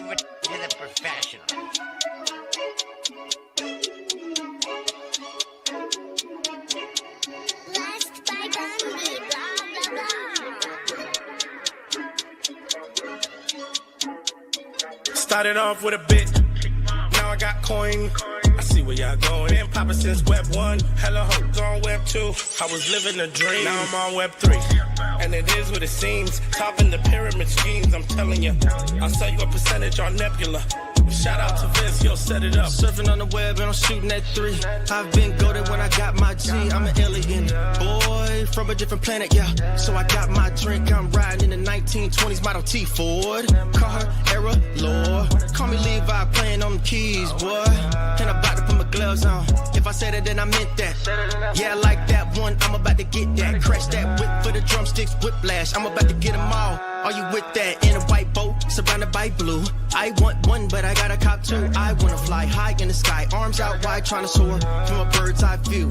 leave it to the professionals. Blessed by Gandhi, blah, blah, blah. Started off with a bit, now I got coin. I see where y'all going. Been poppin' since Web 1, hella hopes on Web 2. I was living a dream, now I'm on Web 3. And it is what it seems, topping the pyramid schemes, I'm telling you. I'll sell you a percentage on Nebula. Shout out to Vince, he'll set it up. Surfing on the web and I'm shooting at 3. I've been goated when I got my G. I'm an alien boy from a different planet, yeah. So I got my drink, I'm riding in the 1920s Model T Ford. Call her era lord. Call me Levi, playing on them keys, boy. And I'm about to put my gloves on. If I said it, then I meant that. Yeah, I like that one, I'm about to get that. Crash that whip for the drumsticks, whiplash. I'm about to get them all. Are you with that? In a white boat, surrounded by blue. I want one, but I got a cop too. I wanna fly high in the sky, arms out wide, trying to soar from a bird's eye view.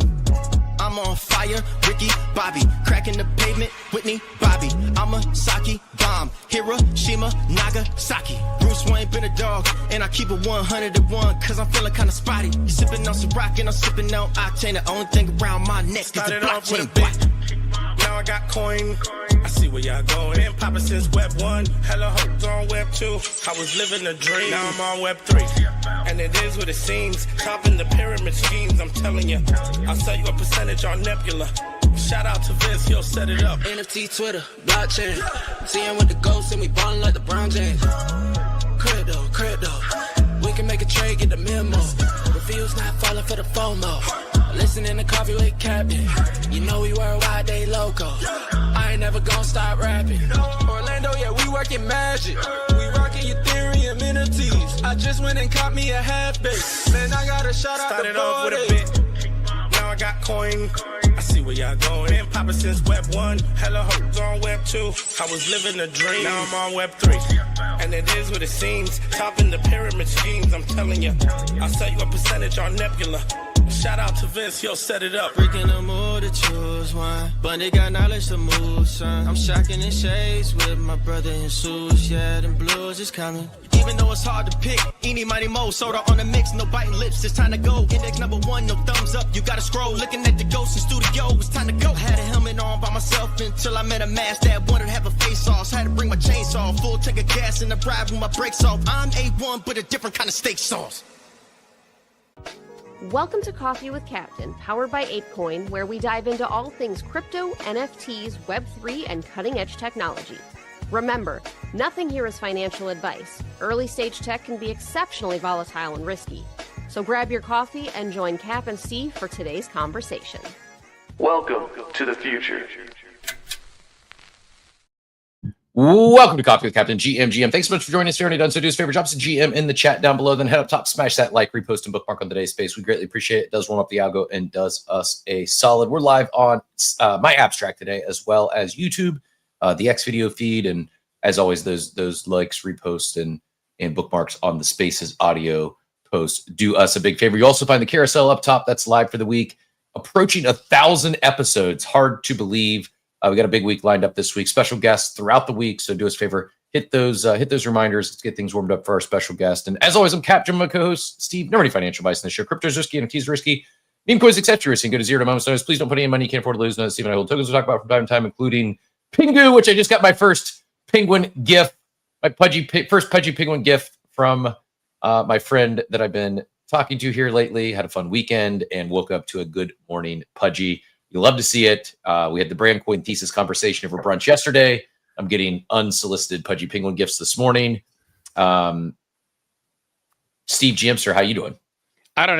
I'm on fire, Ricky, Bobby, cracking the pavement, Whitney, Bobby. I'm a Saki bomb, Hiroshima, Nagasaki. Bruce Wayne been a dog, and I keep it 101, cause I'm feeling kinda spotty. You sipping on some rock, and I'm sipping on octane. The only thing around my neck is the Started off with a blockchain. bit, now I got coin. I see where y'all going. Been poppin' since Web 1, hella hopes on Web 2. I was living a dream, now I'm on Web 3. And it is what it seems, topping the pyramid schemes, I'm telling you. I'll sell you a percentage on Nebula. Shout out to Vince, he'll set it up. NFT, Twitter, blockchain. Seeing with the ghosts and we ballin' like the Brown James. Crypto. We can make a trade, get the memo. Reviews not falling for the FOMO. Listening to Coffee with Captain. You know we worldwide, they loco. I ain't never gonna stop rapping. Orlando, yeah, we working magic. We rocking Ethereum NFTs. I just went and caught me a half base. Man, I gotta shout out Started the off with a bit. Now I got coin. I see where y'all going. Been poppin' since Web 1, hella hopes on Web 2. I was living a dream, now I'm on Web 3. And it is what it seems, topping the pyramid schemes, I'm telling you. I'll sell you a percentage on Nebula. Shout out to Vince, he'll set it up. Freaking the mood to choose one, but they got knowledge to move, son. I'm shocking in shades with my brother in suits, yeah, them blues is coming. Even though it's hard to pick, eeny, mighty, mo, soda on the mix, no biting lips, it's time to go. Index number 1, no thumbs up, you gotta scroll. Looking at the ghost in studio, it's time to go. Had a helmet on by myself until I met a mask that wanted to have a face off. So had to bring my chainsaw, full tank of gas in the ride with my brakes off. I'm A1, but a different kind of steak sauce. Welcome to Coffee with Captain, powered by ApeCoin, where we dive into all things crypto, NFTs, Web3, and cutting-edge technology. Remember, nothing here is financial advice. Early-stage tech can be exceptionally volatile and risky. So grab your coffee and join Cap and Steve for today's conversation. Welcome to the future. Welcome to Coffee with Captain GM. Thanks so much for joining us. If you've already done so, do us a favor, drop us a GM in the chat down below, then head up top, smash that like, repost, and bookmark on today's space. We greatly appreciate it. It does warm up the algo and does us a solid. We're live on my abstract today, as well as YouTube, the X video feed, and as always, those likes, reposts, and bookmarks on the Spaces audio post do us a big favor. You also find the carousel up top. That's live for the week, approaching 1,000 episodes. Hard to believe. We got a big week lined up this week. Special guests throughout the week. So do us a favor, hit those reminders. Let's get things warmed up for our special guest. And as always, I'm Captain, my co-host, Steve. No any financial advice in this show. Crypto is risky, NFTs are risky. Meme coins, etc. risky. Go to zero to moments notice. Please don't put any money you can't afford to lose. No, Steve and I hold tokens we'll talk about from time to time, including Pingu, which I just got my first penguin gift, my first pudgy penguin gift from my friend that I've been talking to here lately. Had a fun weekend and woke up to a good morning pudgy. You love to see it. We had the brand coin thesis conversation over brunch yesterday. I'm getting unsolicited pudgy penguin gifts this morning. Steve Giemster, how you doing? I don't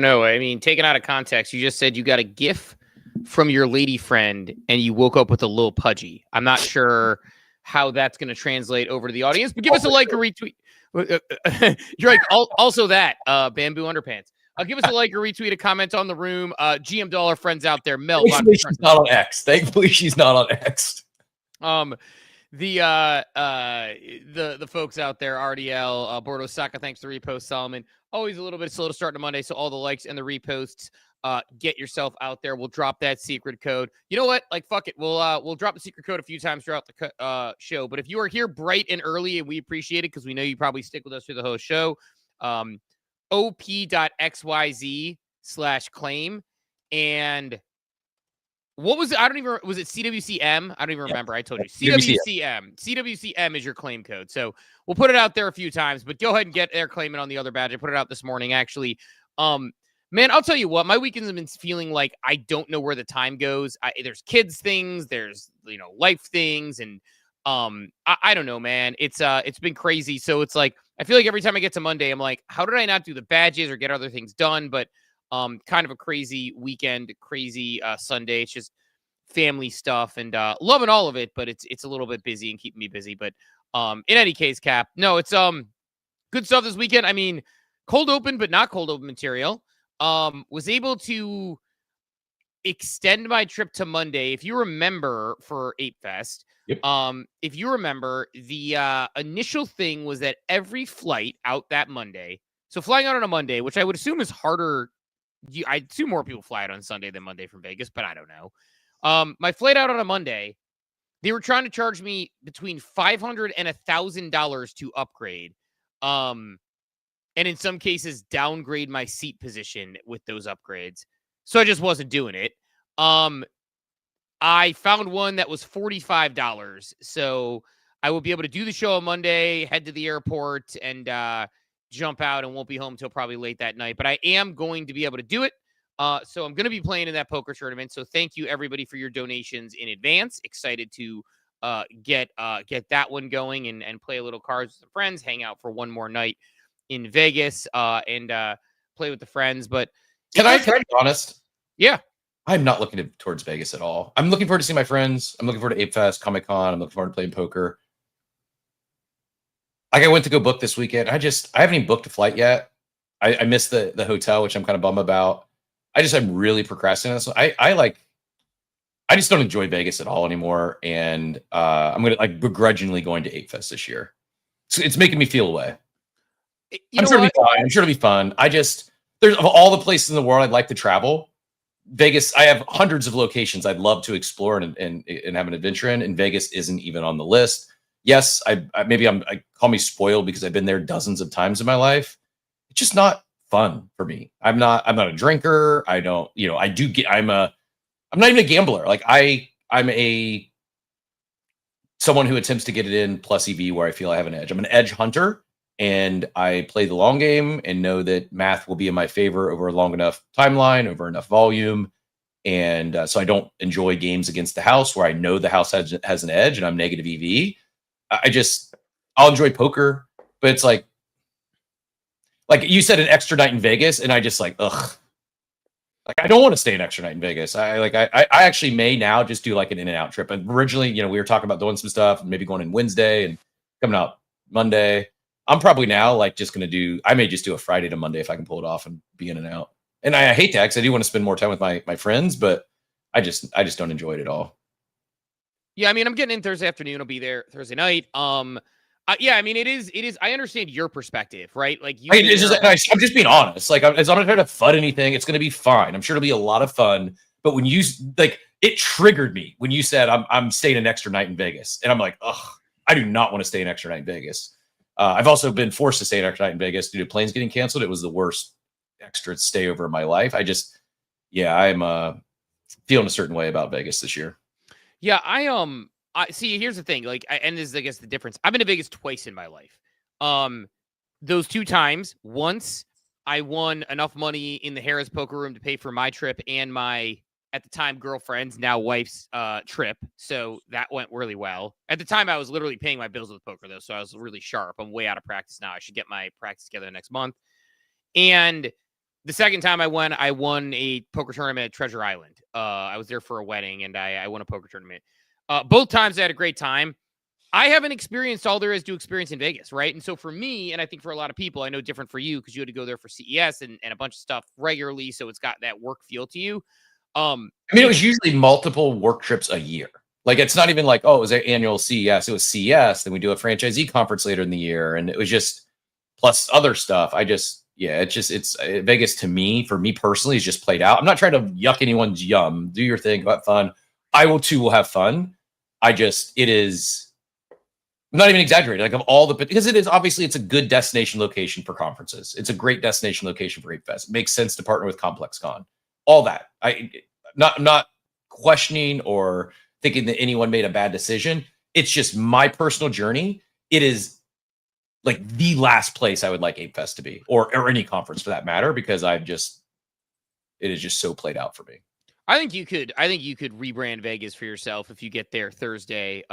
know. I mean, taken out of context, you just said you got a GIF from your lady friend and you woke up with a little pudgy. I'm not sure how that's going to translate over to the audience, but give us a like or retweet. You're right. Also that bamboo underpants. Give us a like or retweet, a comment on the room. GM Dollar friends out there. Mel. Thankfully she's not on X. The folks out there, RDL, Bordo Saka, thanks for the repost, Solomon. Always a little bit slow to start on Monday, so all the likes and the reposts. Get yourself out there. We'll drop that secret code. You know what? Like, fuck it. We'll drop the secret code a few times throughout the show. But if you are here bright and early, and we appreciate it because we know you probably stick with us through the whole show, op.xyz/claim. And what was it? Was it CWCM? I don't even remember. I told you. CWCM. CWCM is your claim code. So we'll put it out there a few times, but go ahead and get there, claim it on the other badge. I put it out this morning, actually. Man, I'll tell you what, my weekends have been feeling like I don't know where the time goes. There's kids things, there's, life things. And I don't know, man. It's been crazy. So it's like, I feel like every time I get to Monday, I'm like, how did I not do the badges or get other things done? But kind of a crazy weekend, crazy Sunday. It's just family stuff and loving all of it, but it's a little bit busy and keeping me busy. But in any case, Cap, no, it's good stuff this weekend. I mean, cold open, but not cold open material. Was able to extend my trip to Monday. If you remember for 8Fest, yep. If you remember, the initial thing was that every flight out that Monday, so flying out on a Monday, which I would assume is harder. I assume more people fly out on Sunday than Monday from Vegas, but I don't know. My flight out on a Monday, they were trying to charge me between $500 and $1,000 to upgrade. And in some cases, downgrade my seat position with those upgrades. So I just wasn't doing it. I found one that was $45. So I will be able to do the show on Monday, head to the airport, and jump out, and won't be home till probably late that night. But I am going to be able to do it. So I'm going to be playing in that poker tournament. So thank you, everybody, for your donations in advance. Excited to get that one going and play a little cards with some friends, hang out for one more night in Vegas and play with the friends. But can I be honest? Yeah. I'm not looking towards Vegas at all. I'm looking forward to seeing my friends. I'm looking forward to 8Fest, Comic-Con. I'm looking forward to playing poker. Like, I went to go book this weekend. I haven't even booked a flight yet. I missed the hotel, which I'm kind of bummed about. I'm really procrastinating. So I just don't enjoy Vegas at all anymore. And I'm going to begrudgingly going to 8Fest this year. So it's making me feel away. I'm sure it'll be fine. I'm sure it'll be fun. There's of all the places in the world I'd like to travel, Vegas, I have hundreds of locations I'd love to explore and have an adventure in, and Vegas isn't even on the list. Yes, I call me spoiled because I've been there dozens of times in my life. It's just not fun for me. I'm not a drinker. I'm not even a gambler. Like I'm someone who attempts to get it in plus EV where I feel I have an edge. I'm an edge hunter. And I play the long game and know that math will be in my favor over a long enough timeline, over enough volume. And so I don't enjoy games against the house where I know the house has an edge and I'm negative EV. I'll enjoy poker, but it's like you said, an extra night in Vegas. And I just ugh. Like, I don't want to stay an extra night in Vegas. I actually may now just do like an in and out trip. And originally, we were talking about doing some stuff and maybe going in Wednesday and coming out Monday. I'm probably now I may just do a Friday to Monday if I can pull it off and be in and out. And I hate that because I do want to spend more time with my friends, but I just don't enjoy it at all. Yeah, I mean, I'm getting in Thursday afternoon. I'll be there Thursday night. Yeah, I mean, it is. I understand your perspective, right? Like, I'm just being honest. Like, I'm not trying to FUD anything. It's going to be fine. I'm sure it'll be a lot of fun. But when you it triggered me when you said I'm staying an extra night in Vegas, and I'm like, ugh, I do not want to stay an extra night in Vegas. I've also been forced to stay an extra night in Vegas due to planes getting canceled. It was the worst extra stay over in my life. I'm feeling a certain way about Vegas this year. Yeah, I see. Here's the thing. And this is, I guess, the difference. I've been to Vegas twice in my life. Those two times, once I won enough money in the Harris poker room to pay for my trip and my, at the time, girlfriend's, now wife's trip. So that went really well. At the time, I was literally paying my bills with poker, though. So I was really sharp. I'm way out of practice now. I should get my practice together next month. And the second time I won a poker tournament at Treasure Island. I was there for a wedding, and I won a poker tournament. Both times I had a great time. I haven't experienced all there is to experience in Vegas, right? And so for me, and I think for a lot of people, I know different for you because you had to go there for CES and a bunch of stuff regularly, so it's got that work feel to you. It was usually multiple work trips a year. Like, it's not even like, oh, it was an annual CES. It was CES. Then we do a franchisee conference later in the year. And it was just plus other stuff. It's Vegas to me, for me personally, is just played out. I'm not trying to yuck anyone's yum. Do your thing, have fun. I will have fun. It is, I'm not even exaggerating. Like, of all because it is obviously, it's a good destination location for conferences. It's a great destination location for ApeFest. It makes sense to partner with ComplexCon. All that. I'm not questioning or thinking that anyone made a bad decision. It's just my personal journey. It is like the last place I would like ApeFest to be, or any conference for that matter, because it is just so played out for me. I think you could rebrand Vegas for yourself if you get there Thursday,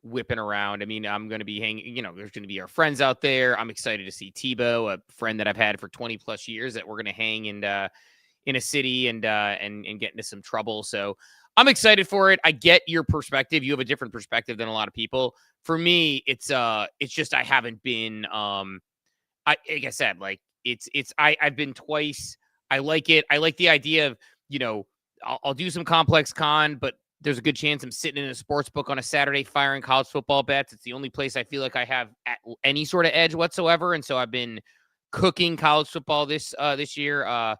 whipping around. I mean, I'm going to be hanging, there's going to be our friends out there. I'm excited to see Tebow, a friend that I've had for 20 plus years, that we're going to hang in a city and get into some trouble. So I'm excited for it. I get your perspective. You have a different perspective than a lot of people. For me, it's just, I haven't been, like I said, like I've been twice. I like it. I like the idea of, I'll do some complex con, but there's a good chance I'm sitting in a sports book on a Saturday firing college football bets. It's the only place I feel like I have any sort of edge whatsoever. And so I've been cooking college football this year.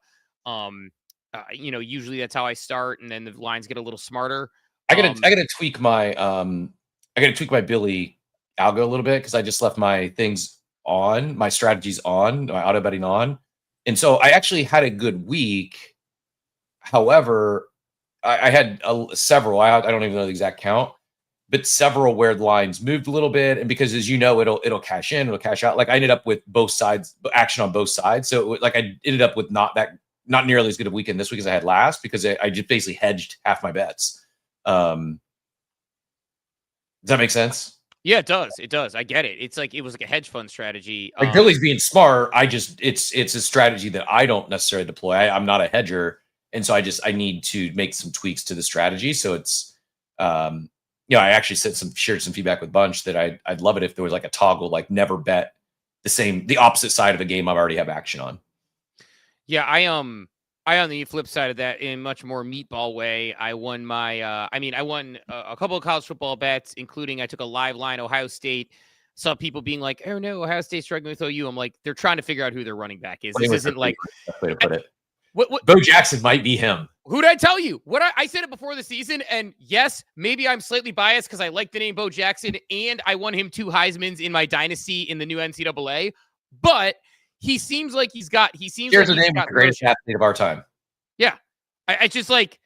Usually that's how I start, and then the lines get a little smarter. I gotta tweak my Billy algo a little bit, because I just left my things on, my strategies on, my auto betting on, and so I actually had a good week. However, I had several. I don't even know the exact count, but several where the lines moved a little bit, and because, as you know, it'll cash in, it'll cash out. Like, I ended up with both sides, action on both sides. So I ended up with not nearly as good a weekend this week as I had last, because I just basically hedged half my bets. Does that make sense? Yeah, it does. It does. I get it. It's like, it was like a hedge fund strategy. Like, Billy's being smart. It's a strategy that I don't necessarily deploy. I'm not a hedger. And so I need to make some tweaks to the strategy. So it's, I actually shared some feedback with Bunch that I'd love it if there was like a toggle, like never bet the opposite side of a game I already have action on. Yeah, I on the flip side of that, in much more meatball way, I won my I won a couple of college football bets, including I took a live line Ohio State. Saw people being like, "Oh no, Ohio State's struggling with OU." I'm like, they're trying to figure out who their running back is. This isn't like, way to put it. What Bo Jackson might be him. Who did I tell you? I said it before the season, and yes, maybe I'm slightly biased because I like the name Bo Jackson, and I won him 2 Heismans in my dynasty in the new NCAA. But he seems like he's got. Here's the name of the greatest athlete of our time. Yeah, I just like,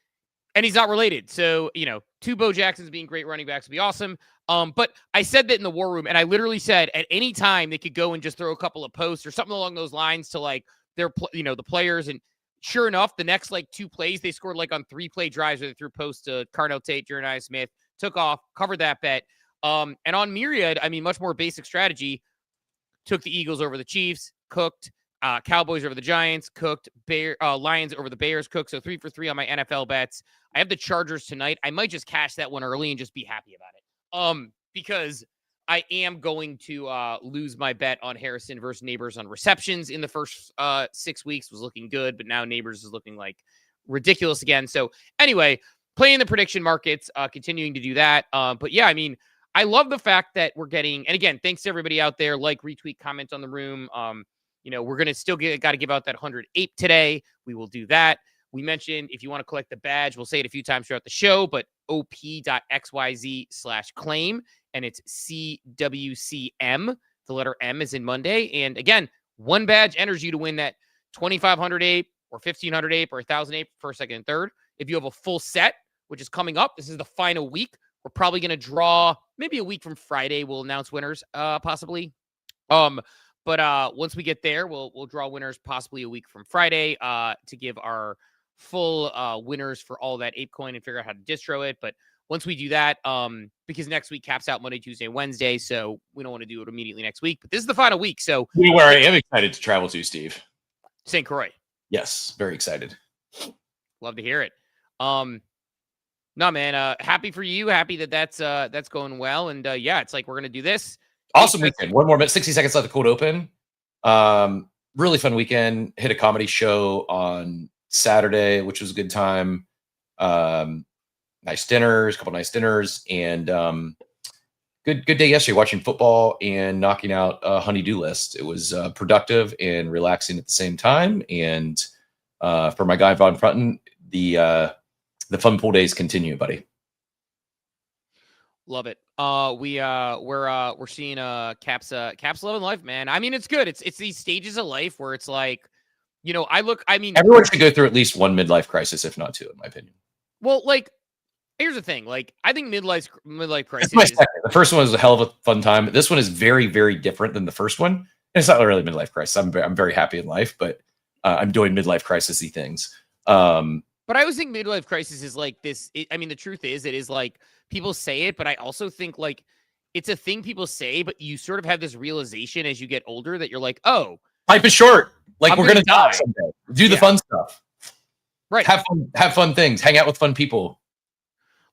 and he's not related. So 2 Bo Jacksons being great running backs would be awesome. But I said that in the war room, and I literally said at any time they could go and just throw a couple of posts or something along those lines to like their the players. And sure enough, the next like 2 plays they scored like on 3-play drives where they threw posts to Carnell Tate, Jeremiah Smith, took off, covered that bet. And on Myriad, much more basic strategy. Took the Eagles over the Chiefs, cooked. Cowboys over the Giants, cooked. Lions over the Bears, cooked. So 3 for 3 on my NFL bets. I have the Chargers tonight. I might just cash that one early and just be happy about it. Because I am going to lose my bet on Harrison versus Neighbors on receptions in the first 6 weeks. Was looking good, but now Neighbors is looking like ridiculous again. So anyway, playing the prediction markets, continuing to do that. But yeah, I love the fact that we're getting, and again, thanks to everybody out there, like, retweet, comment on the room. We're going to still got to give out that 100 ape today. We will do that. We mentioned if you want to collect the badge, we'll say it a few times throughout the show, but op.xyz/claim, and it's CWCM. The letter M is in Monday. And again, 1 badge enters you to win that 2,500 ape or 1,500 ape or 1,000 ape first, second, and third. If you have a full set, which is coming up, this is the final week. We're probably going to draw maybe a week from Friday. We'll announce winners, possibly. But once we get there, we'll draw winners possibly a week from Friday to give our full winners for all that ape coin and figure out how to distro it. But once we do that, because next week caps out Monday, Tuesday, Wednesday, so we don't want to do it immediately next week. But this is the final week, so where I am excited to travel to, Steve. St. Croix. Yes, very excited. Love to hear it. No, man, happy for you. Happy that's going well. And yeah, it's like we're gonna do this. Awesome weekend. 1 more minute, 60 seconds left. The cold open. Really fun weekend. Hit a comedy show on Saturday, which was a good time. nice dinners, and good day yesterday watching football and knocking out a honey-do list. It was productive and relaxing at the same time. And for my guy Von Frunton, the fun pool days continue, buddy. Love it. We're seeing Caps loving life, man. I mean, it's good. It's these stages of life where it's like, everyone should go through at least one midlife crisis, if not two, in my opinion. Well, like, here's the thing. Like, I think midlife crisis. The first one was a hell of a fun time. This one is very, very different than the first one. And it's not really midlife crisis. I'm very happy in life, but I'm doing midlife crisis-y things. But I always think midlife crisis is like this. The truth is, it is like people say it, but I also think like it's a thing people say, but you sort of have this realization as you get older that you're like, oh, life is short. Like, we're gonna die someday. Do the fun stuff. Right. Have fun things. Hang out with fun people.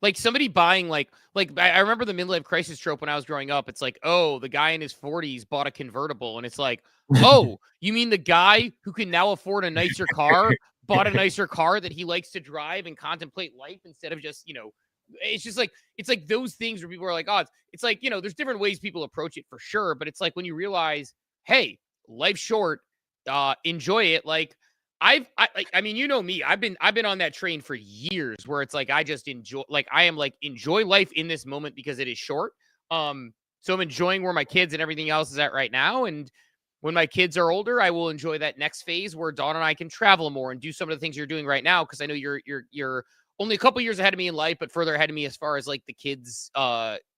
Like somebody buying like I remember the midlife crisis trope when I was growing up. It's like, oh, the guy in his 40s bought a convertible, and it's like, oh, you mean the guy who can now afford a nicer car bought a nicer car that he likes to drive and contemplate life instead of just, it's just like, it's like those things where people are like, oh, it's like, there's different ways people approach it for sure. But it's like when you realize, hey, life's short, enjoy it. Like I mean, you know me, I've been on that train for years where it's like, I just enjoy, like, I am like, enjoy life in this moment because it is short. So I'm enjoying where my kids and everything else is at right now. And when my kids are older, I will enjoy that next phase where Dawn and I can travel more and do some of the things you're doing right now. Cause I know you're only a couple years ahead of me in life, but further ahead of me as far as like the kids'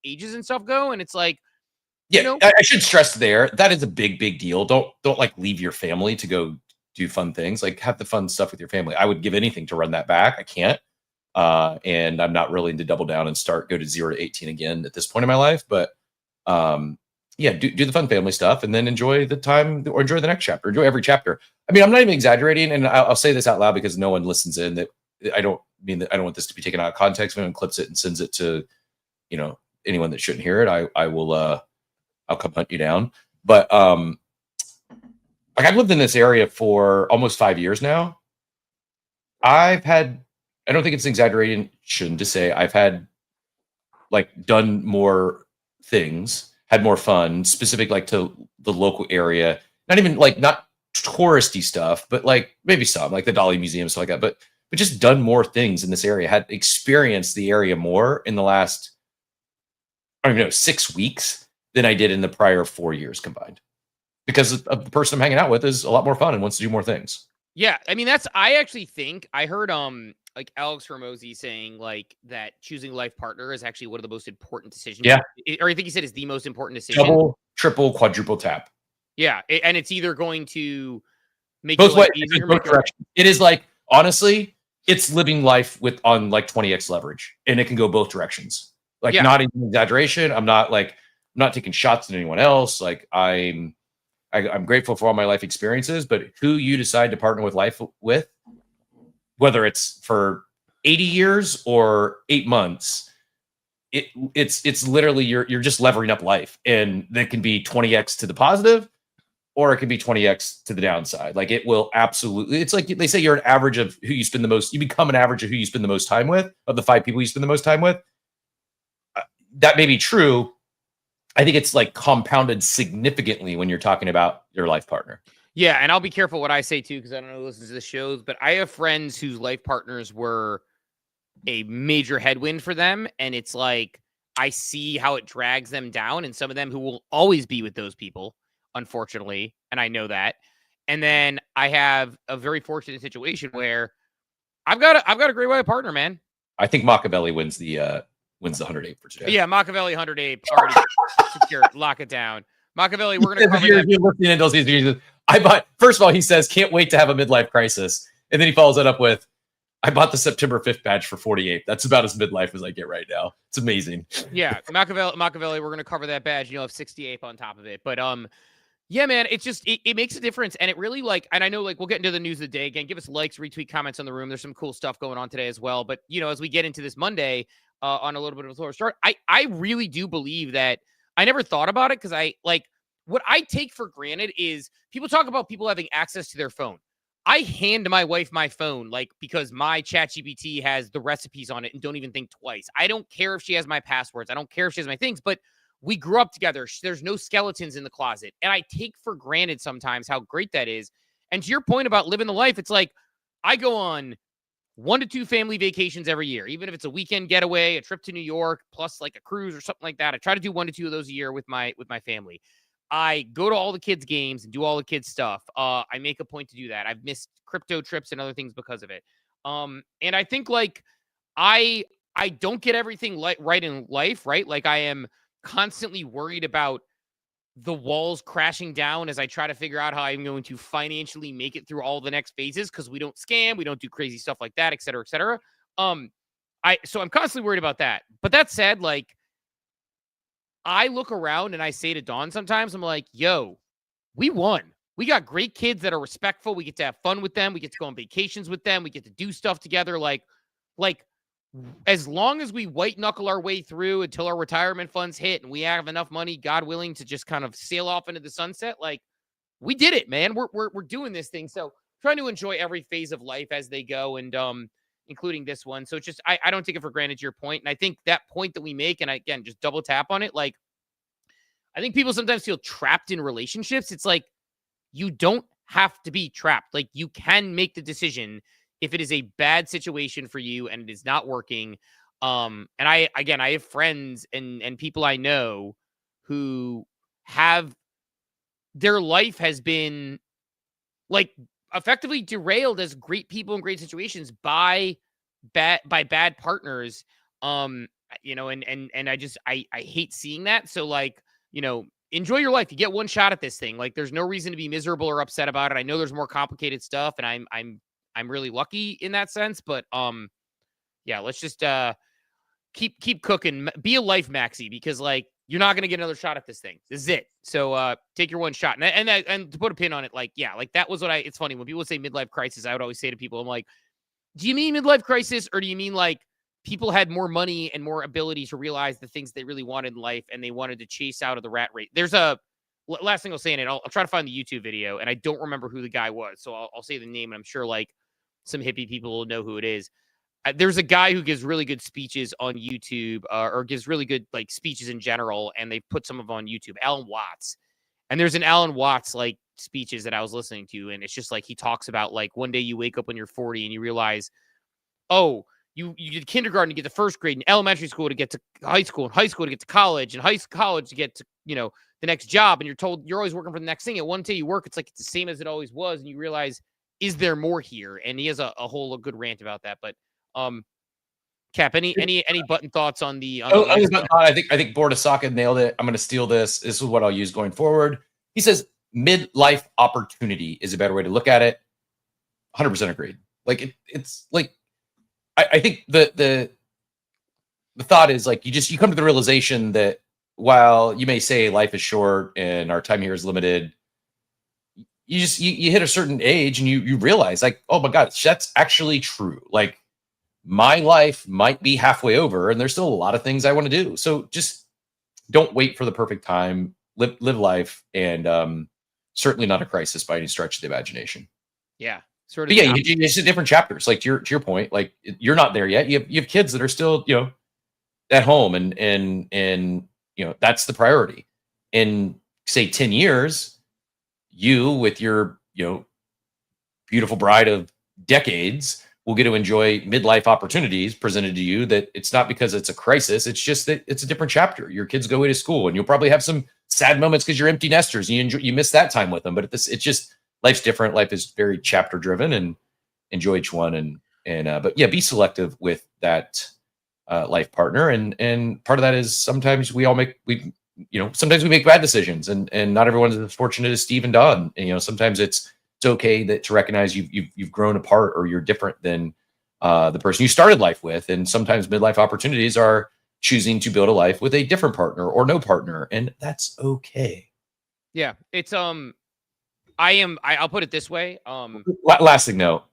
ages and stuff go. And it's like, yeah, I should stress there, that is a big, big deal. Don't like leave your family to go do fun things. Like, have the fun stuff with your family. I would give anything to run that back. I can't. And I'm not willing to double down and go to 0 to 18 again at this point in my life. But yeah, do the fun family stuff and then enjoy the time or enjoy the next chapter. Enjoy every chapter. I mean, I'm not even exaggerating, and I'll say this out loud because no one listens in. That I don't want this to be taken out of context. If anyone clips it and sends it to, anyone that shouldn't hear it, I will I'll come hunt you down. But like, I've lived in this area for almost 5 years now. I don't think it's exaggerating to say I've had like done more things, had more fun, specific like to the local area. Not touristy stuff, but like maybe some like the Dolly Museum, stuff like that. But just done more things in this area, had experienced the area more in the last, 6 weeks than I did in the prior 4 years combined. Because of the person I'm hanging out with is a lot more fun and wants to do more things. Yeah, I mean, I actually think I heard like Alex Hormozy saying like that choosing life partner is actually one of the most important decisions. Yeah. Or I think he said is the most important decision. Double, triple, quadruple tap. Yeah, and it's either going to make both ways, easier. both directions. It is like, honestly, it's living life on like 20x leverage, and it can go both directions. Like, not even exaggeration. I'm not taking shots at anyone else. Like, I'm grateful for all my life experiences, but who you decide to partner with life with, whether it's for 80 years or 8 months, it's literally you're just levering up life, and that can be 20x to the positive, or it can be 20x to the downside. Like, it will absolutely. It's like they say, you're an average of who you spend the most. You become an average of who you spend the most time with, of the 5 people you spend the most time with. That may be true. I think it's like compounded significantly when you're talking about your life partner. Yeah, and I'll be careful what I say too, because I don't know who listens to the shows, but I have friends whose life partners were a major headwind for them, and it's like I see how it drags them down, and some of them who will always be with those people, unfortunately, and I know that. And then I have a very fortunate situation where I've got a great life partner, man. I think Machiavelli wins the 100 ape for today. Yeah, Machiavelli 100 ape already secure. Lock it down. Machiavelli, we're going to cover that. You're listening to those seasons. First of all, he says, can't wait to have a midlife crisis. And then he follows that up with, I bought the September 5th badge for 48. That's about as midlife as I get right now. It's amazing. Yeah, Machiavelli, we're going to cover that badge. And you'll have 68 on top of it. But yeah, man, it's just, it makes a difference. And it really and I know we'll get into the news of the day again. Give us likes, retweet, comments on the room. There's some cool stuff going on today as well. But, as we get into this Monday, on a little bit of a slower start, I really do believe that I never thought about it, because what I take for granted is people talk about people having access to their phone. I hand my wife my phone, like, because my ChatGPT has the recipes on it and don't even think twice. I don't care if she has my passwords. I don't care if she has my things, but we grew up together. There's no skeletons in the closet. And I take for granted sometimes how great that is. And to your point about living the life, it's like I go on 1 to 2 family vacations every year, even if it's a weekend getaway, a trip to New York, plus like a cruise or something like that. I try to do 1 to 2 of those a year with my family. I go to all the kids' games and do all the kids' stuff. I make a point to do that. I've missed crypto trips and other things because of it. And I think like I don't get everything right in life, right? Like I am constantly worried about the walls crashing down as I try to figure out how I'm going to financially make it through all the next phases, because we don't scam, we don't do crazy stuff like that, et cetera, et cetera. So I'm constantly worried about that. But that said, like, I look around and I say to Dawn sometimes, I'm like, yo, we won. We got great kids that are respectful. We get to have fun with them. We get to go on vacations with them. We get to do stuff together. Like as long as we white knuckle our way through until our retirement funds hit and we have enough money, God willing, to just kind of sail off into the sunset, like, we did it, man. We're doing this thing. So trying to enjoy every phase of life as they go, and including this one. So it's just, I don't take it for granted, to your point. And I think that point that we make, and again, just double tap on it. Like, I think people sometimes feel trapped in relationships. It's like, you don't have to be trapped. Like, you can make the decision if it is a bad situation for you and it is not working. And I have friends and people I know who have, their life has been like effectively derailed as great people in great situations by bad partners. You know, and I hate seeing that. So like, you know, enjoy your life. You get one shot at this thing. Like, there's no reason to be miserable or upset about it. I know there's more complicated stuff, and I'm really lucky in that sense, but yeah, let's just keep cooking. Be a life maxi, because like, you're not going to get another shot at this thing. This is it. So take your one shot. And to put a pin on it, like, yeah, like that was what it's funny when people say midlife crisis, I would always say to people, I'm like, do you mean midlife crisis, or do you mean like people had more money and more ability to realize the things they really wanted in life and they wanted to chase out of the rat race? There's a last thing I'll say in it. I'll try to find the YouTube video, and I don't remember who the guy was. So I'll say the name, and I'm sure like some hippie people will know who it is. There's a guy who gives really good speeches on YouTube, or gives really good like speeches in general, and they put some of them on YouTube. Alan Watts, and there's an Alan Watts like speeches that I was listening to, and it's just like he talks about like one day you wake up when you're 40 and you realize, oh, you did kindergarten to get to first grade, and elementary school to get to high school, and high school to get to college, and college to get to, you know, the next job, and you're told you're always working for the next thing. And one day you work, it's like it's the same as it always was, and you realize, is there more here? And he has a whole good rant about that. But Cap, any button thoughts on the? I think Bordasaka nailed it. I'm going to steal this. This is what I'll use going forward. He says midlife opportunity is a better way to look at it. 100% agreed. Like it's like I think the thought is like you come to the realization that while you may say life is short and our time here is limited, you hit a certain age and you realize like, oh my God, that's actually true. Like, my life might be halfway over and there's still a lot of things I want to do. So just don't wait for the perfect time. Live life, and certainly not a crisis by any stretch of the imagination. Yeah. Sort of. But yeah, it's different chapters. Like to your point, like you're not there yet. You have kids that are still, you know, at home, and you know, that's the priority. In say 10 years, you with your, you know, beautiful bride of decades will get to enjoy midlife opportunities presented to you. That it's not because it's a crisis. It's just that it's a different chapter. Your kids go away to school, and you'll probably have some sad moments because you're empty nesters and you miss that time with them. But it's just life's different. Life is very chapter driven, and enjoy each one. But yeah, be selective with that life partner. And part of that is sometimes sometimes we make bad decisions, and not everyone is as fortunate as Steve and Don. And, you know, sometimes it's okay to recognize you've grown apart, or you're different than the person you started life with. And sometimes midlife opportunities are choosing to build a life with a different partner or no partner, and that's okay. Yeah, it's I'll put it this way. Last thing though,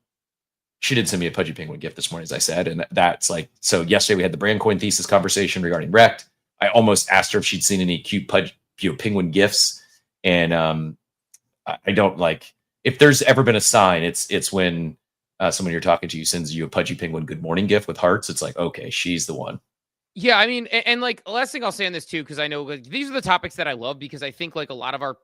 she did send me a Pudgy Penguin gift this morning, as I said, and that's like, so yesterday we had the brand coin thesis conversation regarding Rect. I almost asked her if she'd seen any cute penguin gifts, and I don't like. if there's ever been a sign, it's when someone you're talking to sends you a Pudgy Penguin good morning gift with hearts. It's like, okay, she's the one. Yeah, I mean, and like last thing I'll say on this too, because I know like, these are the topics that I love, because I think like a lot of our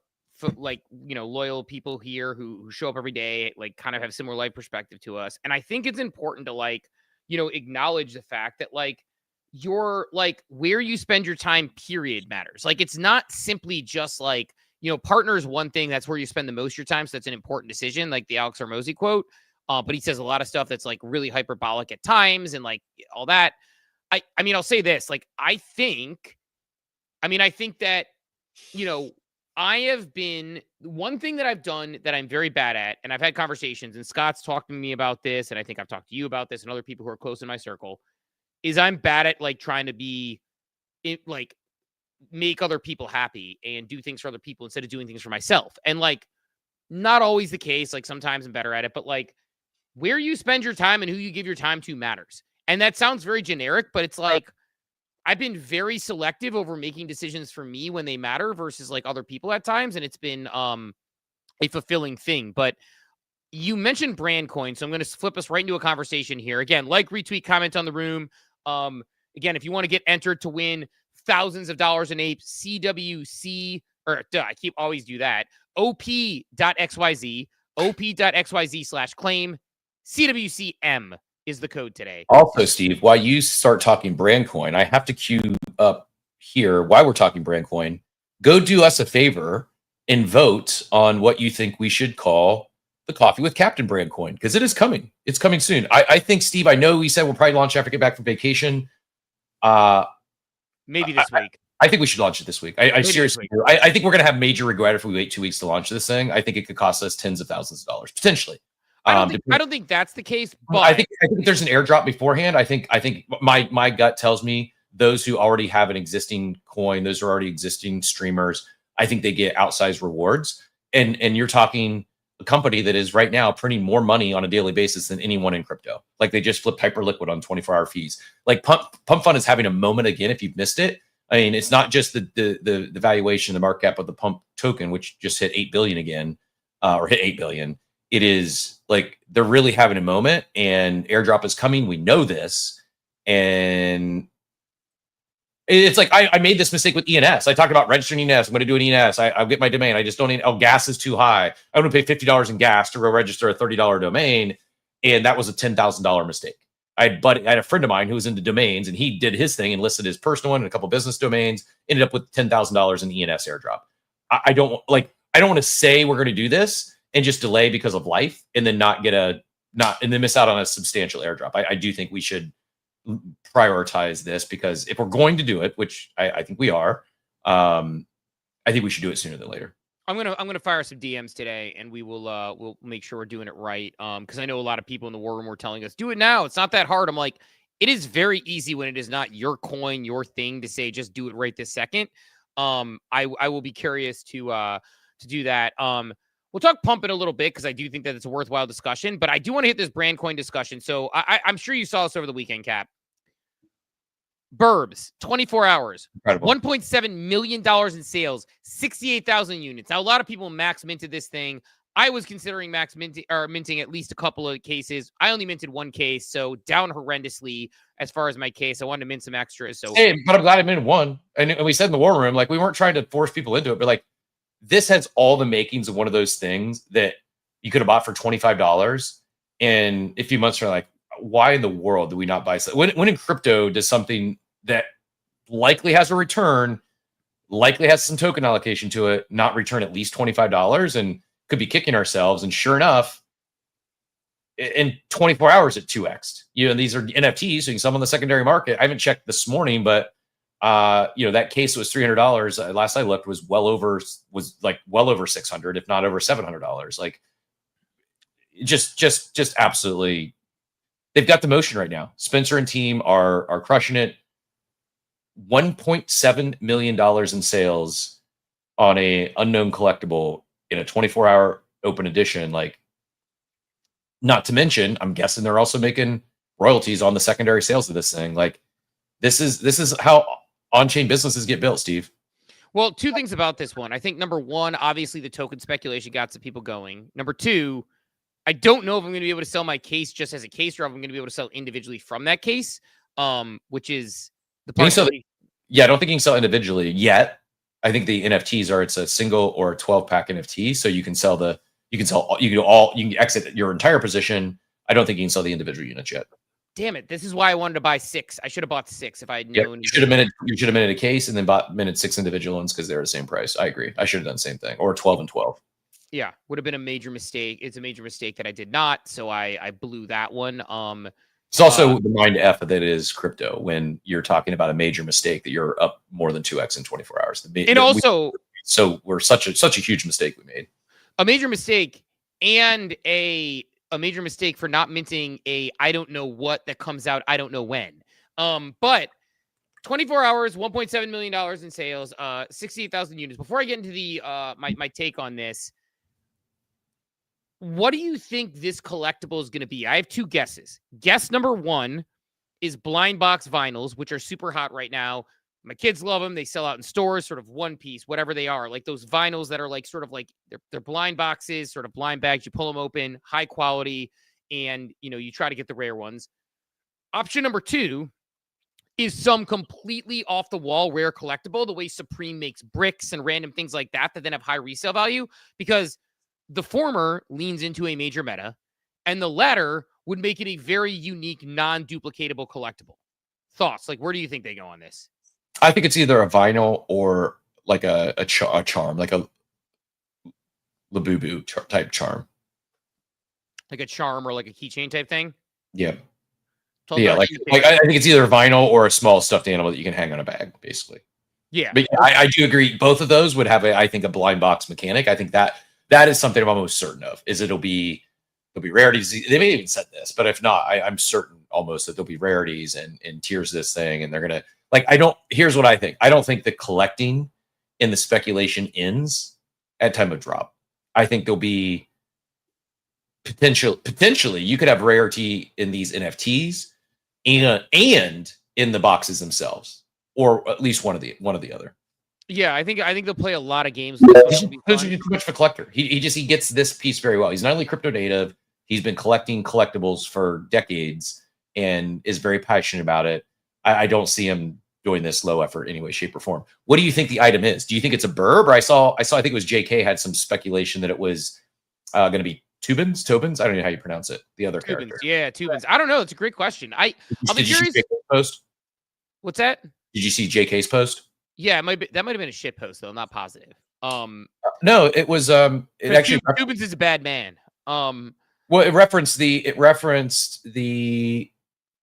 like, you know, loyal people here who show up every day, like kind of have similar life perspective to us. And I think it's important to like, you know, acknowledge the fact that like your like where you spend your time period matters. Like it's not simply just like, you know, partner is one thing, that's where you spend the most of your time. So that's an important decision, like the Alex Hormozy quote. But he says a lot of stuff that's like really hyperbolic at times and like all that. I mean, I'll say this, like, I think that, you know, I have been, one thing that I've done that I'm very bad at, and I've had conversations, and Scott's talked to me about this, and I think I've talked to you about this and other people who are close in my circle, is I'm bad at like trying to be like make other people happy and do things for other people instead of doing things for myself. And like, not always the case. Like sometimes I'm better at it, but like where you spend your time and who you give your time to matters. And that sounds very generic, but it's like, I've been very selective over making decisions for me when they matter versus like other people at times. And it's been a fulfilling thing. But you mentioned brand coin, so I'm going to flip us right into a conversation here. Again, like, retweet, comment on the room. Again, if you want to get entered to win thousands of dollars in ape, CWC, or I keep always do that, op.xyz, op.xyz/claim, CWCM is the code today. Also, Steve, while you start talking brand coin, I have to cue up here while we're talking brand coin. Go do us a favor and vote on what you think we should call the Coffee with Captain brand coin, because it is coming. It's coming soon. I think, Steve, I know we said we'll probably launch after we get back from vacation. Maybe this week. I think we should launch it this week. I seriously do. I think we're going to have major regret if we wait 2 weeks to launch this thing. I think it could cost us tens of thousands of dollars, potentially. I don't think that's the case, but I think there's an airdrop beforehand. I think my gut tells me those who already have an existing coin, those who are already existing streamers, I think they get outsized rewards. And you're talking a company that is right now printing more money on a daily basis than anyone in crypto. Like they just flipped Hyperliquid on 24-hour fees. Like Pump.fun is having a moment again. If you've missed it, I mean, it's not just the valuation, the market cap of the Pump token, which just hit 8 billion again, or hit 8 billion. It is like they're really having a moment, and airdrop is coming. We know this. And it's like I made this mistake with ENS. I talked about registering ENS. I'm going to do an ENS. I'll get my domain. I just don't need, gas is too high. I'm going to pay $50 in gas to go register a $30 domain. And that was a $10,000 mistake. I had a friend of mine who was into domains, and he did his thing and listed his personal one and a couple business domains, ended up with $10,000 in ENS airdrop. I don't want to say we're going to do this and just delay because of life, and then and then miss out on a substantial airdrop. I do think we should prioritize this, because if we're going to do it, which I think we are, I think we should do it sooner than later. I'm gonna fire some DMs today, and we'll make sure we're doing it right. Because I know a lot of people in the war room were telling us, do it now. It's not that hard. I'm like, it is very easy when it is not your coin, your thing, to say just do it right this second. I will be curious to do that. We'll talk Pump in a little bit, because I do think that it's a worthwhile discussion, but I do want to hit this brand coin discussion. So I'm sure you saw this over the weekend, Cap. Burbs, 24 hours, Incredible. $1.7 million in sales, 68,000 units. Now, a lot of people max minted this thing. I was considering minting at least a couple of cases. I only minted one case, so down horrendously as far as my case. I wanted to mint some extras. So, hey, but I'm glad I minted one. And we said in the war room, like, we weren't trying to force people into it, but like, this has all the makings of one of those things that you could have bought for $25. And a few months from, like, why in the world do we not buy? When in crypto does something that likely has a return, likely has some token allocation to it, not return at least $25, and could be kicking ourselves? And sure enough, in 24 hours at 2x. You know, these are NFTs, so you can sell them on the secondary market. I haven't checked this morning, but that case was $300. Last I looked was well over 600, if not over $700. Like, just absolutely, they've got the motion right now. Spencer and team are crushing it. $1.7 million in sales on a unknown collectible in a 24-hour open edition. Like, not to mention, I'm guessing they're also making royalties on the secondary sales of this thing. Like, this is how on-chain businesses get built, Steve. Well, two things about this one. I think number one, obviously the token speculation got some people going. Number two, I don't know if I'm going to be able to sell my case just as a case, or if I'm going to be able to sell individually from that case, which is the part. Yeah, I don't think you can sell individually yet. I think the NFTs it's a single or a 12-pack NFT, so you can you can exit your entire position. I don't think you can sell the individual units yet. Damn it! This is why I wanted to buy 6. I should have bought 6 if I had known. You should have minted a case and then minted 6 individual ones because they're the same price. I agree. I should have done the same thing, or 12 and 12. Yeah, would have been a major mistake. It's a major mistake that I did not, so I blew that one. It's also the mind F that it is crypto when you're talking about a major mistake that you're up more than 2x in 24 hours. We're such a huge mistake we made. A major mistake and a major mistake for not minting a I don't know what that comes out I don't know when. But 24 hours, $1.7 million in sales, 68,000 units. Before I get into the my take on this, what do you think this collectible is going to be? I have 2 guesses. Guess number 1 is blind box vinyls, which are super hot right now. My kids love them. They sell out in stores, sort of one piece, whatever they are. Like those vinyls that are like sort of like they're blind boxes, sort of blind bags. You pull them open, high quality, and you try to get the rare ones. Option number 2 is some completely off the wall rare collectible, the way Supreme makes bricks and random things like that then have high resale value, because the former leans into a major meta, and the latter would make it a very unique, non-duplicatable collectible. Thoughts? Like, where do you think they go on this? I think it's either a vinyl or like a charm, like a Labubu type charm. Like a charm or like a keychain type thing? Yeah. Yeah, like I think it's either vinyl or a small stuffed animal that you can hang on a bag, basically. Yeah. But I do agree. Both of those would have, I think, a blind box mechanic. I think that is something I'm almost certain of, is there'll be rarities. They may even said this, but if not, I'm certain almost that there'll be rarities and tiers of this thing, and they're going to, here's what I think. I don't think the collecting and the speculation ends at time of drop. I think there'll be potentially you could have rarity in these NFTs and in the boxes themselves, or at least one of the other. Yeah, I think they'll play a lot of games. He's too much of a collector. He gets this piece very well. He's not only crypto native, he's been collecting collectibles for decades and is very passionate about it. I don't see him doing this low effort any way, shape, or form. What do you think the item is? Do you think it's a burb? Or I saw I think it was JK had some speculation that it was going to be Tobins. I don't know how you pronounce it. The other character. Yeah, Tubins. I don't know. It's a great question. I'll be curious. Post? What's that? Did you see JK's post? Yeah, that might have been a shit post though. I'm not positive. No, it was it actually Tubins is a bad man. Well, it referenced the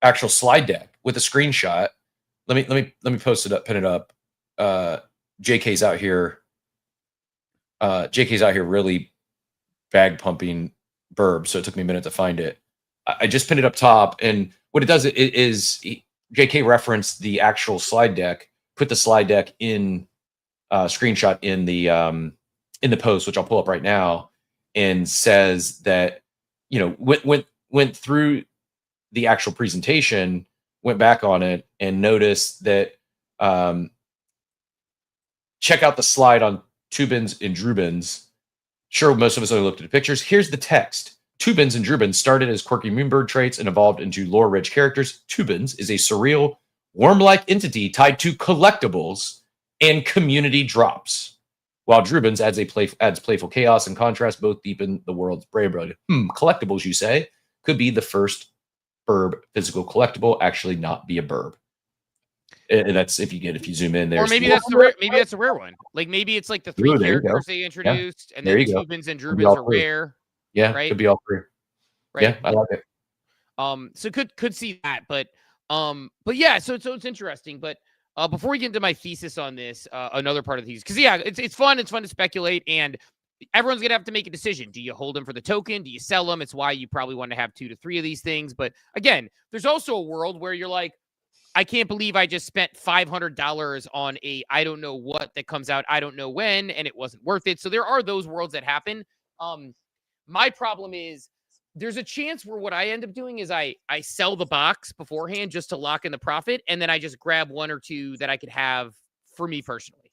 actual slide deck with a screenshot. Let me post it up, pin it up. JK's out here. JK's out here really bag pumping burb, so it took me a minute to find it. I just pinned it up top, and what it does is JK referenced the actual slide deck, put the slide deck in screenshot in the post, which I'll pull up right now, and says that went through the actual presentation, went back on it, and noticed that check out the slide on Tubins and Drubins. Sure, most of us only looked at the pictures. Here's the text. Tubins and Drubins started as quirky Moonbird traits and evolved into lore-rich characters. Tubins is a surreal, worm-like entity tied to collectibles and community drops, while Drubins adds playful chaos and contrast, both deepen the world's brave. Collectibles, you say, could be the first burb physical collectible, actually not be a burb. And that's if you zoom in there. Or maybe that's a rare one. Like maybe it's like the 3 characters they introduced, and then Tubins and Drubins are rare. Yeah, right? Could be all 3. Right. Yeah, I like it. So could see that, but yeah, so it's interesting. But before we get into my thesis on this, another part of the thesis, because yeah, it's fun to speculate, and everyone's gonna have to make a decision. Do you hold them for the token? Do you sell them? It's why you probably want to have 2 to 3 of these things. But again, there's also a world where you're like, I can't believe I just spent $500 on a I don't know what that comes out I don't know when, and it wasn't worth it. So there are those worlds that happen. My problem is there's a chance where what I end up doing is I sell the box beforehand just to lock in the profit, and then I just grab 1 or 2 that I could have for me personally.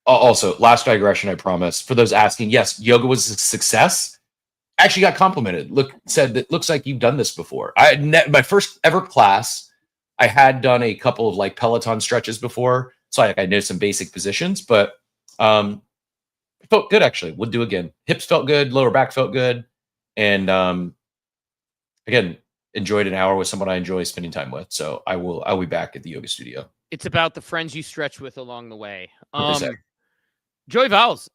Also, last digression, I promise. For those asking, yes, yoga was a success. Actually got complimented. Said that looks like you've done this before. My first ever class, I had done a couple of like Peloton stretches before, so I know some basic positions, but it felt good actually. Would do again. Hips felt good, lower back felt good, and again, enjoyed an hour with someone I enjoy spending time with. So I'll be back at the yoga studio. It's about the friends you stretch with along the way. Exactly. Joey Vowles,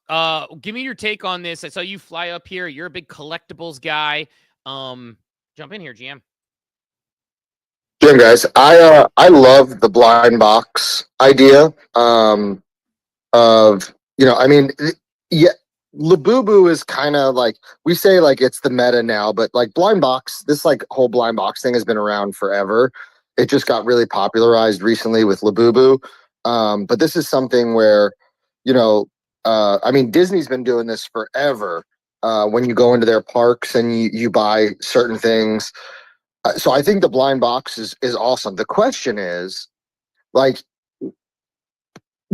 give me your take on this. I saw you fly up here. You're a big collectibles guy. Jump in here, GM. Jim, guys, I love the blind box idea. Yeah, Labubu is kind of like, we say like it's the meta now, but like blind box, this like whole blind box thing has been around forever. It just got really popularized recently with Labubu. But this is something where, Disney's been doing this forever. When you go into their parks and you buy certain things. So I think the blind box is awesome. The question is, like,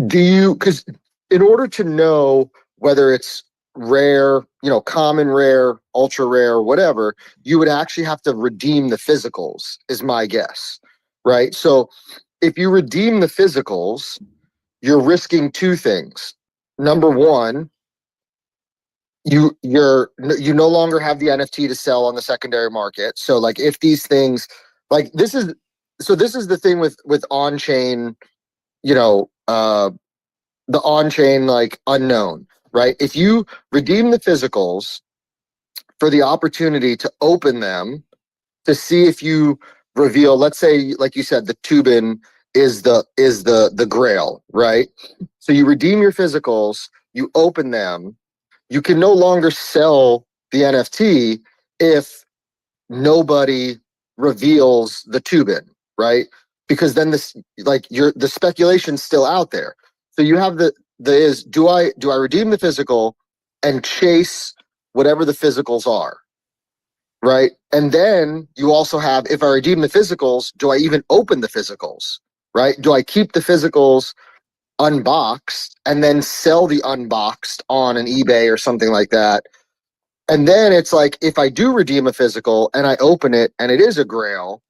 because in order to know whether it's rare, common rare, ultra rare, whatever, you would actually have to redeem the physicals, is my guess, right? So if you redeem the physicals, you're risking two things. Number one, you no longer have the NFT to sell on the secondary market. So like if these things, like this is the thing with on-chain, the on-chain like unknown, right? If you redeem the physicals for the opportunity to open them to see if you reveal, let's say, like you said, the Tubin is the grail, right? So you redeem your physicals, you open them, you can no longer sell the NFT if nobody reveals the Tubin, right? Because then the speculation's still out there. So you have do I redeem the physical and chase whatever the physicals are, right? And then you also have, if I redeem the physicals, do I even open the physicals, right? Do I keep the physicals unboxed and then sell the unboxed on an eBay or something like that? And then it's like, if I do redeem a physical and I open it and it is a grail,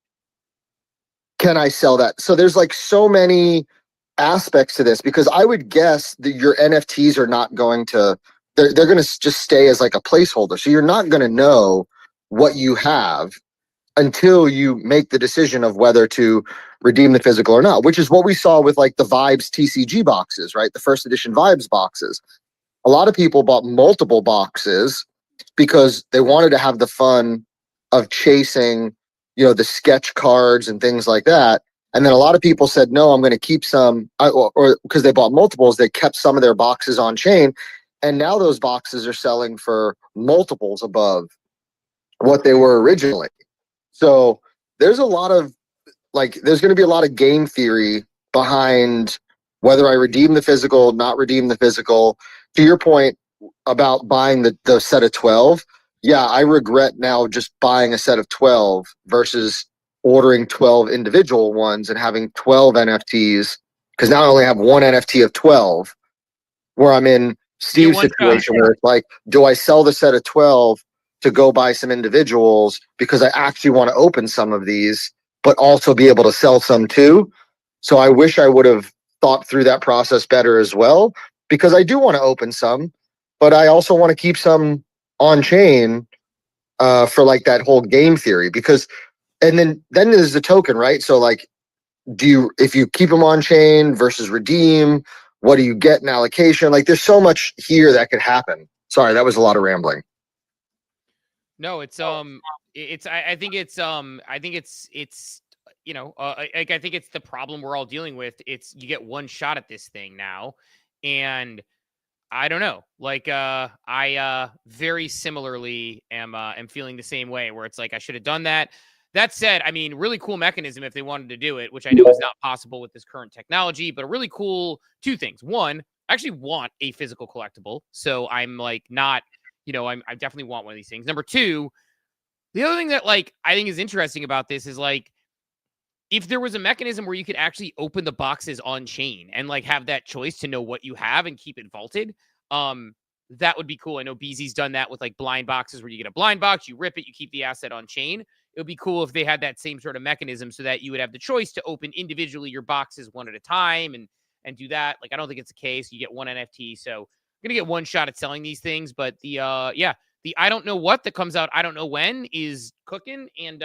can I sell that? So there's like so many aspects to this, because I would guess that your NFTs are not going to, they're going to just stay as like a placeholder. So you're not going to know what you have until you make the decision of whether to redeem the physical or not, which is what we saw with like the Vibes TCG boxes, right? The first edition Vibes boxes. A lot of people bought multiple boxes because they wanted to have the fun of chasing, the sketch cards and things like that. And then a lot of people said, no, I'm going to keep some, or because they bought multiples, they kept some of their boxes on chain. And now those boxes are selling for multiples above what they were originally. So there's a lot of there's going to be a lot of game theory behind whether I redeem the physical, not redeem the physical. To your point about buying the set of 12, yeah, I regret now just buying a set of 12 versus ordering 12 individual ones and having 12 NFTs, because now I only have one NFT of 12, where I'm in Steve's situation where it's like, do I sell the set of 12 to go buy some individuals because I actually want to open some of these, but also be able to sell some too? So I wish I would have thought through that process better as well, because I do want to open some, but I also want to keep some on chain for like that whole game theory. Because, and then there's the token, right? So like, if you keep them on chain versus redeem, what do you get in allocation? Like there's so much here that could happen. Sorry, that was a lot of rambling. No, I think it's the problem we're all dealing with. It's, you get one shot at this thing now. And I don't know, like, I very similarly am feeling the same way, where it's like, I should have done that. That said, I mean, really cool mechanism if they wanted to do it, which I know is not possible with this current technology, but a really cool two things. One, I actually want a physical collectible. So I'm like, not, I definitely want one of these things. Number two, the other thing that like I think is interesting about this is like, if there was a mechanism where you could actually open the boxes on chain and like have that choice to know what you have and keep it vaulted, that would be cool. I know BZ's done that with like blind boxes where you get a blind box, you rip it, you keep the asset on chain. It would be cool if they had that same sort of mechanism so that you would have the choice to open individually your boxes one at a time and do that. Like, I don't think it's the case. You get one NFT. So I'm going to get one shot at selling these things. But the I don't know what that comes out, I don't know when, is cooking. And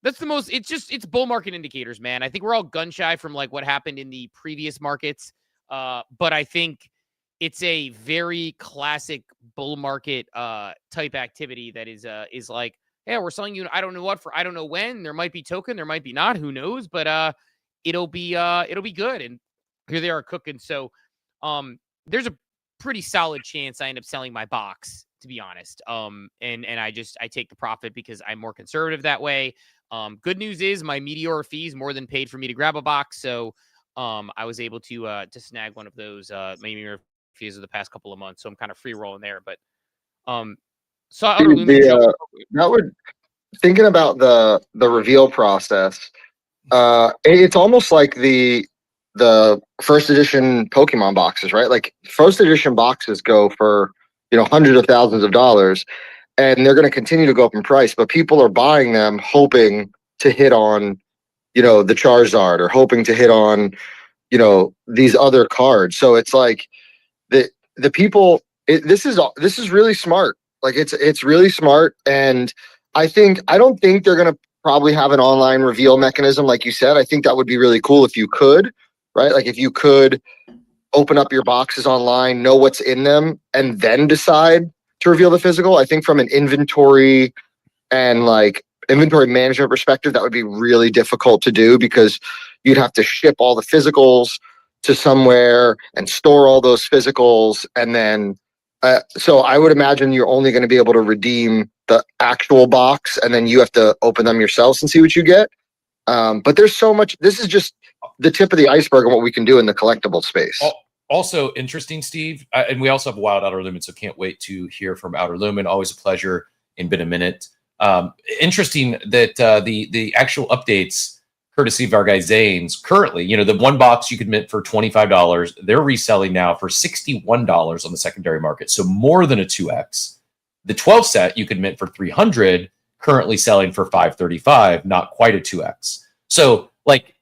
that's the most, it's bull market indicators, man. I think we're all gun shy from like what happened in the previous markets. But I think it's a very classic bull market type activity that is like, yeah, we're selling you I don't know what for I don't know when. There might be token, there might be not, who knows, but it'll be good. And here they are cooking. So there's a pretty solid chance I end up selling my box, to be honest. And I take the profit because I'm more conservative that way. Good news is my Meteor fees more than paid for me to grab a box. So I was able to snag one of those Meteor fees of the past couple of months. So I'm kind of free rolling there. But that would, thinking about the reveal process, it's almost like the first edition Pokemon boxes, right? Like first edition boxes go for, hundreds of thousands of dollars, and they're going to continue to go up in price, but people are buying them hoping to hit on, the Charizard, or hoping to hit on, these other cards. So it's like the people, this is really smart. Like it's really smart. And I don't think they're going to probably have an online reveal mechanism. Like you said, I think that would be really cool if you could, right? Like if you could open up your boxes online, know what's in them, and then decide to reveal the physical. I think from an inventory and like inventory management perspective, that would be really difficult to do because you'd have to ship all the physicals to somewhere and store all those physicals. And then, so I would imagine you're only going to be able to redeem the actual box, and then you have to open them yourselves and see what you get. But there's so much, this is just the tip of the iceberg of what we can do in the collectible space. Also interesting, Steve, and we also have Wild Outer Lumen, so can't wait to hear from Outer Lumen. Always a pleasure in been a minute. Interesting that the actual updates, courtesy of our guy Zane's, currently, the one box you could mint for $25, they're reselling now for $61 on the secondary market, so more than a 2x. The 12 set you could mint for $300, currently selling for $535, not quite a 2x. So like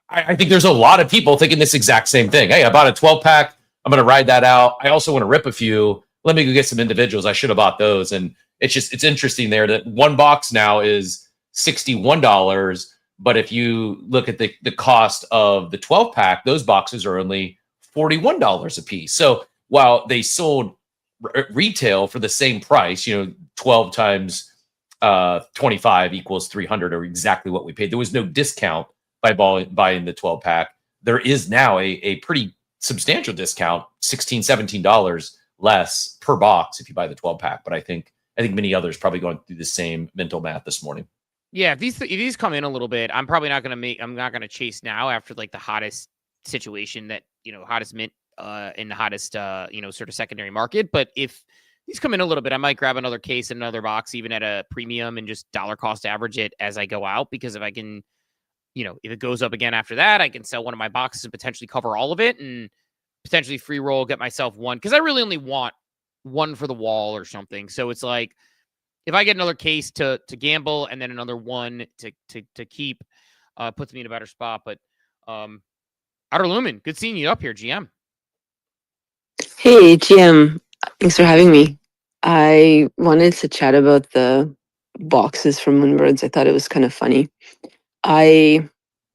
I think there's a lot of people thinking this exact same thing. Hey, I bought a 12 pack. I'm going to ride that out. I also want to rip a few. Let me go get some individuals. I should have bought those. And it's interesting there that one box now is $61. But if you look at the cost of the 12 pack, those boxes are only $41 a piece. So while they sold retail for the same price, 12 times 25 equals 300, or exactly what we paid. There was no discount by buying the 12 pack. There is now a pretty substantial discount, $16, $17 less per box if you buy the 12 pack. But I think many others probably going through the same mental math this morning. Yeah, if these come in a little bit, I'm probably not going to chase now after like the hottest situation that, hottest mint in the hottest, sort of secondary market. But if these come in a little bit, I might grab another case and another box, even at a premium, and just dollar cost average it as I go out. Because if I can, if it goes up again after that, I can sell one of my boxes and potentially cover all of it and potentially free roll, get myself one. Because I really only want one for the wall or something. So it's like, if I get another case to gamble and then another one to keep, puts me in a better spot. But Outer Lumen, good seeing you up here, GM. Hey, GM. Thanks for having me. I wanted to chat about the boxes from Moonbirds. I thought it was kind of funny. I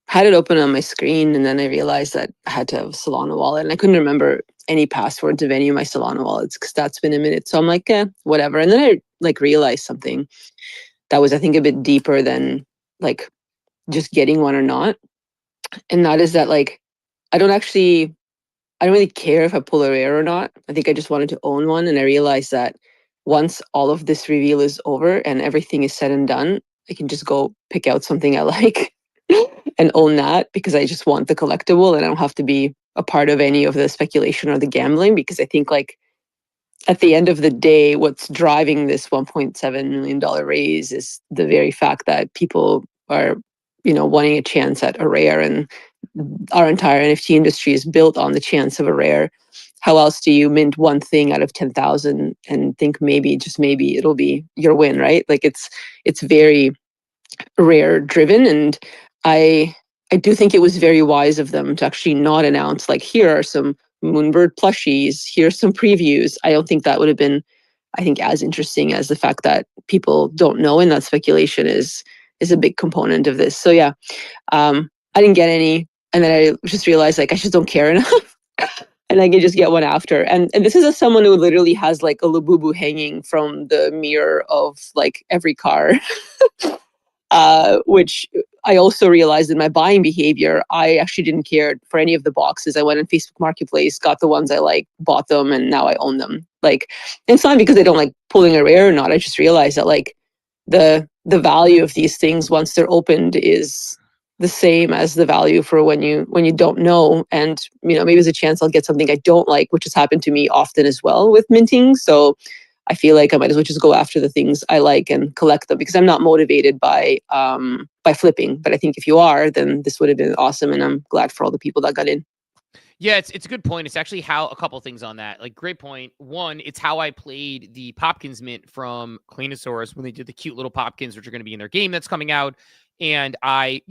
had it open on my screen, and then I realized that I had to have a Solana wallet, and I couldn't remember any passwords of any of my Solana wallets because that's been a minute. So I'm like, whatever. And then I realized something that was, I think, a bit deeper than like just getting one or not. And that is that I don't really care if I pull a rare or not. I think I just wanted to own one. And I realized that once all of this reveal is over and everything is said and done, I can just go pick out something I like and own that, because I just want the collectible and I don't have to be a part of any of the speculation or the gambling. Because I think at the end of the day, what's driving this $1.7 million raise is the very fact that people are wanting a chance at a rare, and our entire NFT industry is built on the chance of a rare. How else do you mint one thing out of 10,000 and think maybe, just maybe, it'll be your win, right? Like it's very rare driven, and I do think it was very wise of them to actually not announce like, here are some Moonbird plushies, here's some previews. I don't think that would have been, I think, as interesting as the fact that people don't know, and that speculation is a big component of this. So yeah, I didn't get any, and then I just realized like I just don't care enough. And I can just get one after. And this is someone who literally has like a Labubu hanging from the mirror of like every car. Which I also realized in my buying behavior, I actually didn't care for any of the boxes. I went on Facebook Marketplace, got the ones I like, bought them, and now I own them. Like, it's not because I don't like pulling a rare or not. I just realized that like the value of these things once they're opened is the same as the value for when you don't know. And maybe there's a chance I'll get something I don't like, which has happened to me often as well with minting. So I feel like I might as well just go after the things I like and collect them, because I'm not motivated by flipping. But I think if you are, then this would have been awesome, and I'm glad for all the people that got in. Yeah, it's a good point. It's actually how a couple things on that. Like, great point. One, it's how I played the Popkins mint from Cleanosaurus when they did the cute little Popkins, which are going to be in their game that's coming out. And I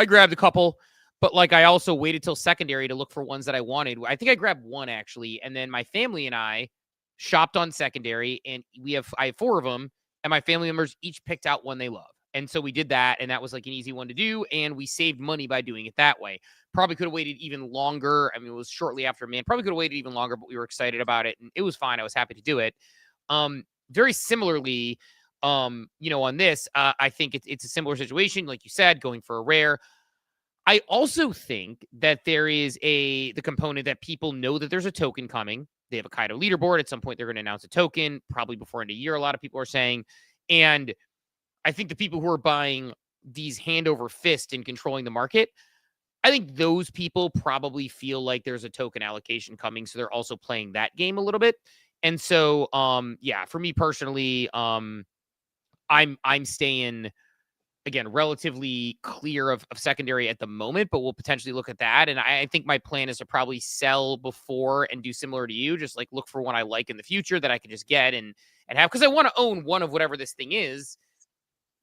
grabbed a couple, but like I also waited till secondary to look for ones that I wanted. I think I grabbed one actually, and then my family and I shopped on secondary, and I have 4 of them, and my family members each picked out one they love. And so we did that, and that was like an easy one to do, and we saved money by doing it that way. Probably could have waited even longer. I mean, it was shortly after man. Probably could have waited even longer, but we were excited about it, and it was fine. I was happy to do it. Very similarly, on this, I think it's a similar situation, like you said, going for a rare. I also think that there is the component that people know that there's a token coming. They have a Kaido leaderboard. At some point, they're going to announce a token, probably before end of year, a lot of people are saying. And I think the people who are buying these hand over fist and controlling the market, I think those people probably feel like there's a token allocation coming. So they're also playing that game a little bit. And so, for me personally, I'm staying, again, relatively clear of secondary at the moment, but we'll potentially look at that. And I think my plan is to probably sell before and do similar to you, just like look for one I like in the future that I can just get and have, because I want to own one of whatever this thing is,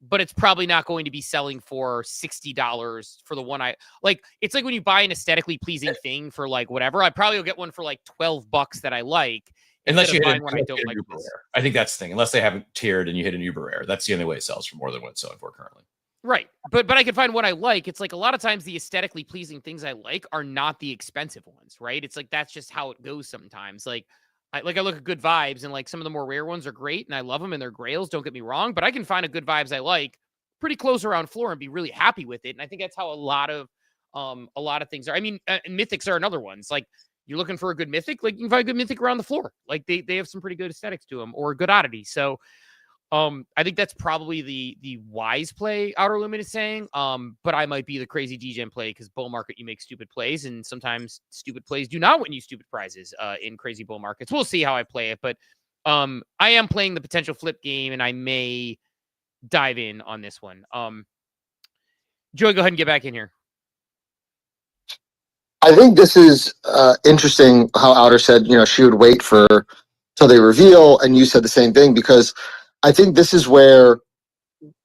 but it's probably not going to be selling for $60 for the one I like. It's like when you buy an aesthetically pleasing thing for like whatever, I probably will get one for like $12 that I like. Unless you hit one I don't like. I think that's the thing. Unless they haven't tiered and you hit an uber rare, that's the only way it sells for more than what it's selling for currently. Right. But I can find one I like. It's like a lot of times the aesthetically pleasing things I like are not the expensive ones, right? It's like that's just how it goes sometimes. Like I look at good vibes, and like some of the more rare ones are great and I love them and they're grails, don't get me wrong, but I can find a good vibes I like pretty close around floor and be really happy with it. And I think that's how a lot of things are. I mean, mythics are another one. It's like you're looking for a good mythic, like you can find a good mythic around the floor. Like they have some pretty good aesthetics to them, or a good oddity. So I think that's probably the wise play Outer Limit is saying. But I might be the crazy DGen play, because bull market, you make stupid plays, and sometimes stupid plays do not win you stupid prizes in crazy bull markets. We'll see how I play it, but I am playing the potential flip game, and I may dive in on this one. Joey, go ahead and get back in here. I think this is interesting how Outer said, she would wait till they reveal, and you said the same thing, because I think this is where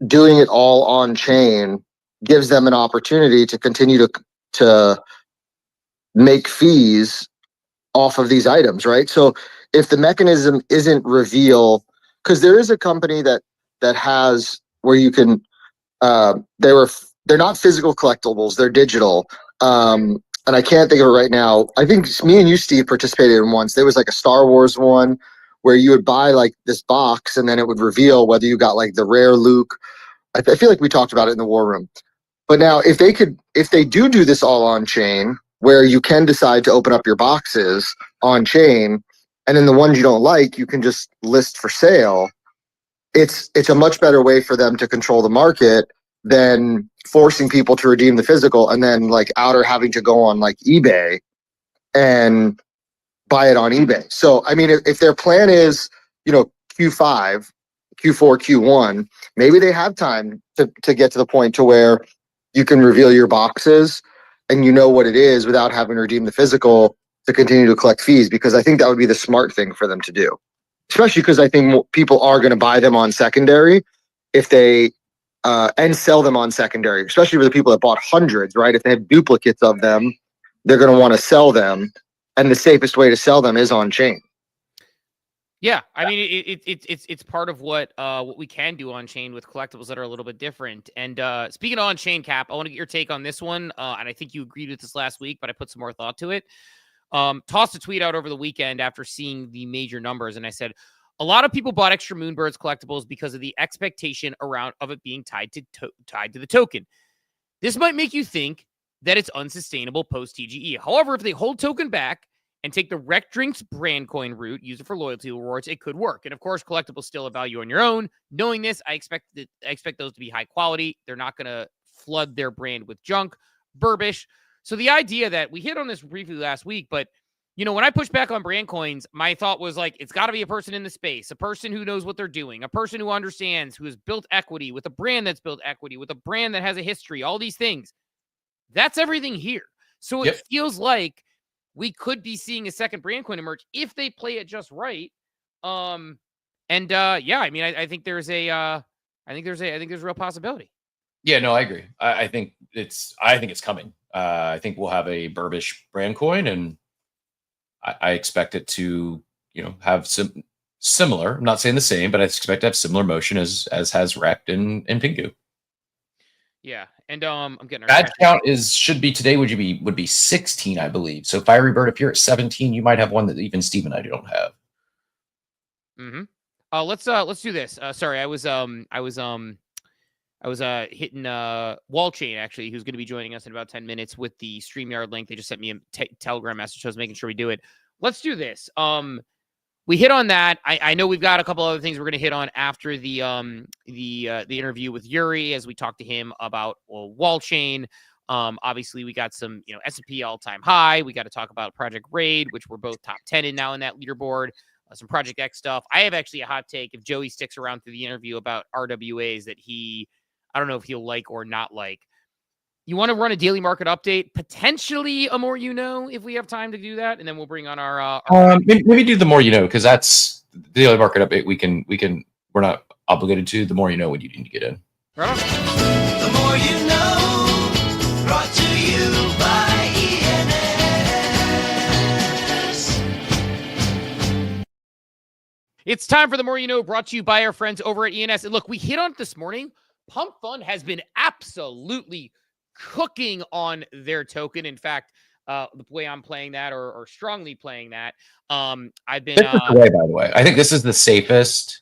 doing it all on chain gives them an opportunity to continue to make fees off of these items, right? So if the mechanism isn't reveal, because there is a company that has where you can, they're not physical collectibles, they're digital. And I can't think of it right now. I think me and you, Steve, participated in once. There was like a Star Wars one where you would buy like this box, and then it would reveal whether you got like the rare Luke. I feel like we talked about it in the war room. But now if they do this all on chain, where you can decide to open up your boxes on chain, and then the ones you don't like, you can just list for sale. It's a much better way for them to control the market than forcing people to redeem the physical, and then like Outer having to go on like eBay and buy it on eBay. So, I mean, if their plan is, Q5, Q4, Q1, maybe they have time to get to the point to where you can reveal your boxes and you know what it is without having to redeem the physical to continue to collect fees, because I think that would be the smart thing for them to do. Especially because I think people are going to buy them on secondary if they and sell them on secondary, especially for the people that bought hundreds, right? If they have duplicates of them, they're going to want to sell them. And the safest way to sell them is on chain. Yeah, I mean it's part of what we can do on chain with collectibles that are a little bit different. And speaking of on chain, Cap, I want to get your take on this one. And I think you agreed with this last week, but I put some more thought to it. Tossed a tweet out over the weekend after seeing the major numbers, and I said a lot of people bought extra Moonbirds collectibles because of the expectation around of it being tied to the token. This might make you think that it's unsustainable post TGE. However, if they hold token back and take the Rec Drinks brand coin route, use it for loyalty rewards, it could work. And of course, collectibles still have value on your own. Knowing this, I expect those to be high quality. They're not going to flood their brand with junk, burbish. So the idea that we hit on this briefly last week, but you know, when I push back on brand coins, my thought was like, it's got to be a person in the space, a person who knows what they're doing, a person who understands, who has built equity with a brand that's built equity, with a brand that has a history, all these things. That's everything here. So it feels like we could be seeing a second brand coin emerge if they play it just right. Yeah, I mean, I think there's a real possibility. Yeah, no, I agree. I think it's coming. I think we'll have a Burbish brand coin, and I expect it to, you know, have some similar. I'm not saying the same, but I expect to have similar motion as has Rect and Pingu. Yeah, and I'm getting our badge count should be today. Would be 16, I believe. So Fiery Bird, if you're at 17, you might have one that even Steve and I don't have. Mm-hmm. Let's do this. Sorry, I was hitting WallChain, actually, who's going to be joining us in about 10 minutes with the StreamYard link. They just sent me a Telegram message, so I was making sure we do it. Let's do this. We hit on that. I know we've got a couple other things we're going to hit on after the interview with Yurii, as we talk to him about WallChain. Obviously, we got some, you know, S&P all-time high. We got to talk about Project Raid, which we're both top 10 in now in that leaderboard. Some Project X stuff. I have actually a hot take if Joey sticks around through the interview about RWAs that I don't know if he'll like or not like. You want to run a daily market update, potentially a more if we have time to do that, and then we'll bring on our maybe do the more because that's the daily market update. We're not obligated to. The more you know when you need to get in. Right on. The more you know, brought to you by ENS. It's time for the more you know, brought to you by our friends over at ENS. And look, we hit on it this morning. Pump.fun has been absolutely cooking on their token. In fact, the way I'm playing that, or strongly playing that, I've been by the way, I think this is the safest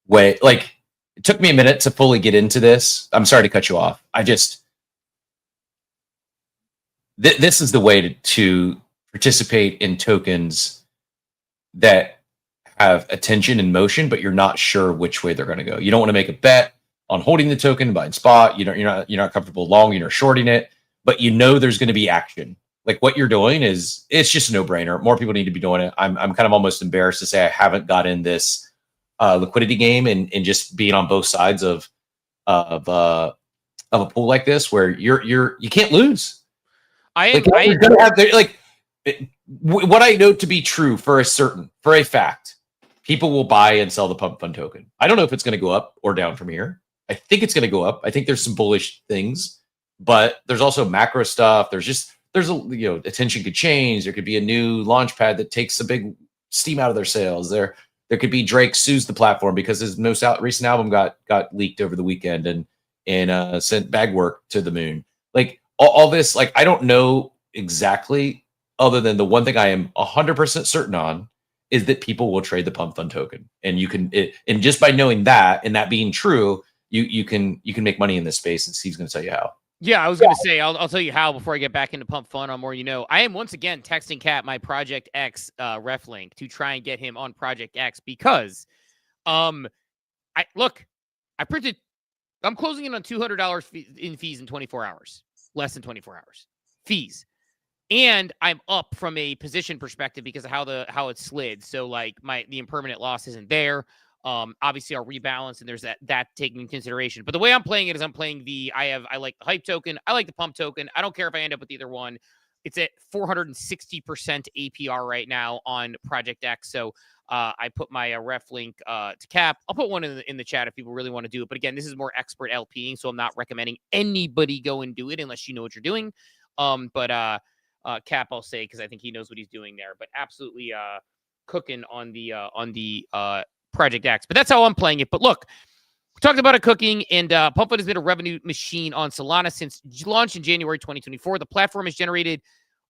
way. Like, it took me a minute to fully get into this. I'm sorry to cut you off. This is the way to participate in tokens that have attention and motion, but you're not sure which way they're going to go. You don't want to make a bet on holding the token, buying spot. You're not comfortable long, you're shorting it, but you know there's going to be action. Like, what you're doing it's just a no-brainer. More people need to be doing it. I'm kind of almost embarrassed to say I haven't got in this liquidity game and just being on both sides of a pool like this, where you can't lose. What I know to be true for a fact, people will buy and sell the Pump.fun token. I don't know if it's going to go up or down from here. I think it's going to go up. I think there's some bullish things, but there's also macro stuff. There's attention could change. There could be a new launch pad that takes a big steam out of their sales. There could be Drake sues the platform because his most recent album got leaked over the weekend and sent bag work to the moon. Like, all this, like, I don't know exactly, other than the one thing I am 100% certain on is that people will trade the Pump.fun token. And and just by knowing that and that being true, you can make money in this space, and Steve's going to tell you how. Yeah, I was going to say, I'll tell you how before I get back into Pump.fun on more. I am once again texting Cat my Project X ref link to try and get him on Project X because, I'm closing in on $200 in fees in 24 hours, less than 24 hours fees. And I'm up from a position perspective because of how it slid. So like the impermanent loss isn't there. Obviously, I'll rebalance, and there's that taken into consideration. But the way I'm playing it is I like the hype token. I like the pump token. I don't care if I end up with either one. It's at 460% APR right now on Project X. So I put my ref link to Cap. I'll put one in the chat if people really want to do it. But again, this is more expert LPing, so I'm not recommending anybody go and do it unless you know what you're doing. But Cap, I'll say, because I think he knows what he's doing there. But absolutely cooking on the Project X. But that's how I'm playing it. But look, we talked about it cooking, and Pump.fun has been a revenue machine on Solana since launch in January 2024. The platform has generated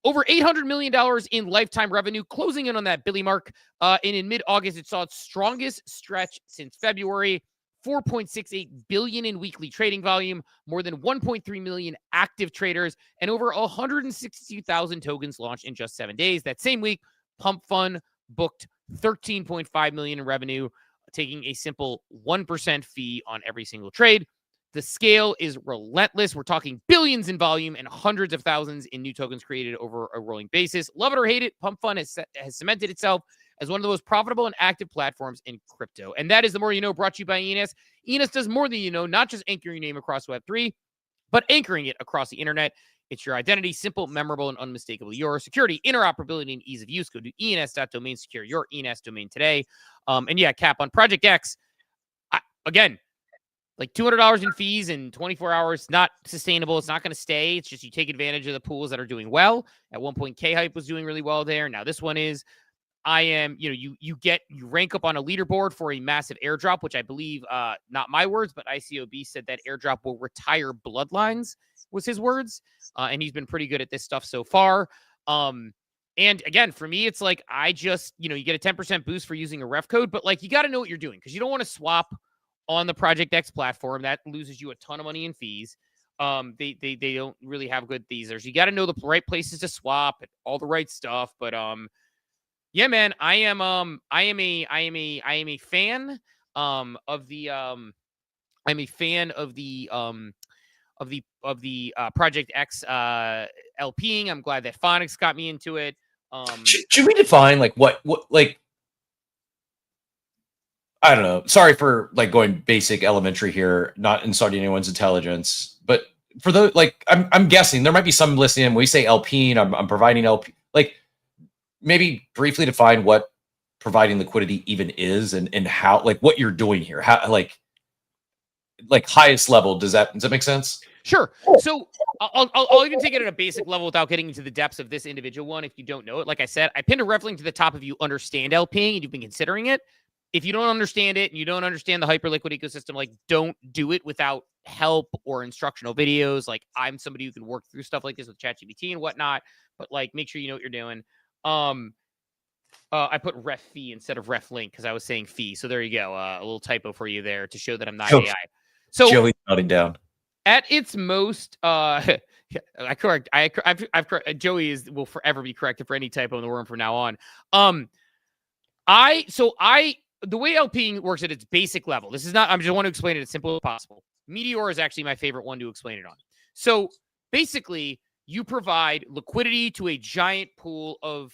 over $800 million in lifetime revenue, closing in on that Billy mark. And in mid-August, it saw its strongest stretch since February. 4.68 billion in weekly trading volume, more than 1.3 million active traders, and over 162,000 tokens launched in just 7 days. That same week, Pump.fun booked 13.5 million in revenue, taking a simple 1% fee on every single trade. The scale is relentless. We're talking billions in volume and hundreds of thousands in new tokens created over a rolling basis. Love it or hate it, Pump.fun has cemented itself as one of the most profitable and active platforms in crypto. And that is The More You Know, brought to you by ENS. ENS does more than you know, not just anchor your name across Web3, but anchoring it across the internet. It's your identity, simple, memorable, and unmistakable. Your security, interoperability, and ease of use. Go to ens.domain, secure your ENS domain today. And yeah, Cap, on Project X, again, like $200 in fees in 24 hours, not sustainable. It's not going to stay. It's just you take advantage of the pools that are doing well. At one point, K-Hype was doing really well there. Now this one is. You rank up on a leaderboard for a massive airdrop, which I believe, not my words, but ICOB said that airdrop will retire bloodlines, was his words. And he's been pretty good at this stuff so far. And again, for me, it's like, I just, you get a 10% boost for using a ref code, but like, you got to know what you're doing because you don't want to swap on the Project X platform. That loses you a ton of money in fees. They don't really have good theses. You got to know the right places to swap and all the right stuff. But, yeah, man, I am a fan of the Project X LPing. I'm glad that Phonics got me into it. Should we define like what like, I don't know. Sorry for like going basic elementary here, not insulting anyone's intelligence, but for those, like, I'm guessing there might be some listening. When we say LPing, I'm providing LP, like, maybe briefly define what providing liquidity even is and how, like, what you're doing here. How, like highest level, does that make sense? Sure. So I'll even take it at a basic level without getting into the depths of this individual one. If you don't know it, like I said, I pinned a ref link to the top if you understand LPing and you've been considering it. If you don't understand it and you don't understand the Hyperliquid ecosystem, like, don't do it without help or instructional videos. Like, I'm somebody who can work through stuff like this with ChatGPT and whatnot, but like, make sure you know what you're doing. I put ref fee instead of ref link because I was saying fee. So there you go. A little typo for you there to show that I'm not AI. So Joey's nodding down. At its most, Joey will forever be corrected for any typo in the room from now on. The way LPing works at its basic level, this is not, I just want to explain it as simple as possible. Meteor is actually my favorite one to explain it on. So basically, you provide liquidity to a giant pool of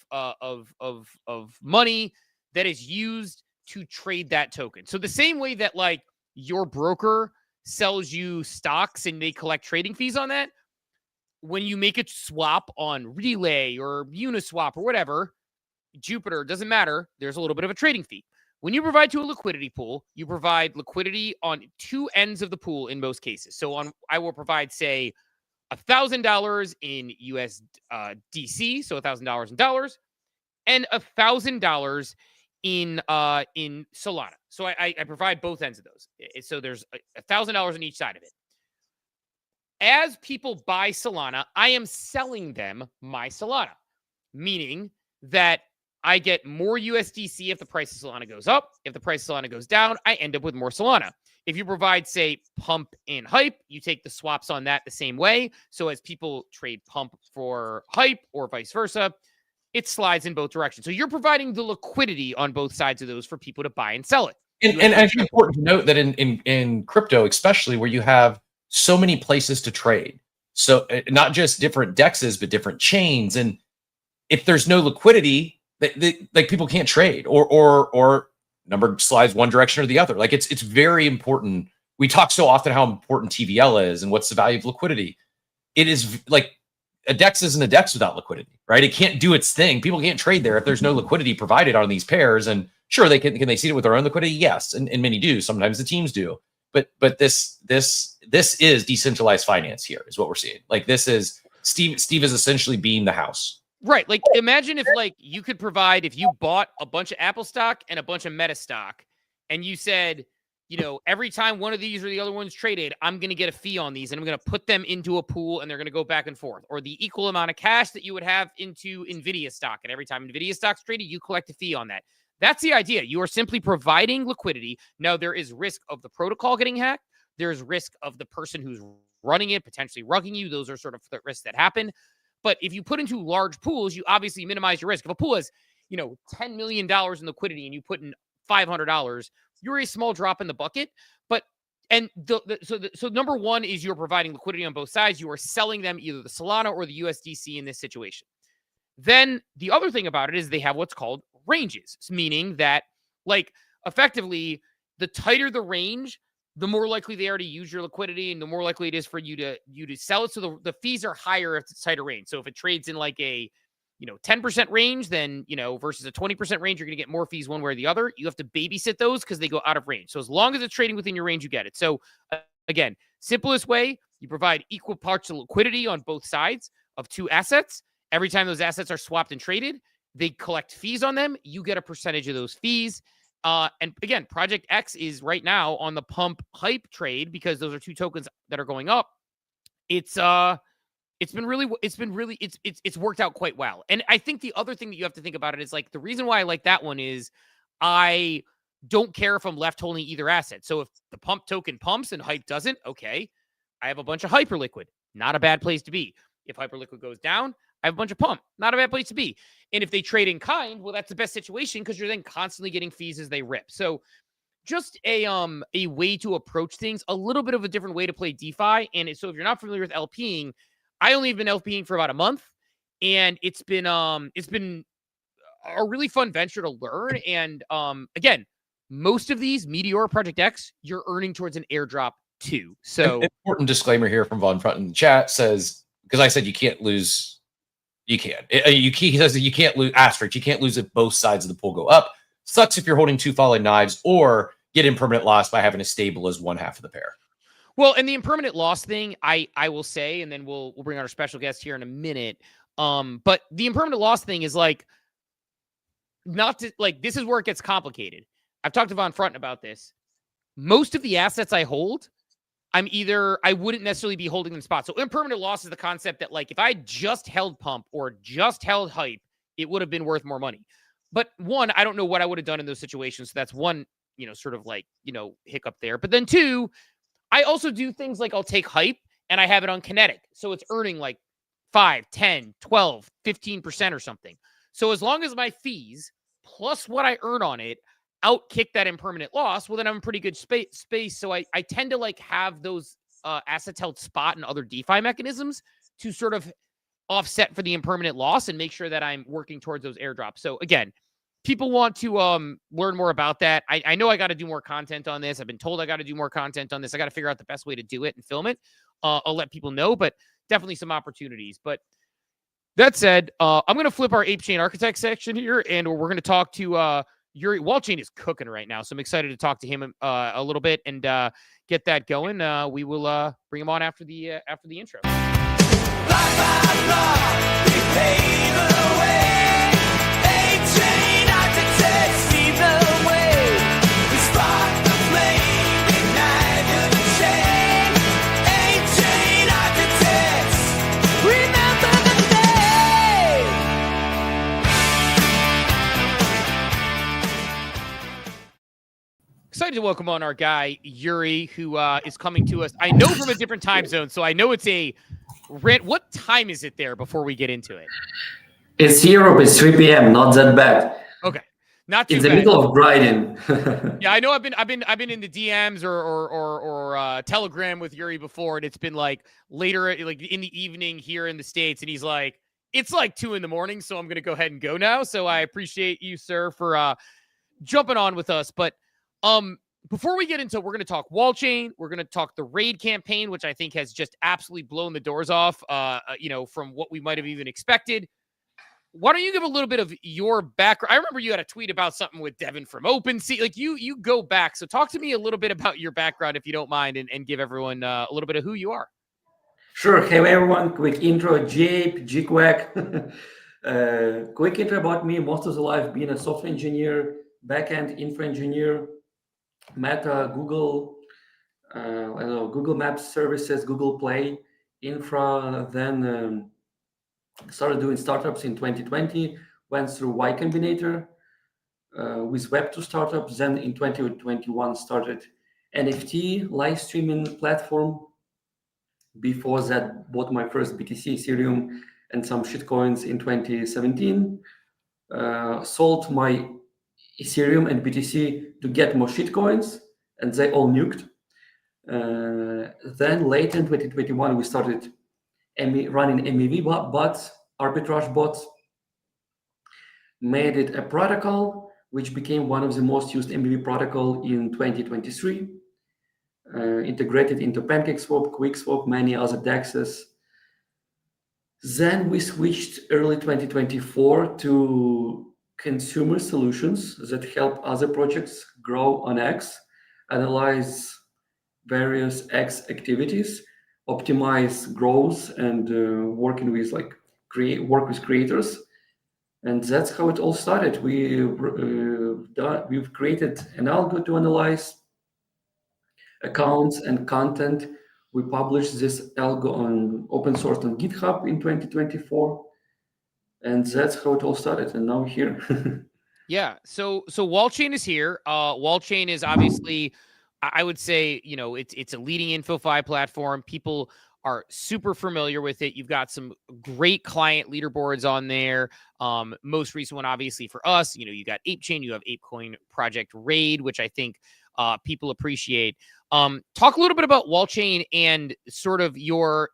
money that is used to trade that token. So the same way that like your broker sells you stocks and they collect trading fees on that, when you make a swap on Relay or Uniswap or whatever, Jupiter, doesn't matter, there's a little bit of a trading fee. When you provide to a liquidity pool, you provide liquidity on two ends of the pool in most cases. So I will provide, say, $1,000 in USDC, so $1,000 in dollars, and $1,000 in Solana. So I provide both ends of those. So there's $1,000 on each side of it. As people buy Solana, I am selling them my Solana, meaning that I get more USDC if the price of Solana goes up. If the price of Solana goes down, I end up with more Solana. If you provide, say, Pump and Hype, you take the swaps on that the same way. So as people trade Pump for Hype or vice versa, it slides in both directions. So you're providing the liquidity on both sides of those for people to buy and sell it. And I think it's important to note that in crypto, especially where you have so many places to trade, so not just different dexes, but different chains. And if there's no liquidity, like people can't trade, or number slides one direction or the other. Like it's very important. We talk so often how important TVL is and what's the value of liquidity. It is like a DEX isn't a DEX without liquidity, right? It can't do its thing. People can't trade there if there's no liquidity provided on these pairs. And sure, they can they seed it with their own liquidity? Yes, and many do. Sometimes the teams do. But this is decentralized finance here, is what we're seeing. Like this is Steve is essentially being the house. Right. Like imagine if like you could provide, if you bought a bunch of Apple stock and a bunch of Meta stock, and you said, you know, every time one of these or the other ones traded, I'm going to get a fee on these and I'm going to put them into a pool and they're going to go back and forth. Or the equal amount of cash that you would have into NVIDIA stock. And every time NVIDIA stock's traded, you collect a fee on that. That's the idea. You are simply providing liquidity. Now, there is risk of the protocol getting hacked. There's risk of the person who's running it potentially rugging you. Those are sort of the risks that happen. But if you put into large pools, you obviously minimize your risk. If a pool has, you know, $10 million in liquidity and you put in $500, you're a small drop in the bucket. But so number one is you're providing liquidity on both sides. You are selling them either the Solana or the USDC in this situation. Then the other thing about it is they have what's called ranges, meaning that like effectively the tighter the range, the more likely they are to use your liquidity and the more likely it is for you to sell it. So the fees are higher if it's tighter range. So if it trades in like a, you know, 10% range, then, you know, versus a 20% range, you're going to get more fees one way or the other. You have to babysit those because they go out of range. So as long as it's trading within your range, you get it. So again, simplest way, you provide equal parts of liquidity on both sides of two assets. Every time those assets are swapped and traded, they collect fees on them. You get a percentage of those fees. And again, Project X is right now on the pump hype trade because those are two tokens that are going up. It's worked out quite well. And I think the other thing that you have to think about it is like the reason why I like that one is I don't care if I'm left holding either asset. So if the pump token pumps and hype doesn't, okay, I have a bunch of hyperliquid. Not a bad place to be. If hyperliquid goes down, I have a bunch of pump. Not a bad place to be. And if they trade in kind, well, that's the best situation because you're then constantly getting fees as they rip. So just a way to approach things, a little bit of a different way to play DeFi. And so if you're not familiar with LPing, I only have been LPing for about a month, and it's been a really fun venture to learn. And again, most of these Meteor, Project X, you're earning towards an airdrop too. So an important disclaimer here from Von Front in the chat says, because I said you can't lose. You can. He says that you can't lose asterisk. You can't lose if both sides of the pool go up. Sucks if you're holding two falling knives or get impermanent loss by having a stable as one half of the pair. Well, and the impermanent loss thing, I will say, and then we'll bring our special guest here in a minute. But the impermanent loss thing is like this is where it gets complicated. I've talked to Von Front about this. Most of the assets I hold, I wouldn't necessarily be holding them spot. So impermanent loss is the concept that like if I just held pump or just held hype, it would have been worth more money. But one, I don't know what I would have done in those situations. So that's one, you know, sort of like, you know, hiccup there. But then two, I also do things like I'll take hype and I have it on kinetic. So it's earning like 5, 10, 12, 15% or something. So as long as my fees plus what I earn on it outkick that impermanent loss, well, then I'm in pretty good space. So I tend to like have those assets held spot and other DeFi mechanisms to sort of offset for the impermanent loss and make sure that I'm working towards those airdrops. So again, people want to learn more about that. I know I got to do more content on this. I've been told I got to do more content on this. I got to figure out the best way to do it and film it. I'll let people know, but definitely some opportunities. But that said, I'm going to flip our Ape Chain Architect section here, and we're going to talk to Yurii. WallChain is cooking right now, so I'm excited to talk to him a little bit and get that going. We will bring him on after the intro. Block by block, we pave the way. Ape-chain architects lead the way. We spark the flame, ignite the chain. Ape-chain architects, remember the day. Excited to welcome on our guy, Yurii, who is coming to us. I know from a different time zone, so I know it's a what time is it there before we get into it? It's Europe. It's 3 p.m. Not that bad. Okay, not too It's bad. the middle of grinding. Yeah, I know. I've been in the DMs or Telegram with Yurii before, and it's been like later, like in the evening here in the States, and he's like, it's like 2 a.m, so I'm gonna go ahead and go now. So I appreciate you, sir, for jumping on with us. But before we get into, we're going to talk WallChain. We're going to talk the raid campaign, which I think has just absolutely blown the doors off, from what we might have even expected. Why don't you give a little bit of your background? I remember you had a tweet about something with Devin from OpenSea. Like you go back. So talk to me a little bit about your background, if you don't mind, and give everyone a little bit of who you are. Sure. Hey everyone, quick intro, Jape, G-Quack. Quick intro about me. Most of the life being a software engineer, backend infra engineer, Meta, Google, Google Maps services, Google Play, infra, then started doing startups in 2020, went through Y Combinator with Web2 startups, then in 2021 started NFT live streaming platform. Before that, bought my first BTC, Ethereum, and some shitcoins in 2017. Sold my Ethereum and BTC to get more shitcoins, and they all nuked. Then later in 2021, we started running MEV bots, arbitrage bots, made it a protocol, which became one of the most used MEV protocol in 2023. Integrated into PancakeSwap, QuickSwap, many other DEXs. Then we switched early 2024 to consumer solutions that help other projects grow on X, analyze various X activities, optimize growth, and working with work with creators. And that's how it all started. We've created an algo to analyze accounts and content. We published this algo on open source on GitHub in 2024, and that's how it all started. And now we're here. Yeah. So WallChain is here. WallChain is obviously, I would say, it's a leading InfoFi platform. People are super familiar with it. You've got some great client leaderboards on there. Most recent one, obviously, for us, you got ApeChain, you have ApeCoin Project Raid, which I think people appreciate. Talk a little bit about WallChain and sort of your,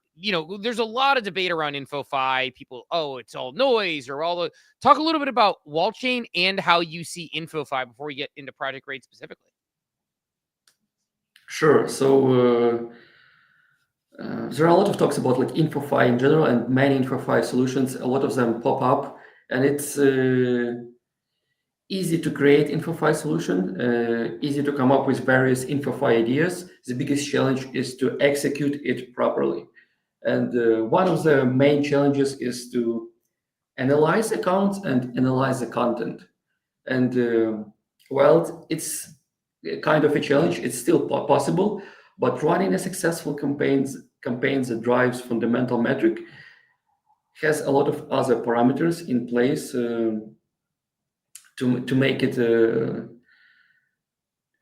there's a lot of debate around InfoFi. People, it's all noise or talk a little bit about WallChain and how you see InfoFi before we get into Project Raid specifically. Sure. So there are a lot of talks about InfoFi in general and many InfoFi solutions. A lot of them pop up, and it's easy to create InfoFi solution, easy to come up with various InfoFi ideas. The biggest challenge is to execute it properly. And one of the main challenges is to analyze accounts and analyze the content. And while it's kind of a challenge, it's still possible, but running a successful campaigns that drives fundamental metric has a lot of other parameters in place to make it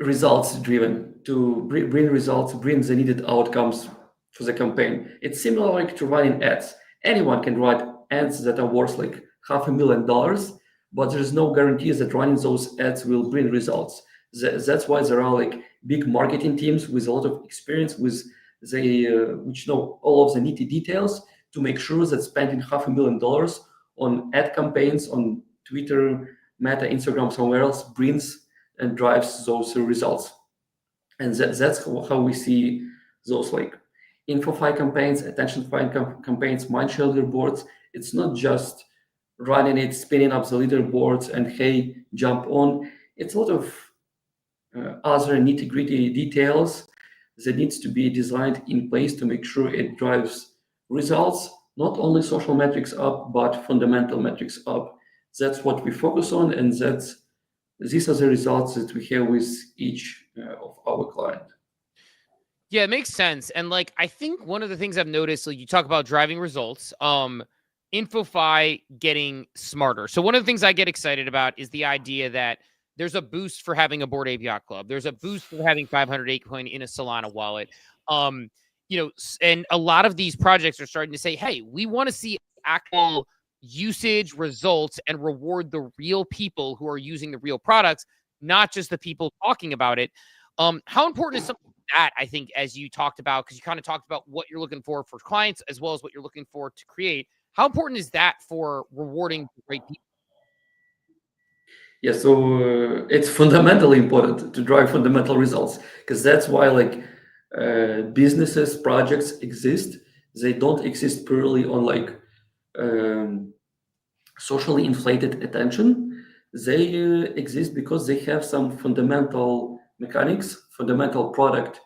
results driven, to bring results, bring the needed outcomes for the campaign. It's similar to running ads. Anyone can write ads that are worth $500,000, but there's no guarantees that running those ads will bring results. That's why there are big marketing teams with a lot of experience which know all of the nitty details to make sure that spending $500,000 on ad campaigns on Twitter, Meta, Instagram, somewhere else brings and drives those results. And that's how we see those InfoFi campaigns, AttentionFi campaigns, mindshare leaderboards. It's not just running it, spinning up the leaderboards and hey, jump on. It's a lot of other nitty-gritty details that needs to be designed in place to make sure it drives results, not only social metrics up, but fundamental metrics up. That's what we focus on, and these are the results that we have with each of our clients. Yeah, it makes sense. And I think one of the things I've noticed, you talk about driving results, InfoFi getting smarter. So one of the things I get excited about is the idea that there's a boost for having a Bored Ape Yacht Club. There's a boost for having 500 ApeCoin in a Solana wallet. And a lot of these projects are starting to say, hey, we want to see actual usage results and reward the real people who are using the real products, not just the people talking about it. How important is something like that, I think, as you talked about, because you kind of talked about what you're looking for clients as well as what you're looking for to create. How important is that for rewarding great people? Yeah, so it's fundamentally important to drive fundamental results, because that's why like businesses, projects exist. They don't exist purely on like um, socially inflated attention. They exist because they have some fundamental mechanics, fundamental product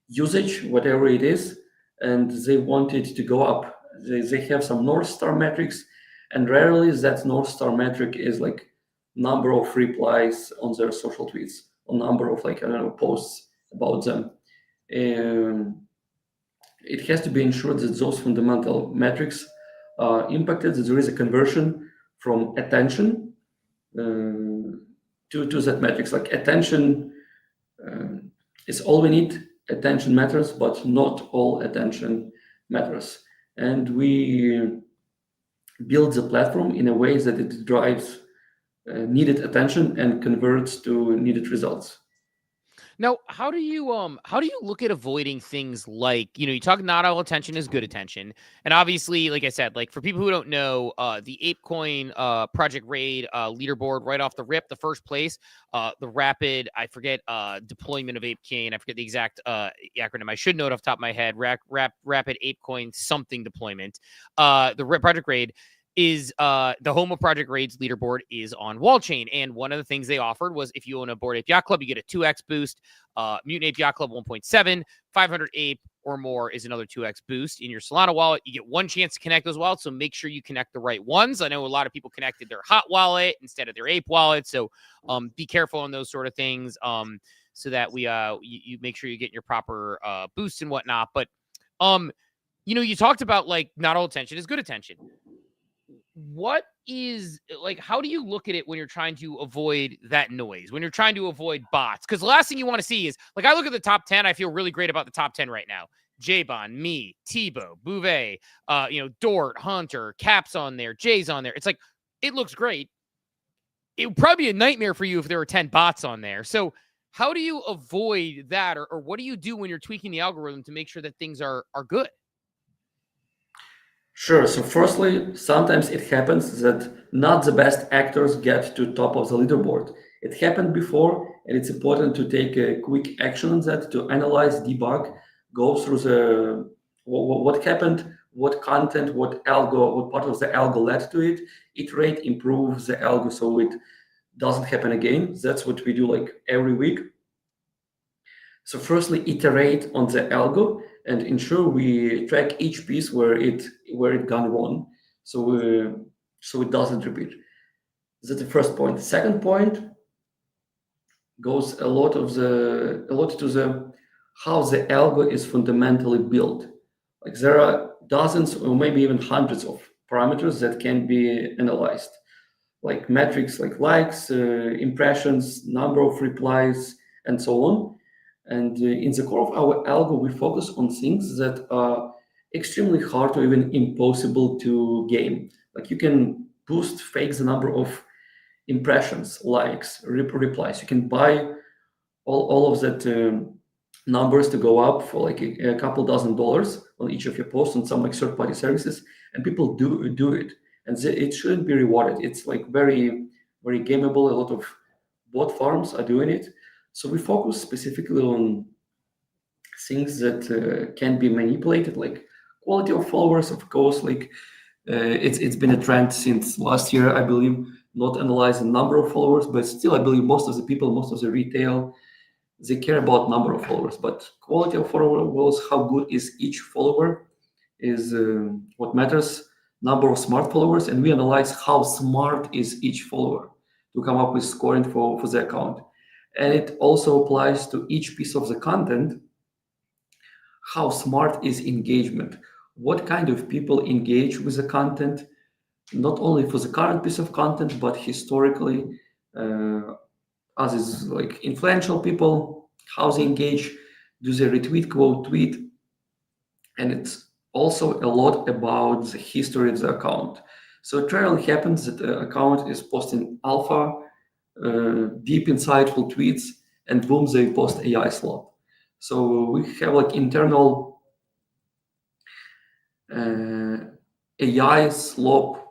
usage, whatever it is, and they want it to go up. They have some North Star metrics, and rarely that North Star metric is like number of replies on their social tweets, or number of like, I don't know, posts about them. It has to be ensured that those fundamental metrics are impacted, that there is a conversion from attention to that metrics. Like attention is all we need. Attention matters, but not all attention matters. And we build the platform in a way that it drives needed attention and converts to needed results. Now, how do you look at avoiding things like, you talk not all attention is good attention. And obviously, like I said, like for people who don't know, the ApeCoin Project Raid leaderboard right off the rip, the first place, the rapid, I forget deployment of ApeCoin, I forget the exact acronym. I should know it off the top of my head. Rapid ApeCoin something deployment. The Project Raid is the home of Project Raid's leaderboard is on WallChain. And one of the things they offered was if you own a Bored Ape Yacht Club, you get a 2x boost. Mutant Ape Yacht Club 1.7, 500 Ape or more is another 2x boost in your Solana wallet. You get one chance to connect those wallets, so make sure you connect the right ones. I know a lot of people connected their hot wallet instead of their Ape wallet, so be careful on those sort of things so that you make sure you get your proper boosts and whatnot. But you talked about like not all attention is good attention. What is like, how do you look at it when you're trying to avoid that noise, when you're trying to avoid bots? Because the last thing you want to see is like, I look at the top 10, I feel really great about the top 10 right now. Jbon, me, Tebow, Bouvet, Dort, Hunter, Cap's on there, Jay's on there. It's like, it looks great. It would probably be a nightmare for you if there were 10 bots on there. So how do you avoid that? Or what do you do when you're tweaking the algorithm to make sure that things are good? Sure. So firstly, sometimes it happens that not the best actors get to top of the leaderboard. It happened before, and it's important to take a quick action on that, to analyze, debug, go through the what happened, what content, what algo, what part of the algo led to it, iterate, improve the algo so it doesn't happen again. That's what we do like every week. So firstly, iterate on the algo and ensure we track each piece where it gone wrong, so it doesn't repeat. That's the first point. The second point goes a lot to the how the algo is fundamentally built. Like there are dozens or maybe even hundreds of parameters that can be analyzed, like metrics like likes, impressions, number of replies, and so on. And in the core of our algo, we focus on things that are extremely hard or even impossible to game. Like you can boost, fake the number of impressions, likes, replies. You can buy all of that numbers to go up for like a couple $1,000 on each of your posts on some like third-party services, and people do it, and it shouldn't be rewarded. It's like very, very gameable. A lot of bot farms are doing it. So we focus specifically on things that can be manipulated, like quality of followers, of course. Like it's been a trend since last year, I believe, not analyze the number of followers, but still, I believe most of the people, most of the retail, they care about number of followers, but quality of followers, how good is each follower, is what matters. Number of smart followers, and we analyze how smart is each follower to come up with scoring for the account. And it also applies to each piece of the content. How smart is engagement? What kind of people engage with the content, not only for the current piece of content, but historically, as is like influential people, how they engage, do they retweet, quote tweet? And it's also a lot about the history of the account. So it rarely happens that the account is posting alpha, deep insightful tweets, and boom, they post AI slop. So we have like internal AI slop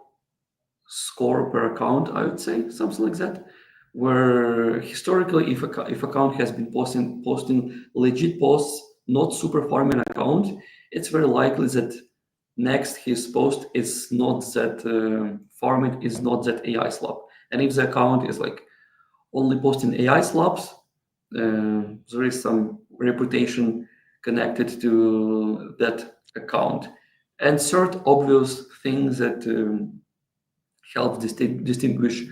score per account, I would say, something like that. where historically, if account has been posting legit posts, not super farming account, it's very likely that next his post is not that farming, is not that AI slap. And if the account is like only posting AI slaps, there is some reputation connected to that account. And third obvious thing that helps distinguish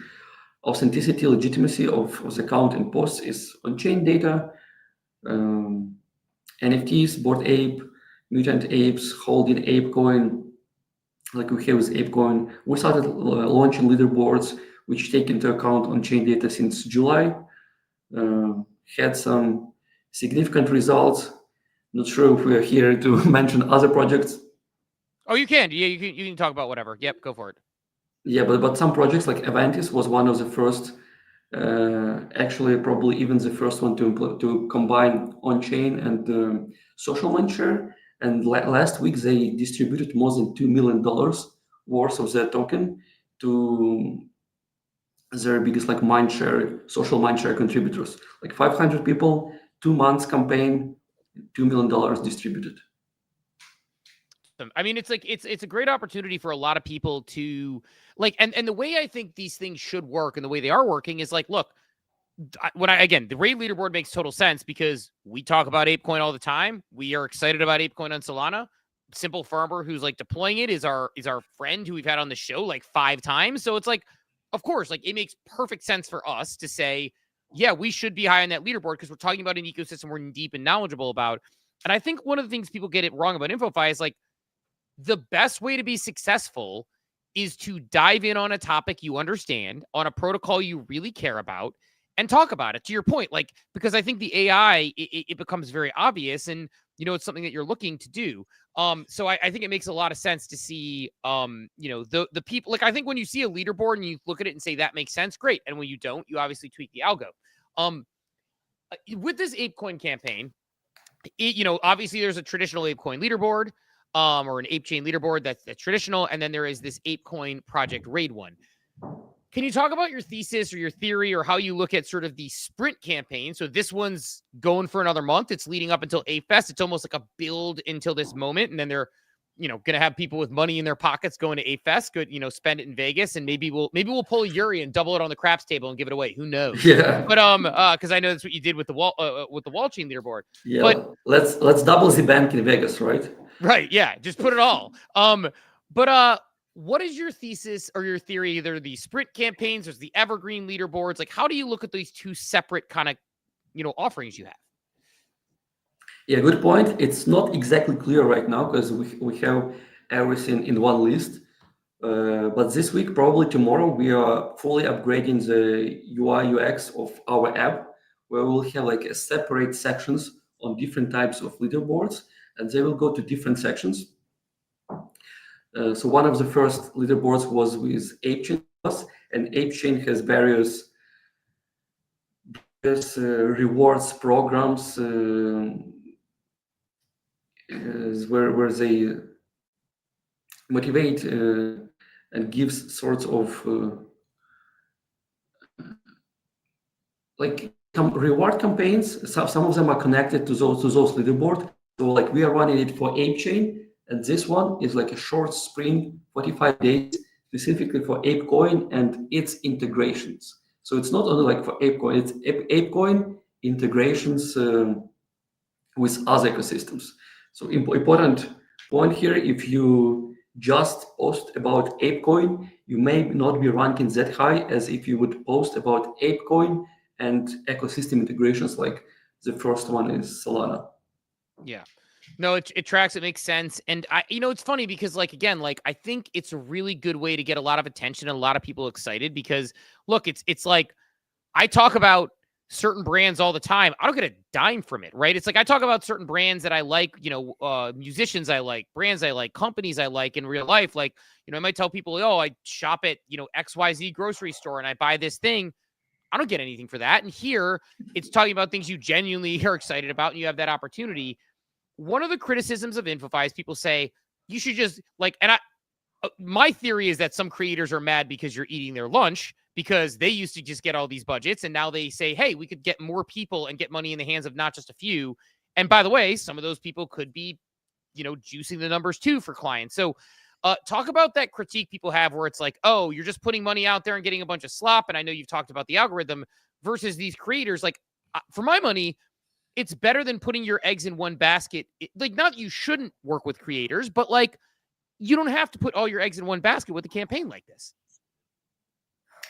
authenticity, legitimacy of the account and posts is on-chain data, NFTs, Bored Ape, Mutant Apes, holding ApeCoin, like we have with ApeCoin. We started launching leaderboards which take into account on-chain data since July. Had some significant results. Not sure if we are here to mention other projects. Oh, you can. Yeah, you can talk about whatever. Yep, go for it. Yeah, but some projects like Avantis was one of the first, actually probably even the first one to combine on-chain and social mindshare. And last week they distributed more than $2 million worth of their token to their biggest like mindshare, social mindshare contributors, like 500 people, 2 months campaign, $2 million distributed. I mean, it's like it's a great opportunity for a lot of people to like, and the way I think these things should work and the way they are working is like, look, again, the raid leaderboard makes total sense because we talk about ApeCoin all the time. We are excited about ApeCoin on Solana. Simple Farmer, who's like deploying it, is our friend who we've had on the show like 5 times. So it's like, of course, like it makes perfect sense for us to say, yeah, we should be high on that leaderboard because we're talking about an ecosystem we're deep and knowledgeable about. And I think one of the things people get it wrong about InfoFi is like, the best way to be successful is to dive in on a topic you understand, on a protocol you really care about, and talk about it. To your point, like, because I think the AI, it becomes very obvious, and it's something that you're looking to do. So I think it makes a lot of sense to see, the people. Like, I think when you see a leaderboard and you look at it and say that makes sense, great. And when you don't, you obviously tweak the algo. With this ApeCoin campaign, obviously there's a traditional ApeCoin leaderboard. Or an ape chain leaderboard that's traditional. And then there is this ApeCoin project raid one. Can you talk about your thesis or your theory or how you look at sort of the sprint campaign? So this one's going for another month. It's leading up until ApeFest. It's almost like a build until this moment. And then they're, going to have people with money in their pockets going to ApeFest, good, spend it in Vegas. And maybe we'll pull a Yurii and double it on the craps table and give it away. Who knows? Yeah. But, cause I know that's what you did with the WallChain leaderboard. Yeah. But let's double the bank in Vegas, right? Right. Yeah. Just put it all. But what is your thesis or your theory, either the sprint campaigns or the evergreen leaderboards? Like, how do you look at these two separate kind of, offerings you have? Yeah, good point. It's not exactly clear right now because we have everything in one list. But this week, probably tomorrow, we are fully upgrading the UI UX of our app, where we'll have like a separate sections on different types of leaderboards, and they will go to different sections. So one of the first leaderboards was with ApeChain Plus, and ApeChain has various rewards programs where they motivate and gives sorts of like reward campaigns. Some of them are connected to those leaderboard. So like we are running it for ApeChain, and this one is like a short sprint, 45 days, specifically for ApeCoin and its integrations. So it's not only like for ApeCoin, it's ApeCoin integrations with other ecosystems. So important point here, if you just post about ApeCoin, you may not be ranking that high as if you would post about ApeCoin and ecosystem integrations like the first one is Solana. Yeah. No, it tracks. It makes sense. And it's funny because again, I think it's a really good way to get a lot of attention and a lot of people excited because look, it's like I talk about certain brands all the time. I don't get a dime from it, right? It's like I talk about certain brands that I like, musicians I like, brands I like, companies I like in real life. Like, I might tell people, oh, I shop at, XYZ grocery store and I buy this thing. I don't get anything for that. And here it's talking about things you genuinely are excited about and you have that opportunity. One of the criticisms of InfoFi is people say you should just my theory is that some creators are mad because you're eating their lunch because they used to just get all these budgets. And now they say, hey, we could get more people and get money in the hands of not just a few. And by the way, some of those people could be, juicing the numbers too for clients. So talk about that critique people have where it's like, oh, you're just putting money out there and getting a bunch of slop. And I know you've talked about the algorithm versus these creators. Like, for my money, it's better than putting your eggs in one basket. Like, not that you shouldn't work with creators, but like, you don't have to put all your eggs in one basket with a campaign like this.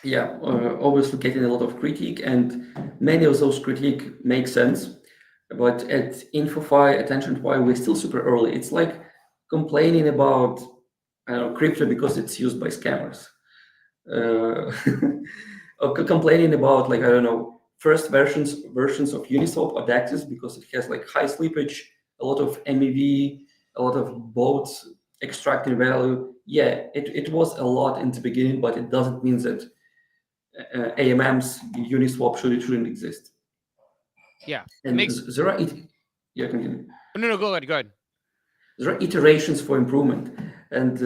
Yeah, obviously getting a lot of critique, and many of those critique make sense. But at InfoFi, AttentionFi, we're still super early. It's like complaining about, I don't know, crypto because it's used by scammers. Or complaining about, like, I don't know, first versions of Uniswap or DEXs because it has like high slippage, a lot of MEV, a lot of bots extracting value. Yeah, it was a lot in the beginning, but it doesn't mean that AMMs, Uniswap shouldn't exist. Yeah, and there are yeah, continue. No, go ahead. There are iterations for improvement, and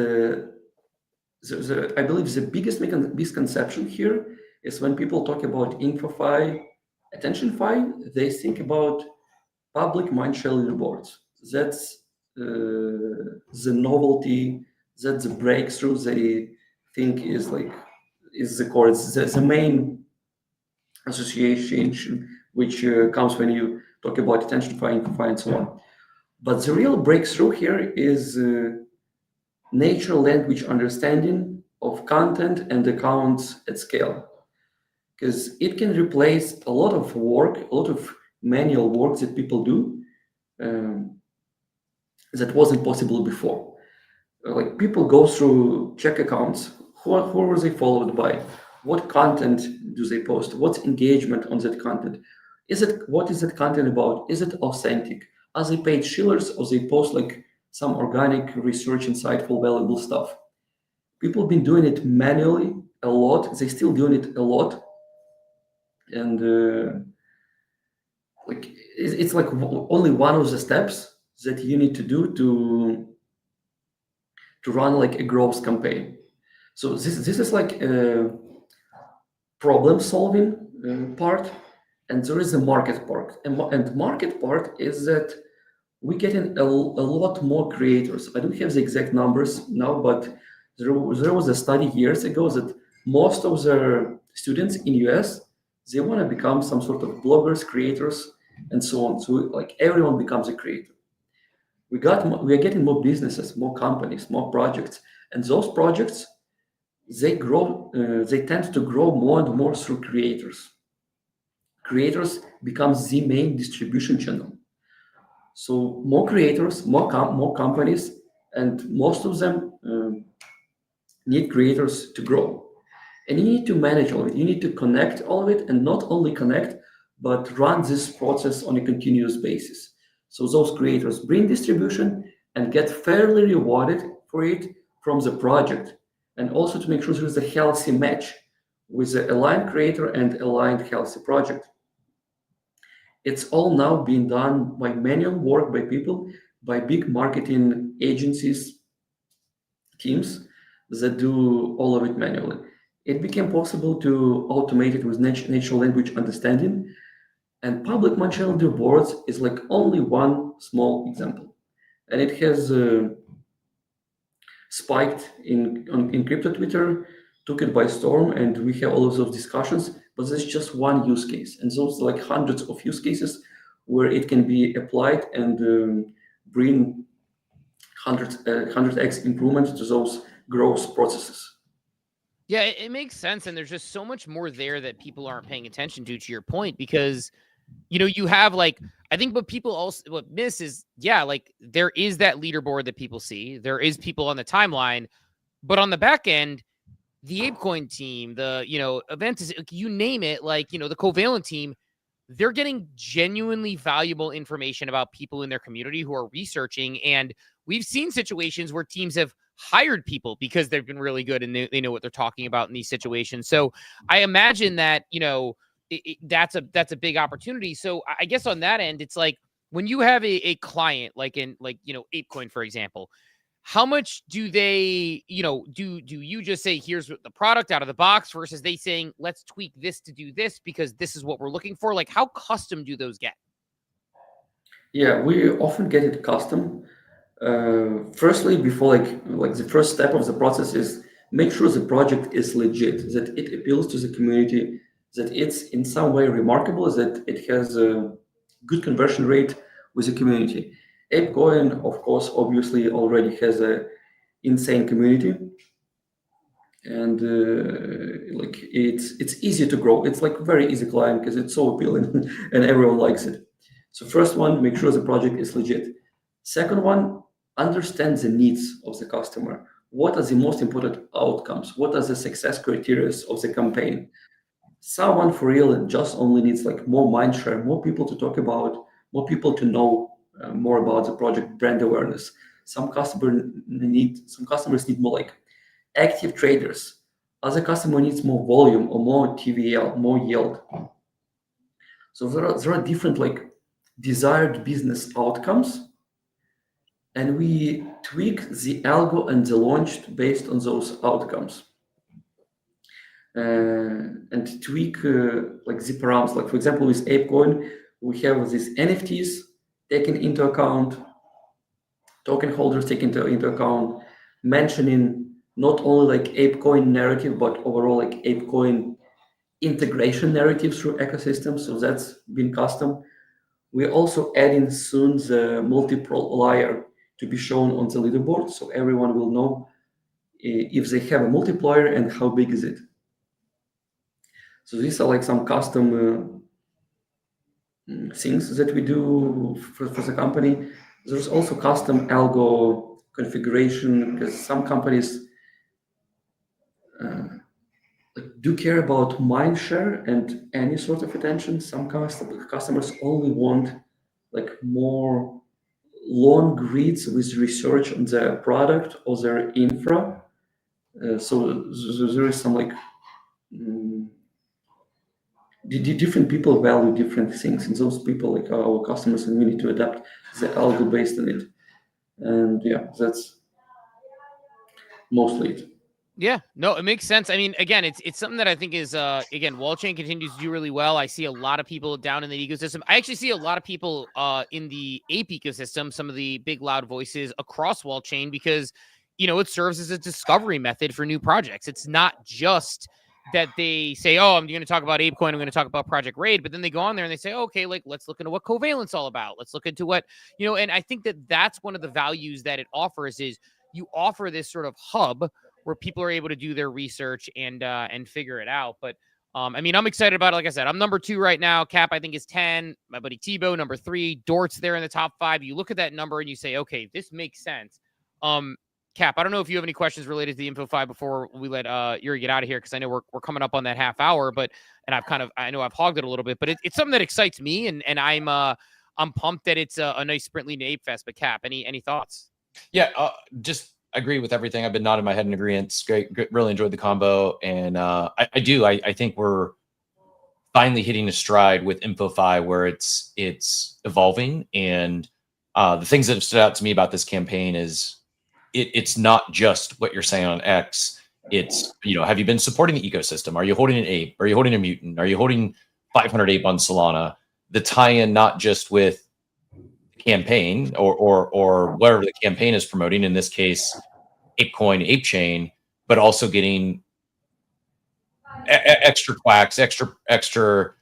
I believe the biggest misconception here is when people talk about InfoFi, AttentionFi, they think about public mindshare leaderboards. That's the novelty, that's the breakthrough they think is the core. It's the main association which comes when you talk about AttentionFi, InfoFi, and so on. But the real breakthrough here is natural language understanding of content and accounts at scale, because it can replace a lot of work, a lot of manual work that people do that wasn't possible before. Like, people go through check accounts. Who are they followed by? What content do they post? What's engagement on that content? What is that content about? Is it authentic? Are they paid shillers, or they post like some organic research, insightful, valuable stuff? People have been doing it manually a lot. They're still doing it a lot. And it's like only one of the steps that you need to do to run like a growth campaign. So this is like a problem solving part, and there is a market part. And market part is that we're getting a lot more creators. I don't have the exact numbers now, but there was a study years ago that most of the students in US, they want to become some sort of bloggers, creators, and so on. So like everyone becomes a creator. We are getting more businesses, more companies, more projects, and those projects, they grow. They tend to grow more and more through creators. Creators become the main distribution channel. So more creators, more companies, and most of them need creators to grow. And you need to manage all of it. You need to connect all of it, and not only connect, but run this process on a continuous basis. So those creators bring distribution and get fairly rewarded for it from the project. And also to make sure there is a healthy match with the aligned creator and aligned healthy project. It's all now being done by manual work by people, by big marketing agencies, teams that do all of it manually. It became possible to automate it with natural language understanding, and public mindshare leaderboards is like only one small example. And it has spiked in crypto Twitter, took it by storm, and we have all of those discussions. But there's just one use case, and those like hundreds of use cases where it can be applied and bring 100x improvement to those growth processes. Yeah, it makes sense, and there's just so much more there that people aren't paying attention to your point, because you have like, I think what miss is, yeah, like there is that leaderboard that people see, there is people on the timeline, but on the back end, the ApeCoin team, the Aventus, you name it, like the Covalent team, they're getting genuinely valuable information about people in their community who are researching. And we've seen situations where teams have hired people because they've been really good and they know what they're talking about in these situations. So I imagine that, that's a big opportunity. So I guess on that end, it's like when you have a client like ApeCoin, for example, how much do they, do you just say, here's the product out of the box versus they saying, let's tweak this to do this because this is what we're looking for? Like, how custom do those get? Yeah, we often get it custom. Firstly, before like the first step of the process is make sure the project is legit, that it appeals to the community, that it's in some way remarkable, that it has a good conversion rate with the community. ApeCoin, of course, obviously already has a insane community, and like it's easy to grow. It's like very easy climb because it's so appealing and everyone likes it. So first one, make sure the project is legit. Second one, understand the needs of the customer. What are the most important outcomes? What are the success criteria of the campaign? Someone for real just only needs like more mind share, more people to talk about, more people to know more about the project, brand awareness. Some customers need more like active traders. Other customer needs more volume or more TVL, more yield. So there are different like desired business outcomes, and we tweak the algo and the launch based on those outcomes, and tweak like the params. Like for example, with ApeCoin, we have these NFTs taken into account, token holders taken into account, mentioning not only like ApeCoin narrative, but overall like ApeCoin integration narrative through ecosystems. So that's been custom. We're also adding soon the multiplier to be shown on the leaderboard, so everyone will know if they have a multiplier and how big is it. So these are like some custom things that we do for the company. There's also custom algo configuration because some companies do care about mindshare and any sort of attention. Some customers only want like more long reads with research on their product or their infra. So there is some like the different people value different things, and those people like our customers, and we need to adapt the algo based on it. And yeah, that's mostly it. Yeah, no, it makes sense. I mean, again, it's something that I think is again, WallChain continues to do really well. I see a lot of people down in the ecosystem. I actually see a lot of people in the ape ecosystem, some of the big loud voices across WallChain, because it serves as a discovery method for new projects. It's not just that they say, oh, I'm going to talk about ApeCoin, I'm going to talk about Project Raid, but then they go on there and they say, okay, like let's look into what Covalent's all about. Let's look into what, and I think that that's one of the values that it offers is you offer this sort of hub where people are able to do their research and figure it out. But I mean, I'm excited about it. Like I said, I'm number 2 right now. Cap, I think, is 10. My buddy Tebow, number 3. Dort's there in the top 5. You look at that number and you say, okay, this makes sense. Cap, I don't know if you have any questions related to the InfoFi before we let Yurii get out of here, because I know we're coming up on that half hour, but I know I've hogged it a little bit, but it's something that excites me, and I'm pumped that it's a nice sprint lead to Ape Fest. But Cap, any thoughts? Yeah, just agree with everything. I've been nodding my head in agreement. Great, really enjoyed the combo, and I think we're finally hitting a stride with InfoFi where it's evolving, and the things that have stood out to me about this campaign is it's not just what you're saying on X. It's, have you been supporting the ecosystem? Are you holding an ape? Are you holding a mutant? Are you holding 500 ape on Solana? The tie-in not just with campaign or whatever the campaign is promoting, in this case ApeCoin, Ape Chain, but also getting extra quacks, extra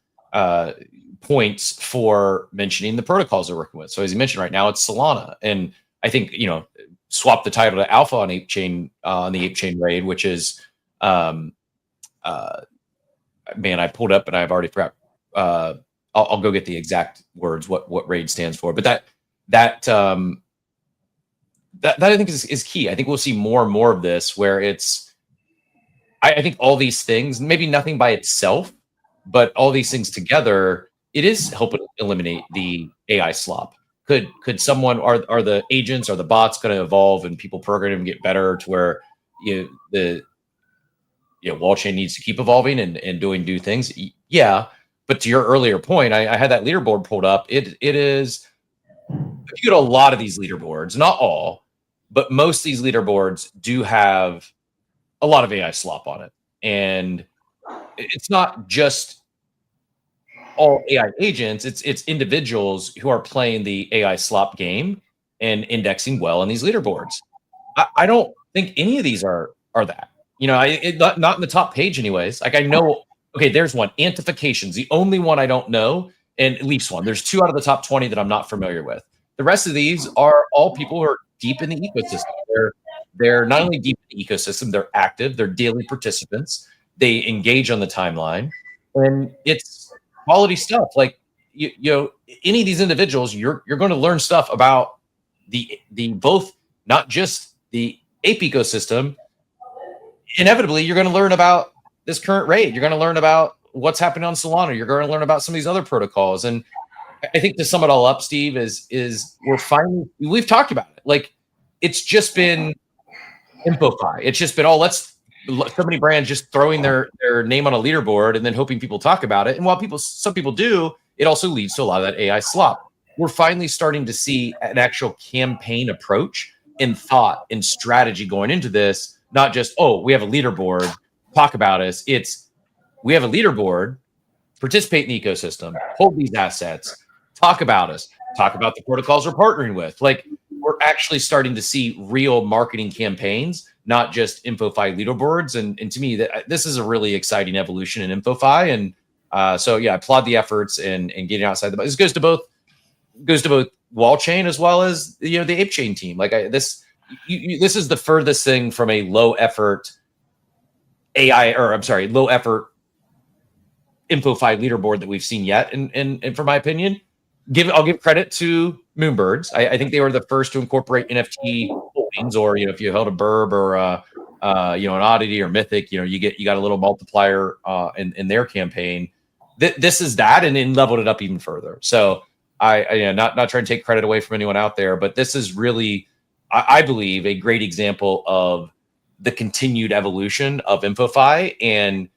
points for mentioning the protocols they're working with. So as you mentioned, right now it's Solana, and I think swap the title to Alpha on Ape Chain, on the Ape Chain raid, which is man, I pulled up and I've already forgot. I'll go get the exact words, what raid stands for, but that I think is key. I think we'll see more and more of this, where it's, I think all these things, maybe nothing by itself, but all these things together, it is helping eliminate the AI slop. Could someone, are the agents, are the bots going to evolve and people program them get better to where WallChain needs to keep evolving and doing new things? Yeah. But to your earlier point, I had that leaderboard pulled up. It is, if you go to a lot of these leaderboards, not all, but most of these leaderboards do have a lot of AI slop on it. And it's not just all AI agents, it's individuals who are playing the AI slop game and indexing well on these leaderboards. I don't think any of these are that. Not in the top page anyways. Like I know, okay, there's one. Amplification's the only one I don't know, and at least one. There's 2 out of the top 20 that I'm not familiar with. The rest of these are all people who are deep in the ecosystem. They're not only deep in the ecosystem, they're active, they're daily participants, they engage on the timeline, and it's quality stuff. Like any of these individuals, you're going to learn stuff about the both, not just the ape ecosystem. Inevitably, you're going to learn about this current raid. You're going to learn about what's happening on Solana. You're going to learn about some of these other protocols. And I think to sum it all up, Steve, is we've talked about it. Like it's just been InfoFi. It's just been so many brands just throwing their name on a leaderboard and then hoping people talk about it. And while some people do, it also leads to a lot of that AI slop. We're finally starting to see an actual campaign approach and thought and strategy going into this. Not just, oh, we have a leaderboard, talk about us. It's we have a leaderboard, participate in the ecosystem, hold these assets, talk about us, talk about the protocols we're partnering with. Like we're actually starting to see real marketing campaigns, not just InfoFi leaderboards. And to me, this is a really exciting evolution in InfoFi. And so yeah, I applaud the efforts and getting outside the box. This goes to both WallChain as well as the Ape Chain team. Like this is the furthest thing from a low effort InfoFi leaderboard that we've seen yet. And for my opinion, I'll give credit to Moonbirds. I think they were the first to incorporate NFT holdings, or if you held a Burb or an Oddity or Mythic, you got a little multiplier in their campaign. This is that, and then leveled it up even further. So I not trying to take credit away from anyone out there, but this is really, I believe, a great example of the continued evolution of InfoFi. And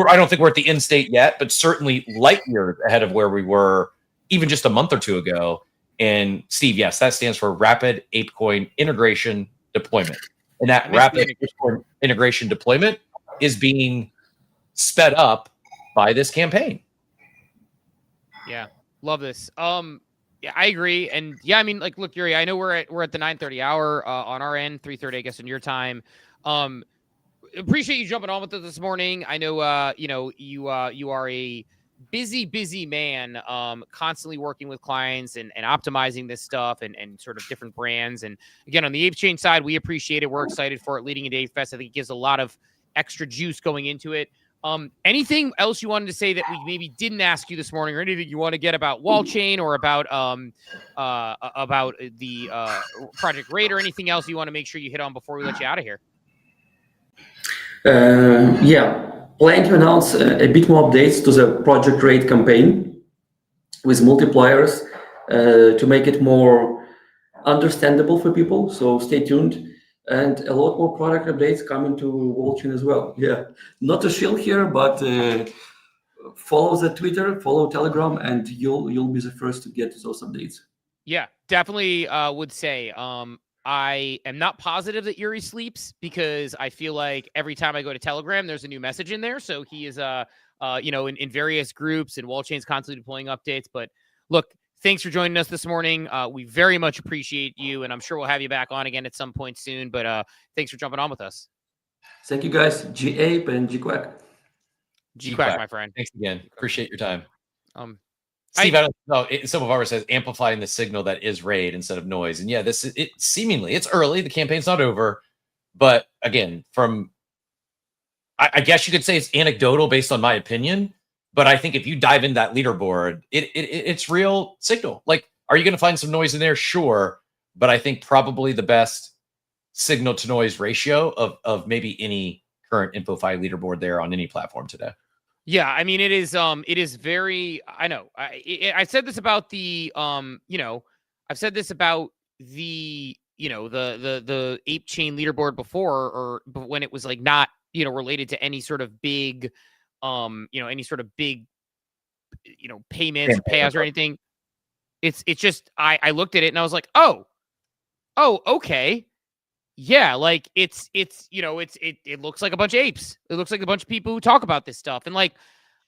I don't think we're at the end state yet, but certainly light years ahead of where we were even just a month or two ago. And Steve, yes, that stands for Rapid ApeCoin Integration Deployment. And that Rapid ApeCoin Integration Deployment is being sped up by this campaign. Yeah, love this. Yeah, I agree. And yeah, I mean, like, look, Yurii, I know we're at the 9:30 hour on our end, 3:30, I guess, in your time. Appreciate you jumping on with us this morning. I know, you are a busy man, constantly working with clients and optimizing this stuff and sort of different brands. And again, on the Ape Chain side, we appreciate it. We're excited for it leading into Ape Fest. I think it gives a lot of extra juice going into it. Anything else you wanted to say that we maybe didn't ask you this morning, or anything you want to get about WallChain or about the Project Raid, or anything else you want to make sure you hit on before we let you out of here? Plan to announce a bit more updates to the Project Raid campaign with multipliers to make it more understandable for people. So stay tuned. And a lot more product updates coming to WallChain as well. Yeah, not to shill here, but follow the Twitter, follow Telegram, and you'll be the first to get those updates. Yeah, definitely would say. I am not positive that Yurii sleeps, because I feel like every time I go to Telegram, there's a new message in there. So he is, in various groups, and WallChain's constantly deploying updates. But look, thanks for joining us this morning. We very much appreciate you, and I'm sure we'll have you back on again at some point soon. But thanks for jumping on with us. Thank you, guys. G-Ape and G-Quack. G-Quack, my friend. Thanks again. Appreciate your time. Steve, I don't know. Some of ours says amplifying the signal that is raid instead of noise. And yeah, it's early. The campaign's not over. But again, I guess you could say it's anecdotal based on my opinion. But I think if you dive into that leaderboard, it's real signal. Like, are you going to find some noise in there? Sure. But I think probably the best signal to noise ratio of maybe any current InfoFi leaderboard there on any platform today. Yeah, I mean, it is very, I know. I said this about the, I've said this about the, the Ape Chain leaderboard before, but when it was like not, related to any sort of big, payments or payouts or anything. It's just, I looked at it and I was like, oh, oh, okay. Yeah, like it's you know, it looks like a bunch of apes. It looks like a bunch of people who talk about this stuff. And like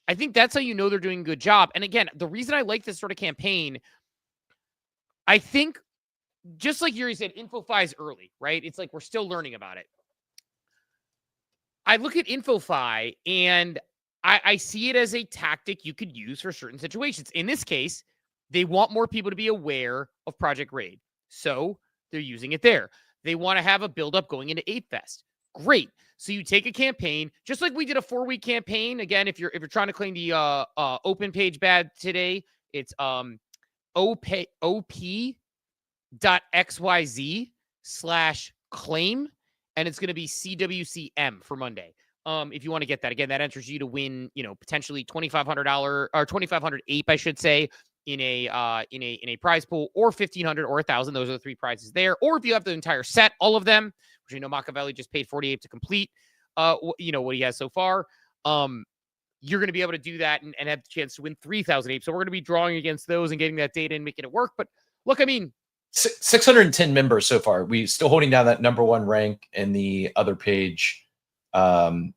I think that's how you know they're doing a good job. And again, the reason I like this sort of campaign, I think just like Yurii said, InfoFi is early, right? It's like we're still learning about it. I look at InfoFi and I see it as a tactic you could use for certain situations. In this case, they want more people to be aware of Project Raid. So they're using it there. They want to have a buildup going into Ape Fest. Great. So you take a campaign, just like we did a 4-week campaign. Again, if you're trying to claim the open page badge today, it's op.xyz/claim, and it's going to be CWCM for Monday. If you want to get that, again, that enters you to win, you know, potentially $2,500 or 2,500 ape, I should say, in a prize pool, or 1,500 or 1,000. Those are the 3 prizes there. Or if you have the entire set, all of them, which you know Machiavelli just paid 48 to complete, you know what he has so far. You're going to be able to do that and have the chance to win 3,000 apes. So we're going to be drawing against those and getting that data and making it work. But look, I mean, 610 members so far. We still holding down that #1 rank in the other page, or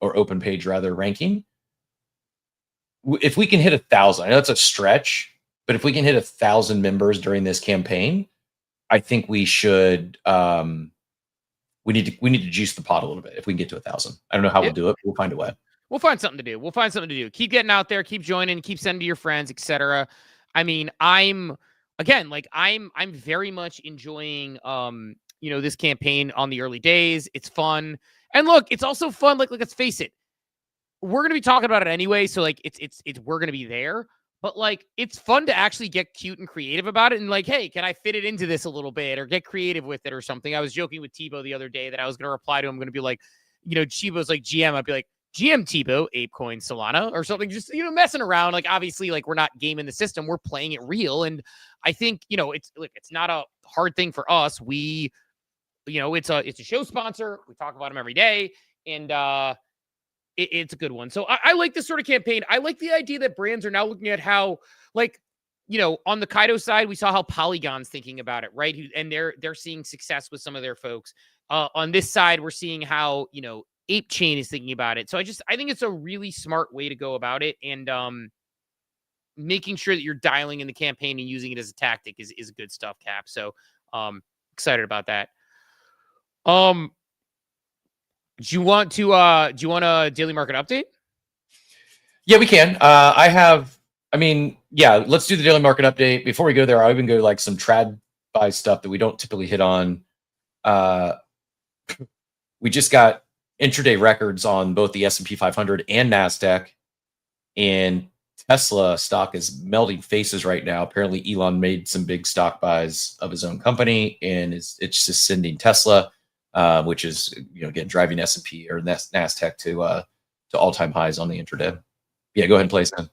open page rather, ranking. If we can hit 1,000, I know that's a stretch, but if we can hit 1,000 members during this campaign, I think we should. We need to juice the pot a little bit if we can get to 1,000. I don't know how we'll do it, but we'll find a way. We'll find something to do. We'll find something to do. Keep getting out there, keep joining, keep sending to your friends, etc. I mean, I'm very much enjoying you know, this campaign on the early days. It's fun. And look, it's also fun. Like let's face it, we're gonna be talking about it anyway. So like it's we're gonna be there. But like it's fun to actually get cute and creative about it and like, hey, can I fit it into this a little bit or get creative with it or something? I was joking with Tebow the other day that I was gonna reply to him, gonna be like, you know, Tebow's like GM, I'd be like, GM Tebow, ApeCoin Solana or something, just, you know, messing around. Like, obviously, like, we're not gaming the system. We're playing it real. And I think, you know, it's not a hard thing for us. We, you know, it's a show sponsor. We talk about them every day. And it's a good one. So I like this sort of campaign. I like the idea that brands are now looking at how, like, you know, on the Kaido side, we saw how Polygon's thinking about it, right? And they're seeing success with some of their folks. On this side, we're seeing how, you know, Ape Chain is thinking about it. So I think it's a really smart way to go about it. And making sure that you're dialing in the campaign and using it as a tactic is good stuff, Cap. So excited about that. Do you want a daily market update? Yeah, we can. Let's do the daily market update. Before we go there, I'll even go like some trad buy stuff that we don't typically hit on. We just got intraday records on both the S&P 500 and NASDAQ, and Tesla stock is melting faces right now. Apparently, Elon made some big stock buys of his own company, and it's just sending Tesla, which is, you know, again, driving S&P or NASDAQ to all-time highs on the intraday. Yeah, go ahead and play some.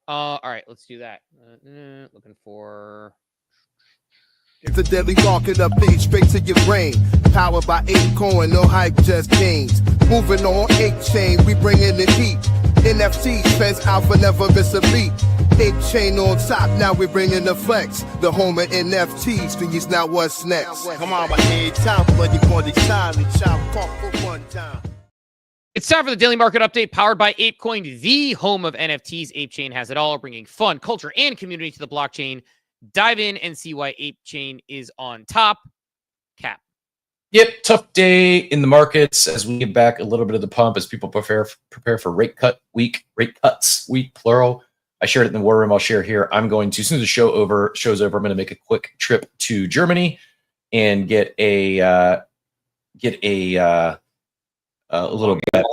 All right, let's do that. Looking for. It's a daily market update straight to your brain. Powered by ApeCoin, no hype, just gains. Moving on Ape Chain, we bringing the heat. NFTs, trends alpha, never miss a beat. Ape Chain on top, now we bringing the flex. The home of NFTs, these now what's next. Come on, my head top, but you want the time to chop pump for one time. It's time for the daily market update powered by ApeCoin, the home of NFTs. Ape Chain has it all, bringing fun, culture, and community to the blockchain. Dive in and see why Ape Chain is on top. Cap. Yep, tough day in the markets as we get back a little bit of the pump as people prepare for rate cuts week, plural. I shared it in the war room. I'll share here. I'm going to, as soon as the show's over, I'm going to make a quick trip to Germany and get a little bet.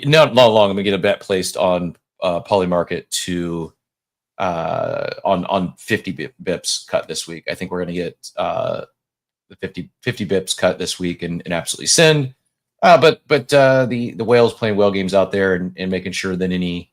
Not long. I'm going to get a bet placed on Polymarket to on 50 bips cut this week. I think we're going to get the 50 bips cut this week and absolutely send. But the whales playing whale games out there and making sure that any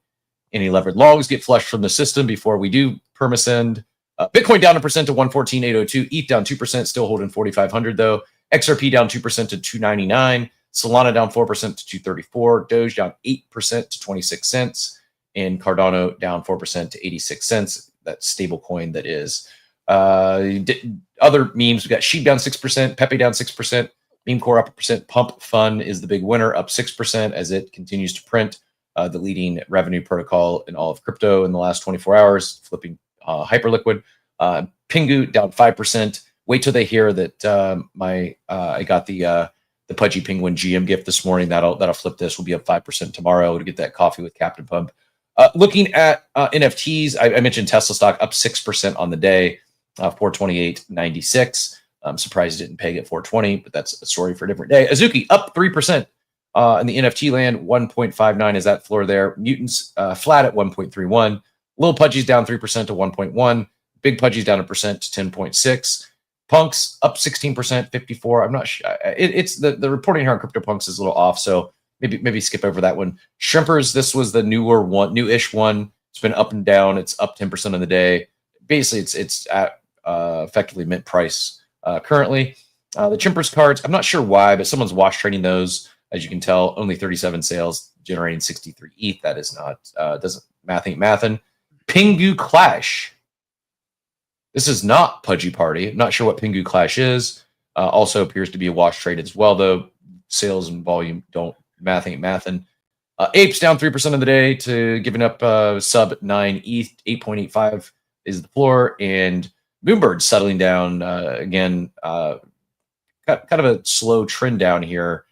levered longs get flushed from the system before we do permasend. Bitcoin down 1% to 114,802. ETH down 2%, still holding 4,500 though. XRP down 2% to 299. Solana down 4% to 234. Doge down 8% to 26 cents. And Cardano down 4% to 86 cents. That stable coin that is Other memes, we got Sheep down 6%, Pepe down 6%, Meme Core up 1%. Pump.fun is the big winner, up 6% as it continues to print the leading revenue protocol in all of crypto in the last 24 hours, flipping Hyperliquid. Pingu down 5%. Wait till they hear that I got the Pudgy Penguin GM gift this morning. That'll flip this. We'll be up 5% tomorrow to get that coffee with Captain Pump. Looking at NFTs, I mentioned Tesla stock up 6% on the day, 428.96. I'm surprised it didn't peg at 420, but that's a story for a different day. Azuki up 3% in the NFT land, 1.59 is that floor there. Mutants flat at 1.31. Little Pudgy's down 3% to 1.1. Big Pudgy's down 1% to 10.6. Punks up 16%, 54. I'm not sure. It's the reporting here on CryptoPunks is a little off, so maybe skip over that one. Shrimpers, this was the newish one. It's been up and down. It's up 10% on the day. Basically, it's at effectively mint price currently. The Chimpers cards, I'm not sure why, but someone's wash trading those. As you can tell, only 37 sales, generating 63 ETH. That is not doesn't ain't mathin'. Pingu Clash. This is not Pudgy Party. I'm not sure what Pingu Clash is. Also appears to be a wash trade as well, though. Sales and volume ain't mathin'. Apes down 3% of the day to giving up sub 9 ETH. 8.85 is the floor. And Moonbirds settling down again. Kind of a slow trend down here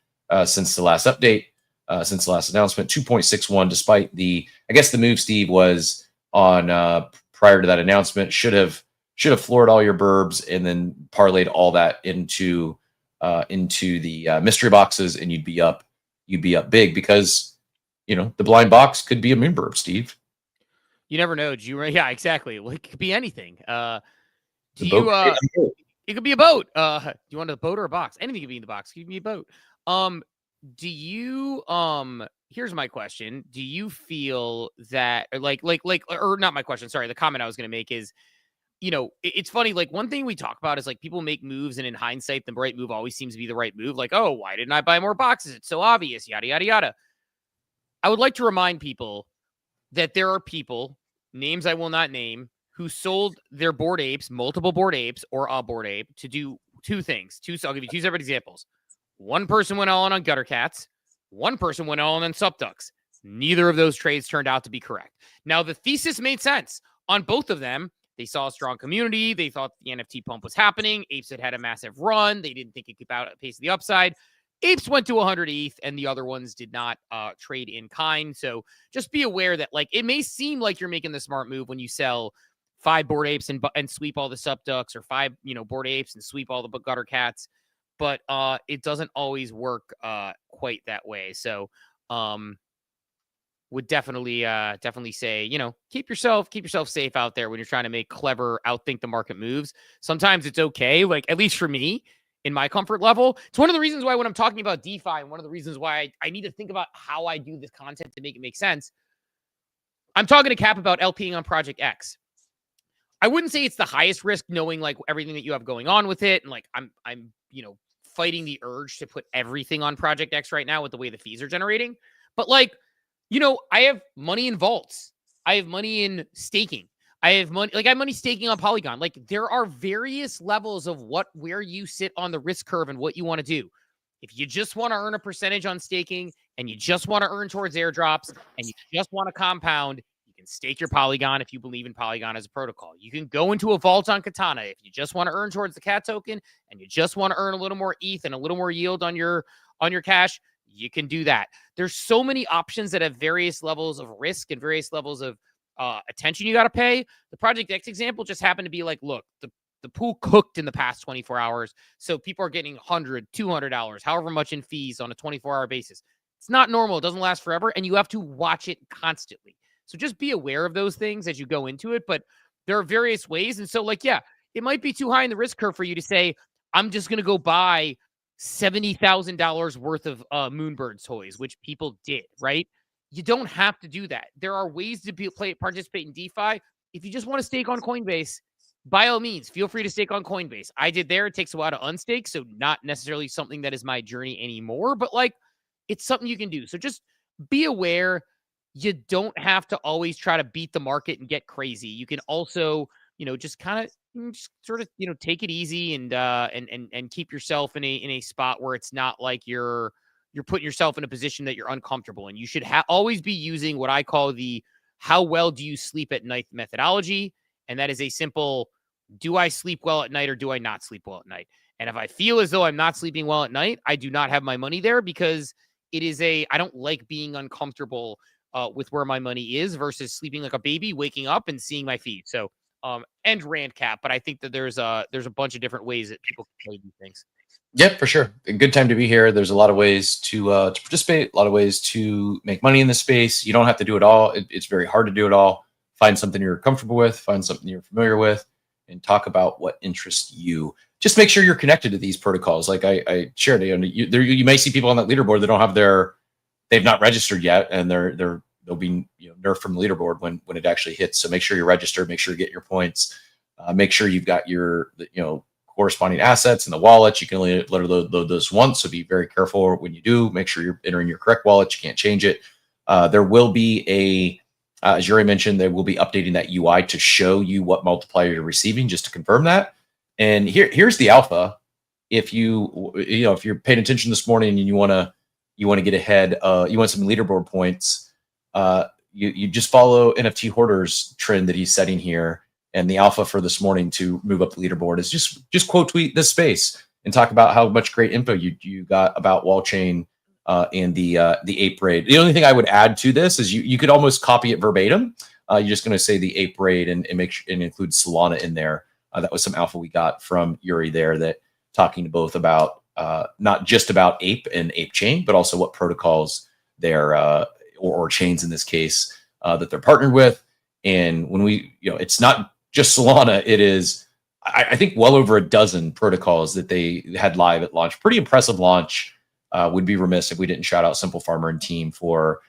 since the last update, since the last announcement. 2.61, despite the move, Steve, was on prior to that announcement. Should have floored all your burbs and then parlayed all that into the mystery boxes, and you'd be up big, because the blind box could be a Moonbird, Steve. You never know, Yurii. Yeah, exactly. Well, it could be anything. It could be a boat. Do you want a boat or a box? Anything could be in the box. It could be a boat. Here's my question. Do you feel that or not my question, sorry, the comment I was going to make is, it's funny. Like, one thing we talk about is like people make moves, and in hindsight, the right move always seems to be the right move. Like, oh, why didn't I buy more boxes? It's so obvious, yada, yada, yada. I would like to remind people that there are people, names I will not name, who sold their Bored Apes, multiple Bored Apes or a Bored Ape, to do two things. I'll give you two separate examples. One person went all in on Gutter Cats. One person went all in on Subducks. Neither of those trades turned out to be correct. Now, the thesis made sense on both of them. They saw a strong community. They thought the NFT pump was happening. Apes had a massive run. They didn't think it could outpace the upside. Apes went to 100 ETH, and the other ones did not trade in kind. So just be aware that, like, it may seem like you're making the smart move when you sell 5 Bored Apes and sweep all the Subducks, or 5 Bored Apes and sweep all the Gutter Cats, but it doesn't always work quite that way. So would definitely say, keep yourself safe out there when you're trying to make clever, outthink the market moves. Sometimes it's okay, like, at least for me, in my comfort level. It's one of the reasons why when I'm talking about DeFi, and one of the reasons why I need to think about how I do this content to make it make sense. I'm talking to Cap about LPing on Project X. I wouldn't say it's the highest risk, knowing like everything that you have going on with it. And like, I'm fighting the urge to put everything on Project X right now with the way the fees are generating. But like, I have money in vaults. I have money in staking. I have money staking on Polygon. Like, there are various levels of where you sit on the risk curve and what you want to do. If you just want to earn a percentage on staking, and you just want to earn towards airdrops, and you just want to compound, you can stake your Polygon if you believe in Polygon as a protocol. You can go into a vault on Katana if you just want to earn towards the cat token, and you just want to earn a little more ETH and a little more yield on your cash. You can do that. There's so many options that have various levels of risk and various levels of attention you got to pay. The Project X example just happened to be like, look, the pool cooked in the past 24 hours. So people are getting $100, $200, however much in fees on a 24-hour basis. It's not normal. It doesn't last forever, and you have to watch it constantly. So just be aware of those things as you go into it. But there are various ways. And so, like, yeah, it might be too high in the risk curve for you to say, I'm just going to go buy $70,000 worth of Moonbirds toys, which people did, right? You don't have to do that. There are ways to participate in DeFi. If you just want to stake on Coinbase, by all means, feel free to stake on Coinbase. I did there. It takes a while to unstake, so not necessarily something that is my journey anymore, but like, it's something you can do. So just be aware. You don't have to always try to beat the market and get crazy. You can also, just kind of sort of, take it easy and keep yourself in a spot where it's not like you're putting yourself in a position that you're uncomfortable in. You should always be using what I call the how well do you sleep at night methodology. And that is a simple, do I sleep well at night or do I not sleep well at night? And if I feel as though I'm not sleeping well at night, I do not have my money there, because I don't like being uncomfortable with where my money is versus sleeping like a baby, waking up and seeing my feet. So, and rand cap, but I think that there's a bunch of different ways that people can play these things. Yep, for sure. A good time to be here. There's a lot of ways to participate, a lot of ways to make money in this space. You don't have to do it all. It's very hard to do it all. Find something you're comfortable with, find something you're familiar with, and talk about what interests you. Just make sure you're connected to these protocols. Like I shared, you may see people on that leaderboard that don't have they've not registered yet, and they'll be nerfed from the leaderboard when it actually hits. So make sure you're registered. Make sure you get your points. Make sure you've got your corresponding assets in the wallet. You can only load those once, so be very careful when you do. Make sure you're entering your correct wallet. You can't change it. There will be as Yurii mentioned, they will be updating that UI to show you what multiplier you're receiving, just to confirm that. And here's the alpha. If if you're paying attention this morning and you want to get ahead, you want some leaderboard points, you just follow NFT Hoarder's trend that he's setting here. And the alpha for this morning to move up the leaderboard is just quote tweet this space and talk about how much great info you got about WallChain and the ape raid. The only thing I would add to this is you could almost copy it verbatim. You're just going to say the ape raid and include Solana in there. That was some alpha we got from Yurii there, that talking both about not just about ape and ape chain, but also what protocols they're or chains in this case that they're partnered with. And when it's not just Solana, it is, I think, well over a dozen protocols that they had live at launch. Pretty impressive launch. Would be remiss if we didn't shout out Simple Farmer and team for,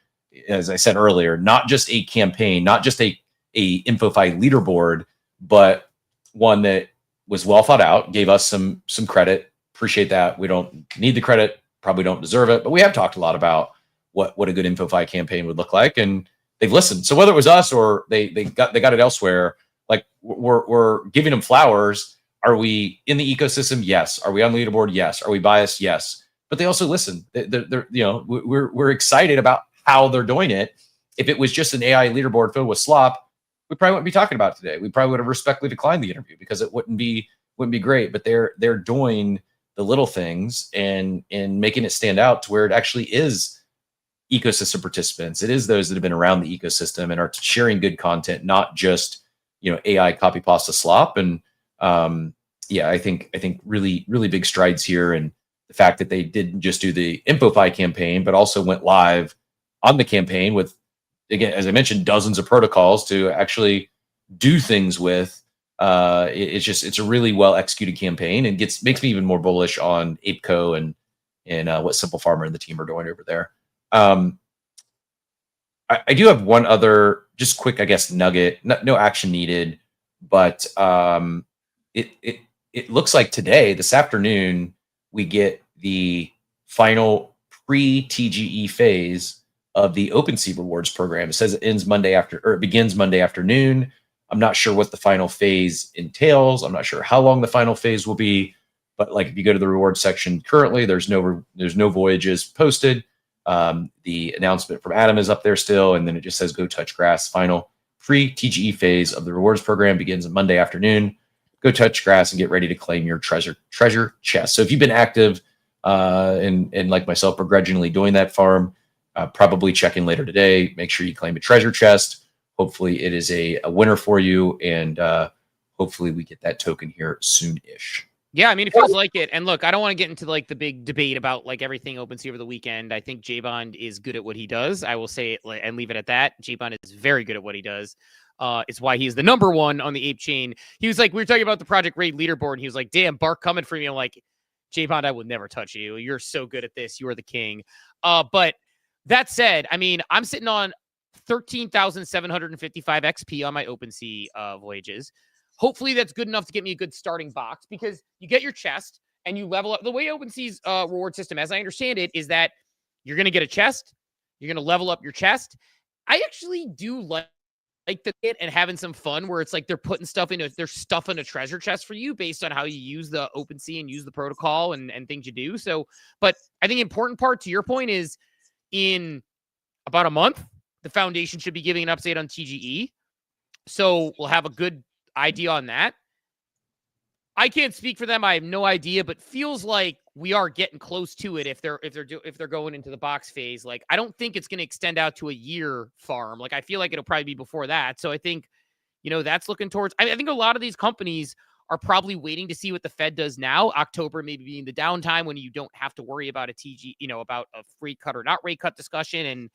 as I said earlier, not just a campaign, not just a InfoFi leaderboard, but one that was well thought out, gave us some credit. Appreciate that. We don't need the credit, probably don't deserve it, but we have talked a lot about what a good InfoFi campaign would look like, and they've listened. So whether it was us or they got it elsewhere, like we're giving them flowers. Are we in the ecosystem? Yes. Are we on leaderboard? Yes. Are we biased? Yes. But they also listen. They're we're excited about how they're doing it. If it was just an AI leaderboard filled with slop, we probably wouldn't be talking about it today. We probably would have respectfully declined the interview because it wouldn't be great. But they're doing the little things and making it stand out to where it actually is ecosystem participants. It is those that have been around the ecosystem and are sharing good content, not just AI copy pasta slop. And I think really big strides here, and the fact that they didn't just do the InfoFi campaign, but also went live on the campaign with, again, as I mentioned, dozens of protocols to actually do things with. It's a really well executed campaign, and makes me even more bullish on ApeCo and what Simple Farmer and the team are doing over there. I do have one other just quick, I guess, nugget. No action needed, but it looks like this afternoon, we get the final pre-TGE phase of the OpenSea rewards program. It says it begins Monday afternoon. I'm not sure what the final phase entails. I'm not sure how long the final phase will be, but like if you go to the rewards section currently, there's no voyages posted. The announcement from Adam is up there still, and then it just says go touch grass. Final pre-TGE phase of the rewards program begins on Monday afternoon. Go touch grass and get ready to claim your treasure chest. So if you've been active and like myself begrudgingly doing that farm, probably check in later today. Make sure you claim a treasure chest. Hopefully it is a winner for you, and hopefully we get that token here soon-ish. Yeah, I mean, it feels like it. And look, I don't want to get into like the big debate about like everything OpenSea over the weekend. I think J-Bond is good at what he does. I will say it and leave it at that. J-Bond is very good at what he does. It's why he's the number one on the ape chain. He was like, we were talking about the Project Raid leaderboard, and he was like, damn, Bark coming for me. I'm like, J-Bond, I will never touch you. You're so good at this. You are the king. But that said, I mean, I'm sitting on 13,755 XP on my OpenSea voyages. Hopefully that's good enough to get me a good starting box, because you get your chest and you level up. The way OpenSea's reward system, as I understand it, is that you're going to get a chest. You're going to level up your chest. I actually do like like the kit and having some fun where it's like they're putting stuff in they're stuffing a treasure chest for you based on how you use the OpenSea and use the protocol and things you do. So, but I think important part to your point is in about a month, the foundation should be giving an update on TGE. So we'll have a good idea on that. I can't speak for them. I have no idea, but feels like we are getting close to it if they're going into the box phase. Like, I don't think it's going to extend out to a year farm. Like, I feel like it'll probably be before that. So I think, that's looking towards, I think a lot of these companies are probably waiting to see what the Fed does now. October maybe being the downtime when you don't have to worry about a TG, about a rate cut or not rate cut discussion. And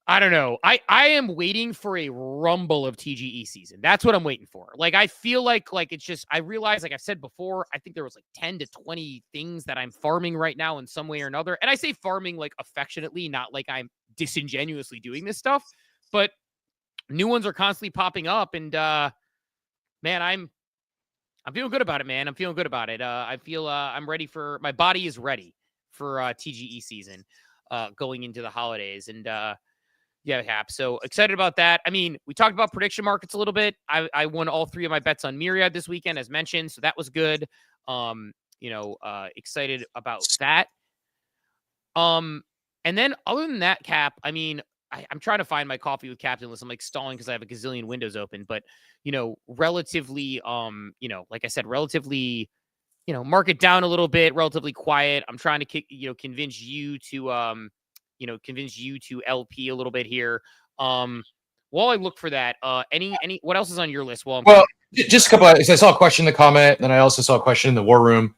I don't know. I am waiting for a rumble of TGE season. That's what I'm waiting for. Like, I feel like it's just, I realize, like I've said before, I think there was like 10 to 20 things that I'm farming right now in some way or another. And I say farming like affectionately, not like I'm disingenuously doing this stuff, but new ones are constantly popping up. And man, I'm feeling good about it, man. I'm feeling good about it. I feel I'm ready my body is ready for TGE season going into the holidays. And yeah, Hap. So excited about that. I mean, we talked about prediction markets a little bit. I won all 3 of my bets on Myriad this weekend, as mentioned. So that was good. Excited about that. And then other than that, Cap, I mean, I'm trying to find my coffee with Captain list. I'm like stalling because I have a gazillion windows open, but relatively, like I said, relatively, market down a little bit, relatively quiet. I'm trying to convince you to LP a little bit here. While I look for that, what else is on your list? Just a couple. I saw a question in the comment, and I also saw a question in the war room.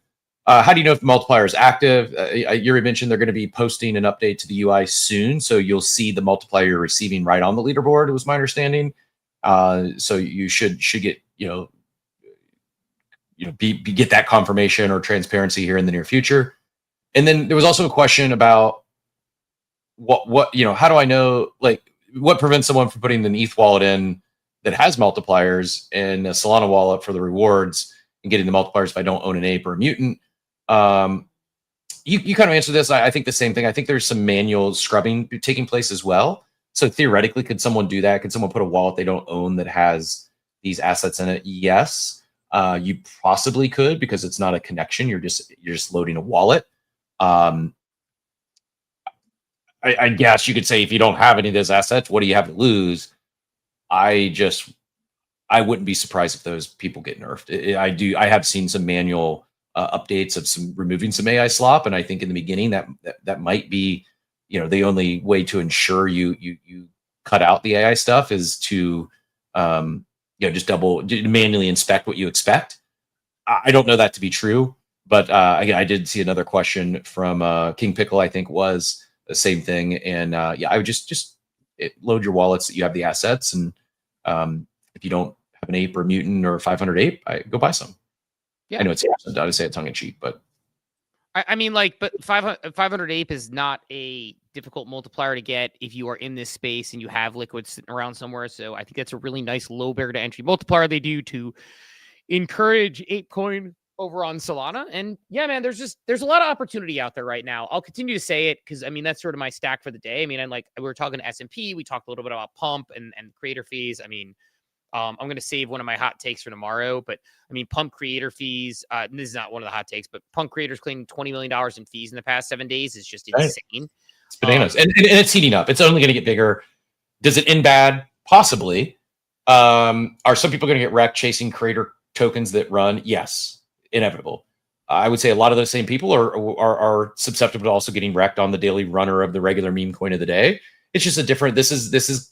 How do you know if the multiplier is active? Yurii mentioned they're going to be posting an update to the UI soon, so you'll see the multiplier you're receiving right on the leaderboard. It was my understanding. So you should get get that confirmation or transparency here in the near future. And then there was also a question about how do I know, like, what prevents someone from putting an ETH wallet in that has multipliers and a Solana wallet for the rewards and getting the multipliers if I don't own an ape or a mutant? You kind of answered this. I think the same thing. I think there's some manual scrubbing taking place as well. So theoretically, could someone do that? Could someone put a wallet they don't own that has these assets in it? Yes, you possibly could, because it's not a connection. You're just loading a wallet. I guess you could say, if you don't have any of those assets, what do you have to lose? I wouldn't be surprised if those people get nerfed. I have seen some manual updates of removing some AI slop, and I think in the beginning that might be, the only way to ensure you cut out the AI stuff is to just manually inspect what you expect. I don't know that to be true, but again, I did see another question from King Pickle, I think was the same thing. And I would just load your wallets that you have the assets. And if you don't have an ape or mutant or 500 ape, go buy some. Yeah. I know it's, I would say it tongue in cheek, but I mean, but 500 ape is not a difficult multiplier to get if you are in this space and you have liquids sitting around somewhere. So I think that's a really nice low barrier to entry multiplier they do to encourage ApeCoin over on Solana. And yeah, man, there's a lot of opportunity out there right now. I'll continue to say it because I mean, that's sort of my stack for the day. I mean, we were talking S&P, we talked a little bit about Pump and creator fees. I mean, I'm going to save one of my hot takes for tomorrow, but I mean, Pump creator fees, this is not one of the hot takes, but Pump creators claiming $20 million in fees in the past 7 days is just insane. It's bananas. And it's heating up. It's only going to get bigger. Does it end bad? Possibly. Are some people going to get wrecked chasing creator tokens that run? Yes, inevitable. I would say a lot of those same people are susceptible to also getting wrecked on the daily runner of the regular meme coin of the day. It's just a different, this is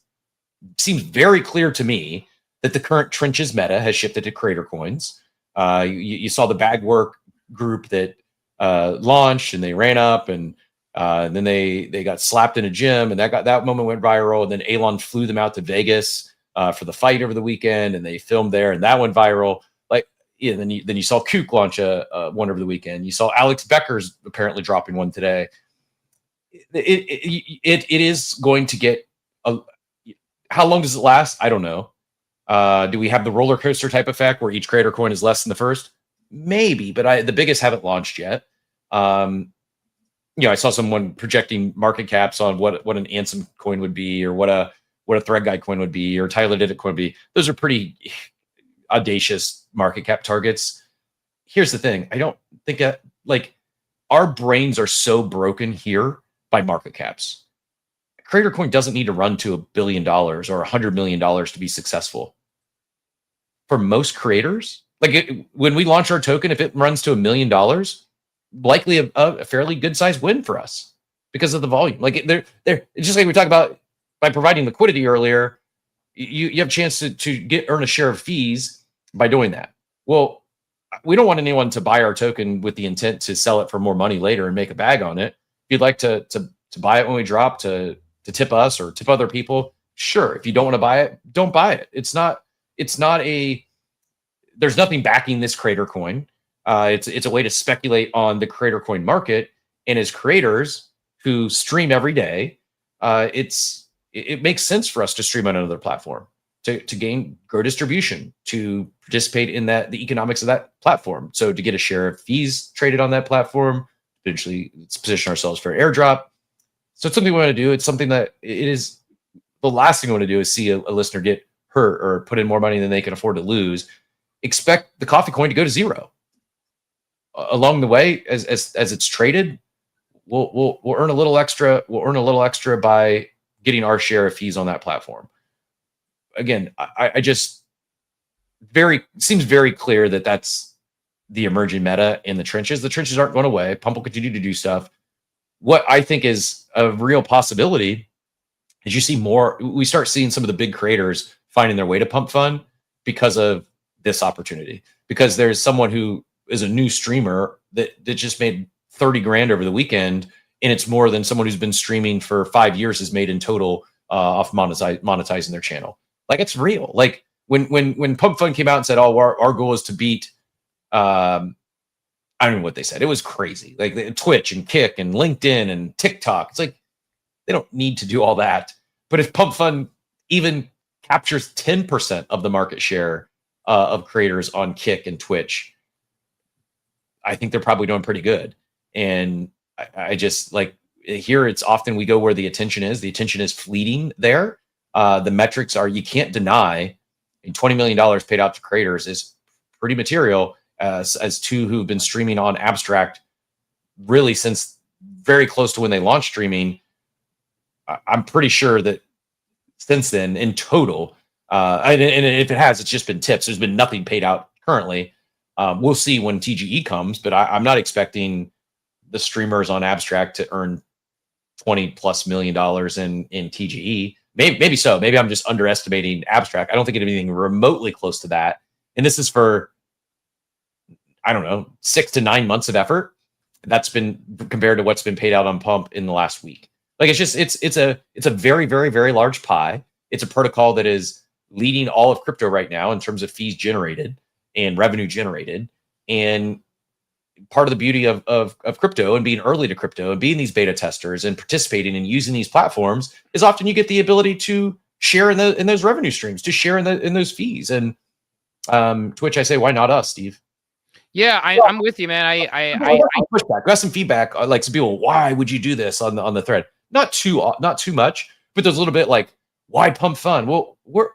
seems very clear to me that the current trenches meta has shifted to creator coins. You saw the Bagwork group that launched and they ran up and then they got slapped in a gym and that moment went viral. And then Elon flew them out to Vegas for the fight over the weekend and they filmed there and that went viral. Yeah, then you saw Kook launch one over the weekend. You saw Alex Becker's apparently dropping one today. It is going to get how long does it last? I don't know. Do we have the roller coaster type effect where each creator coin is less than the first? Maybe, but the biggest haven't launched yet. I saw someone projecting market caps on what an Ansem coin would be or what a what a Thread Guy coin would be or Tyler Did It coin would be. Those are pretty audacious market cap targets. Here's the thing. I don't think our brains are so broken here by market caps. Creator Coin doesn't need to run to $1 billion or $100 million to be successful. For most creators, when we launch our token, if it runs to $1 million, likely a fairly good sized win for us because of the volume. It's just like we talked about by providing liquidity earlier. You have a chance to earn a share of fees by doing that. Well, we don't want anyone to buy our token with the intent to sell it for more money later and make a bag on it. If you'd like to buy it when we drop to tip us or tip other people, sure. If you don't want to buy it, don't buy it. There's nothing backing this Creator Coin. It's a way to speculate on the Creator Coin market. And as creators who stream every day, it makes sense for us to stream on another platform to grow distribution, to participate in the economics of that platform. So to get a share of fees traded on that platform, eventually position ourselves for airdrop. So it's something we want to do. It's something that it is the last thing I want to do is see a listener get hurt or put in more money than they can afford to lose. Expect the coffee coin to go to zero. Along the way, as it's traded, we'll earn a little extra. We'll earn a little extra by getting our share of fees on that platform. Again, I just seems very clear that that's the emerging meta in the trenches. The trenches aren't going away. Pump will continue to do stuff. What I think is a real possibility is we start seeing some of the big creators finding their way to Pump.fun because of this opportunity. Because there's someone who is a new streamer that just made 30 grand over the weekend, and it's more than someone who's been streaming for 5 years has made in total off monetizing their channel. It's real. When Pump.fun came out and said, "Oh, our goal is to beat," I don't know what they said. It was crazy. Twitch and Kick and LinkedIn and TikTok. It's they don't need to do all that. But if Pump.fun even captures 10% of the market share of creators on Kick and Twitch, I think they're probably doing pretty good. And I just here it's often we go where the attention is. The attention is fleeting there. The metrics are, you can't deny, $20 million paid out to creators is pretty material as two who've been streaming on Abstract really since very close to when they launched streaming. I'm pretty sure that since then in total, and if it has, it's just been tips. There's been nothing paid out currently. We'll see when TGE comes, but I'm not expecting the streamers on Abstract to earn $20+ million in TGE. Maybe so. Maybe I'm just underestimating Abstract. I don't think anything remotely close to that. And this is for, I don't know, 6 to 9 months of effort. That's been compared to what's been paid out on Pump in the last week. It's a very, very, very large pie. It's a protocol that is leading all of crypto right now in terms of fees generated and revenue generated. And part of the beauty of crypto and being early to crypto and being these beta testers and participating and using these platforms is often you get the ability to share in those revenue streams, to share in those fees. And to which I say, why not us, Steve? Yeah, I'm with you, man. I pushback. I got some feedback. Some people, why would you do this on the thread? Not too much, but there's a little bit why Pump.fun? Well, why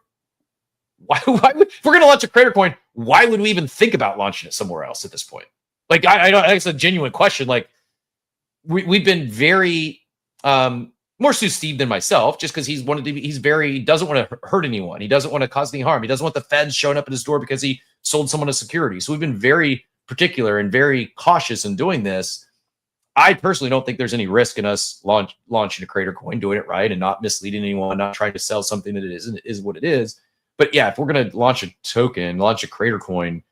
if we're gonna launch a creator coin, why would we even think about launching it somewhere else at this point? I don't. It's a genuine question. We've been very more so Steve than myself, just because he doesn't want to hurt anyone. He doesn't want to cause any harm. He doesn't want the feds showing up at his door because he sold someone a security. So we've been very particular and very cautious in doing this. I personally don't think there's any risk in us launching a creator coin, doing it right, and not misleading anyone, not trying to sell something that it isn't. It is what it is. But yeah, if we're going to launch a token, launch a creator coin,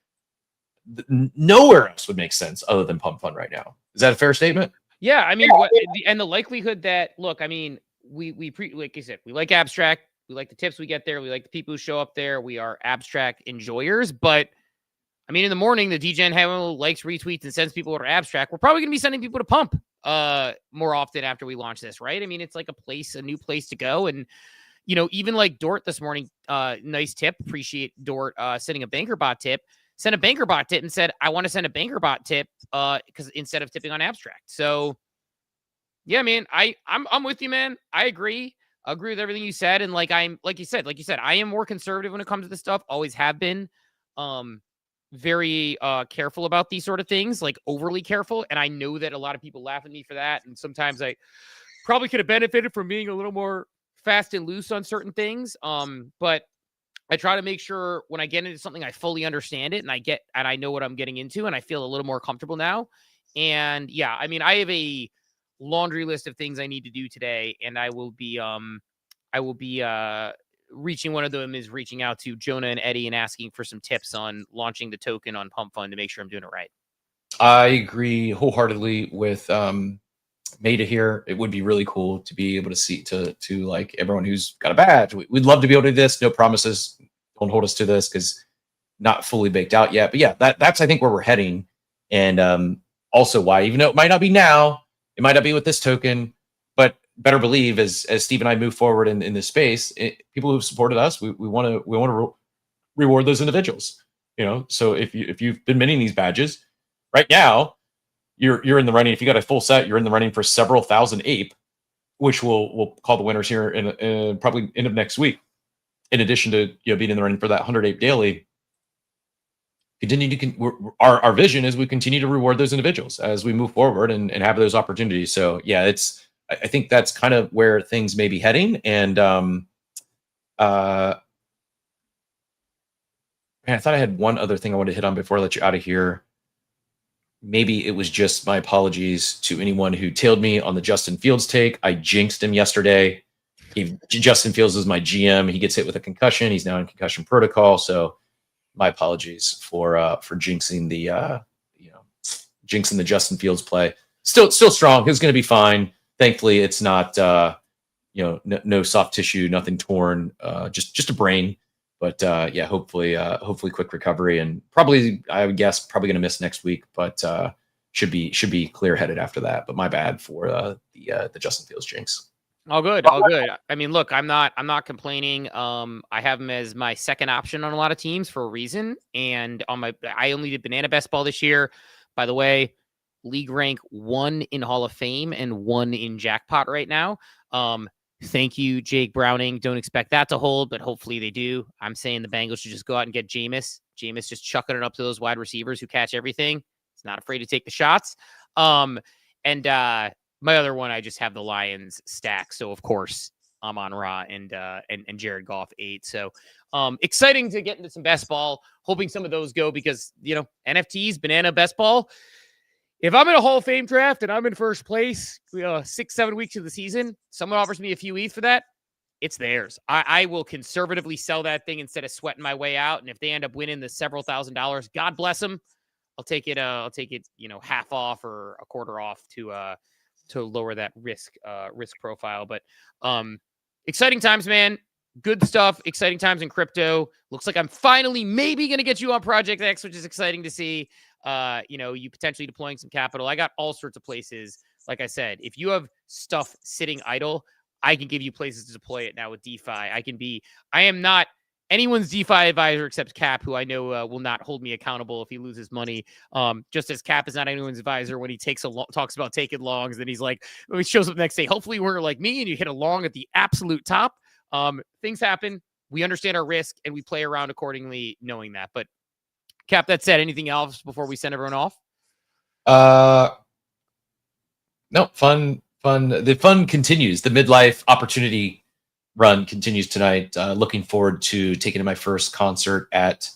nowhere else would make sense other than Pump.fun right now. Is that a fair statement? Yeah, I mean, and the likelihood that, look, I mean, like I said, we like Abstract, we like the tips we get there, we like the people who show up there, we are Abstract enjoyers, but I mean, in the morning, the DGen likes, retweets, and sends people to Abstract. We're probably going to be sending people to Pump more often after we launch this, right? I mean, it's like a new place to go. And, even like Dort this morning, nice tip. Appreciate Dort sending a BankerBot tip. Sent a BankerBot tip and said, I want to send a BankerBot tip because instead of tipping on Abstract. So, yeah, man, I'm with you, man. I agree. I agree with everything you said. And like you said, I am more conservative when it comes to this stuff. Always have been. Very careful about these sort of things, like overly careful. And I know that a lot of people laugh at me for that. And sometimes I probably could have benefited from being a little more fast and loose on certain things. But I try to make sure when I get into something, I fully understand it and I know what I'm getting into, and I feel a little more comfortable now. And yeah, I mean, I have a laundry list of things I need to do today, and I will be reaching one of them is reaching out to Jonah and Eddie and asking for some tips on launching the token on Pump.fun to make sure I'm doing it right. I agree wholeheartedly with Meta here. It would be really cool to be able to see to like everyone who's got a badge. We'd love to be able to do this. No promises. Don't hold us to this because not fully baked out yet. But yeah, that's I think where we're heading, and also why, even though it might not be now, it might not be with this token, but better believe as Steve and I move forward in this space, people who've supported us, we want to reward those individuals. You know, so if you've been minting these badges right now, you're in the running. If you got a full set, you're in the running for several thousand ape, which we'll call the winners here in probably end of next week. In addition to being in the running for that 100 ape daily, our vision is we continue to reward those individuals as we move forward and have those opportunities. So yeah, I think that's kind of where things may be heading. And man, I thought I had one other thing I wanted to hit on before I let you out of here. Maybe it was just my apologies to anyone who tailed me on the Justin Fields take. I jinxed him yesterday. Justin Fields is my GM. He gets hit with a concussion. He's now in concussion protocol. So my apologies for jinxing the jinxing the Justin Fields play. Still strong. He's going to be fine. Thankfully, it's not no soft tissue, nothing torn, just a brain. But yeah, hopefully quick recovery, and probably I would guess probably going to miss next week, but should be clear headed after that. But my bad for the Justin Fields jinx. All good, all good. I mean, look, I'm not complaining. I have him as my second option on a lot of teams for a reason, and I only did banana best ball this year. By the way, league rank 1 in Hall of Fame and 1 in jackpot right now. Thank you, Jake Browning. Don't expect that to hold, but hopefully they do. I'm saying the Bengals should just go out and get Jameis. Jameis just chucking it up to those wide receivers who catch everything. He's not afraid to take the shots. And my other one, I just have the Lions stack. So of course I'm on Ra and Jared Goff 8. So exciting to get into some best ball, hoping some of those go because, NFTs, banana best ball. If I'm in a Hall of Fame draft and I'm in first place, 6-7 weeks of the season, someone offers me a few ETH for that, it's theirs. I will conservatively sell that thing instead of sweating my way out. And if they end up winning the several $1,000s, God bless them. I'll take it. Half off or a quarter off to lower that risk profile. But exciting times, man. Good stuff. Exciting times in crypto. Looks like I'm finally maybe going to get you on Project X, which is exciting to see. You potentially deploying some capital. I got all sorts of places. Like I said, if you have stuff sitting idle, I can give you places to deploy it now with DeFi. I am not anyone's DeFi advisor except Cap, who I know will not hold me accountable if he loses money. Just as Cap is not anyone's advisor when he talks about taking longs, then he's like, when he shows up the next day, hopefully you weren't like me and you hit a long at the absolute top. Things happen. We understand our risk and we play around accordingly, knowing that. But Cap, that said, anything else before we send everyone off? No, fun. The fun continues. The midlife opportunity run continues tonight. Looking forward to taking to my first concert at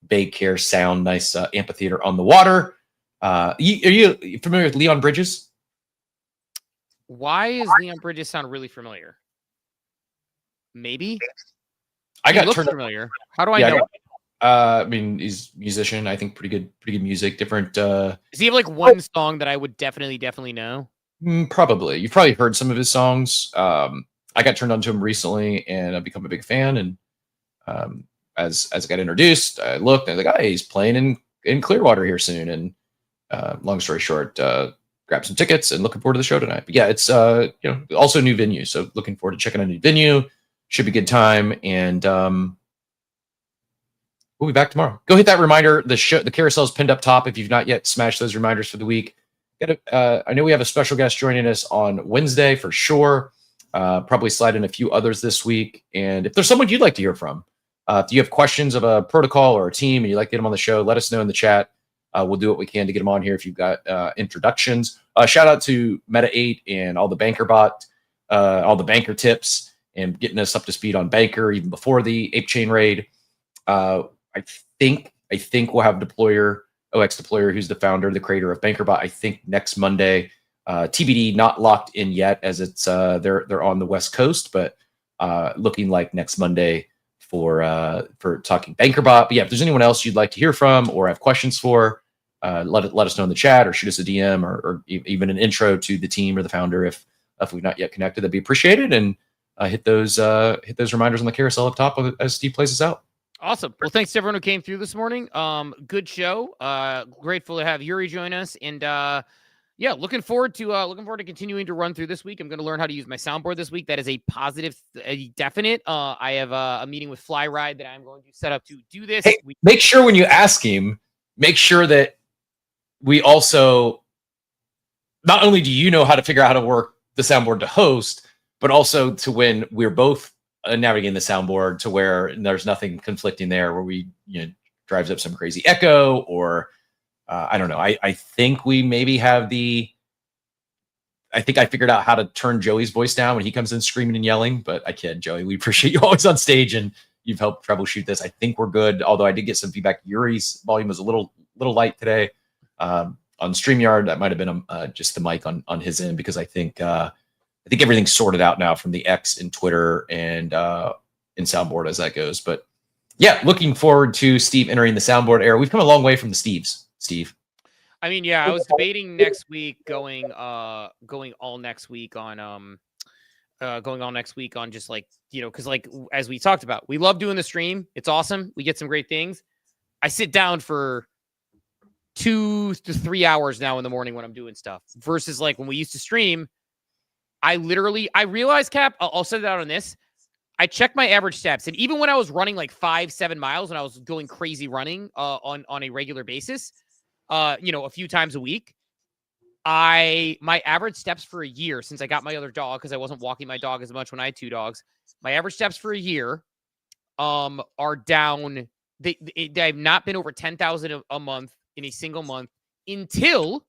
Bay Care Sound. Nice amphitheater on the water. Are you familiar with Leon Bridges? Why is Leon Bridges sound really familiar? Maybe. I got turned familiar. How do I know? I mean, he's a musician. I think pretty good music. Different. Does he have like one song that I would definitely know? Probably. You've probably heard some of his songs. I got turned on to him recently, and I've become a big fan. And as I got introduced, I looked and I was like, "Hey, he's playing in Clearwater here soon." And long story short, grabbed some tickets and looking forward to the show tonight. But yeah, it's also a new venue, so looking forward to checking out a new venue. Should be a good time, and we'll be back tomorrow. Go hit that reminder. The carousel is pinned up top. If you've not yet smashed those reminders for the week, I know we have a special guest joining us on Wednesday for sure. Probably slide in a few others this week. And if there's someone you'd like to hear from, if you have questions of a protocol or a team and you'd like to get them on the show, let us know in the chat. We'll do what we can to get them on here if you've got introductions. Shout out to Meta8 and all the banker all the banker tips and getting us up to speed on banker even before the Ape Chain raid. I think we'll have Deployer, OX Deployer, who's the founder, the creator of BankerBot, I think next Monday. TBD, not locked in yet as it's they're on the West Coast, but looking like next Monday for talking BankerBot. But yeah, if there's anyone else you'd like to hear from or have questions for, let us know in the chat or shoot us a DM or even an intro to the team or the founder if we've not yet connected. That'd be appreciated. And hit those reminders on the carousel up top as Steve plays us out. Awesome. Well, thanks to everyone who came through this morning. Good show. Grateful to have Yurii join us, and yeah, looking forward to continuing to run through this week. I'm going to learn how to use my soundboard this week. That is a positive, a definite. I have a meeting with Flyride that I'm going to set up to do this. Hey, make sure when you ask him, make sure that we also, not only do you know how to figure out how to work the soundboard to host, but also to when we're both navigating the soundboard to where there's nothing conflicting there, where we drives up some crazy echo or I don't know. I think we maybe have I think I figured out how to turn Joey's voice down when he comes in screaming and yelling, but I kid, Joey. We appreciate you always on stage and you've helped troubleshoot this. I think we're good. Although I did get some feedback. Yuri's volume was a little light today on StreamYard. That might've been just the mic on his end, because I think everything's sorted out now from the X and Twitter and in soundboard as that goes. But yeah, looking forward to Steve entering the soundboard era. We've come a long way from the Steves, Steve. I mean, yeah, I was debating next week going all next week on just like, because like as we talked about, we love doing the stream. It's awesome. We get some great things. I sit down for 2 to 3 hours now in the morning when I'm doing stuff versus like when we used to stream. I realized, Cap, I'll set it out on this. I checked my average steps. And even when I was running like 5-7 miles and I was going crazy running on a regular basis, a few times a week, my average steps for a year since I got my other dog, because I wasn't walking my dog as much when I had 2 dogs, my average steps for a year are down. They have not been over 10,000 a month in a single month until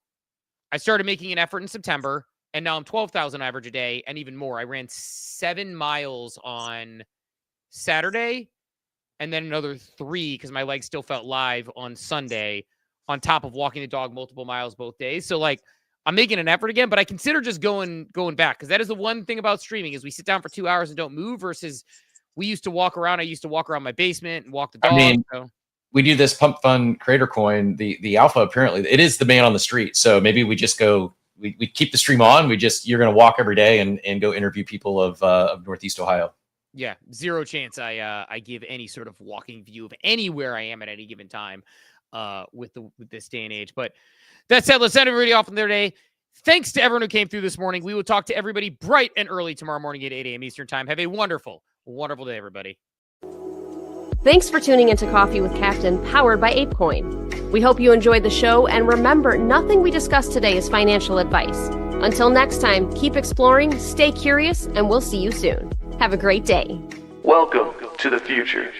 I started making an effort in September. And now I'm 12,000 average a day and even more. I ran 7 miles on Saturday and then another 3 because my legs still felt live on Sunday, on top of walking the dog multiple miles both days. So like I'm making an effort again, but I consider just going back, because that is the one thing about streaming is we sit down for 2 hours and don't move versus we used to walk around. I used to walk around my basement and walk the dog. I mean, we do this Pump.fun creator coin. The alpha, apparently it is the man on the street. So maybe we just go, we keep the stream on. You're going to walk every day and go interview people of Northeast Ohio. Yeah. 0 chance I give any sort of walking view of anywhere I am at any given time with this day and age. But that said, let's end everybody off on their day. Thanks to everyone who came through this morning. We will talk to everybody bright and early tomorrow morning at 8 a.m. Eastern time. Have a wonderful, wonderful day, everybody. Thanks for tuning into Coffee with Captain, powered by ApeCoin. We hope you enjoyed the show, and remember, nothing we discussed today is financial advice. Until next time, keep exploring, stay curious, and we'll see you soon. Have a great day. Welcome to the future.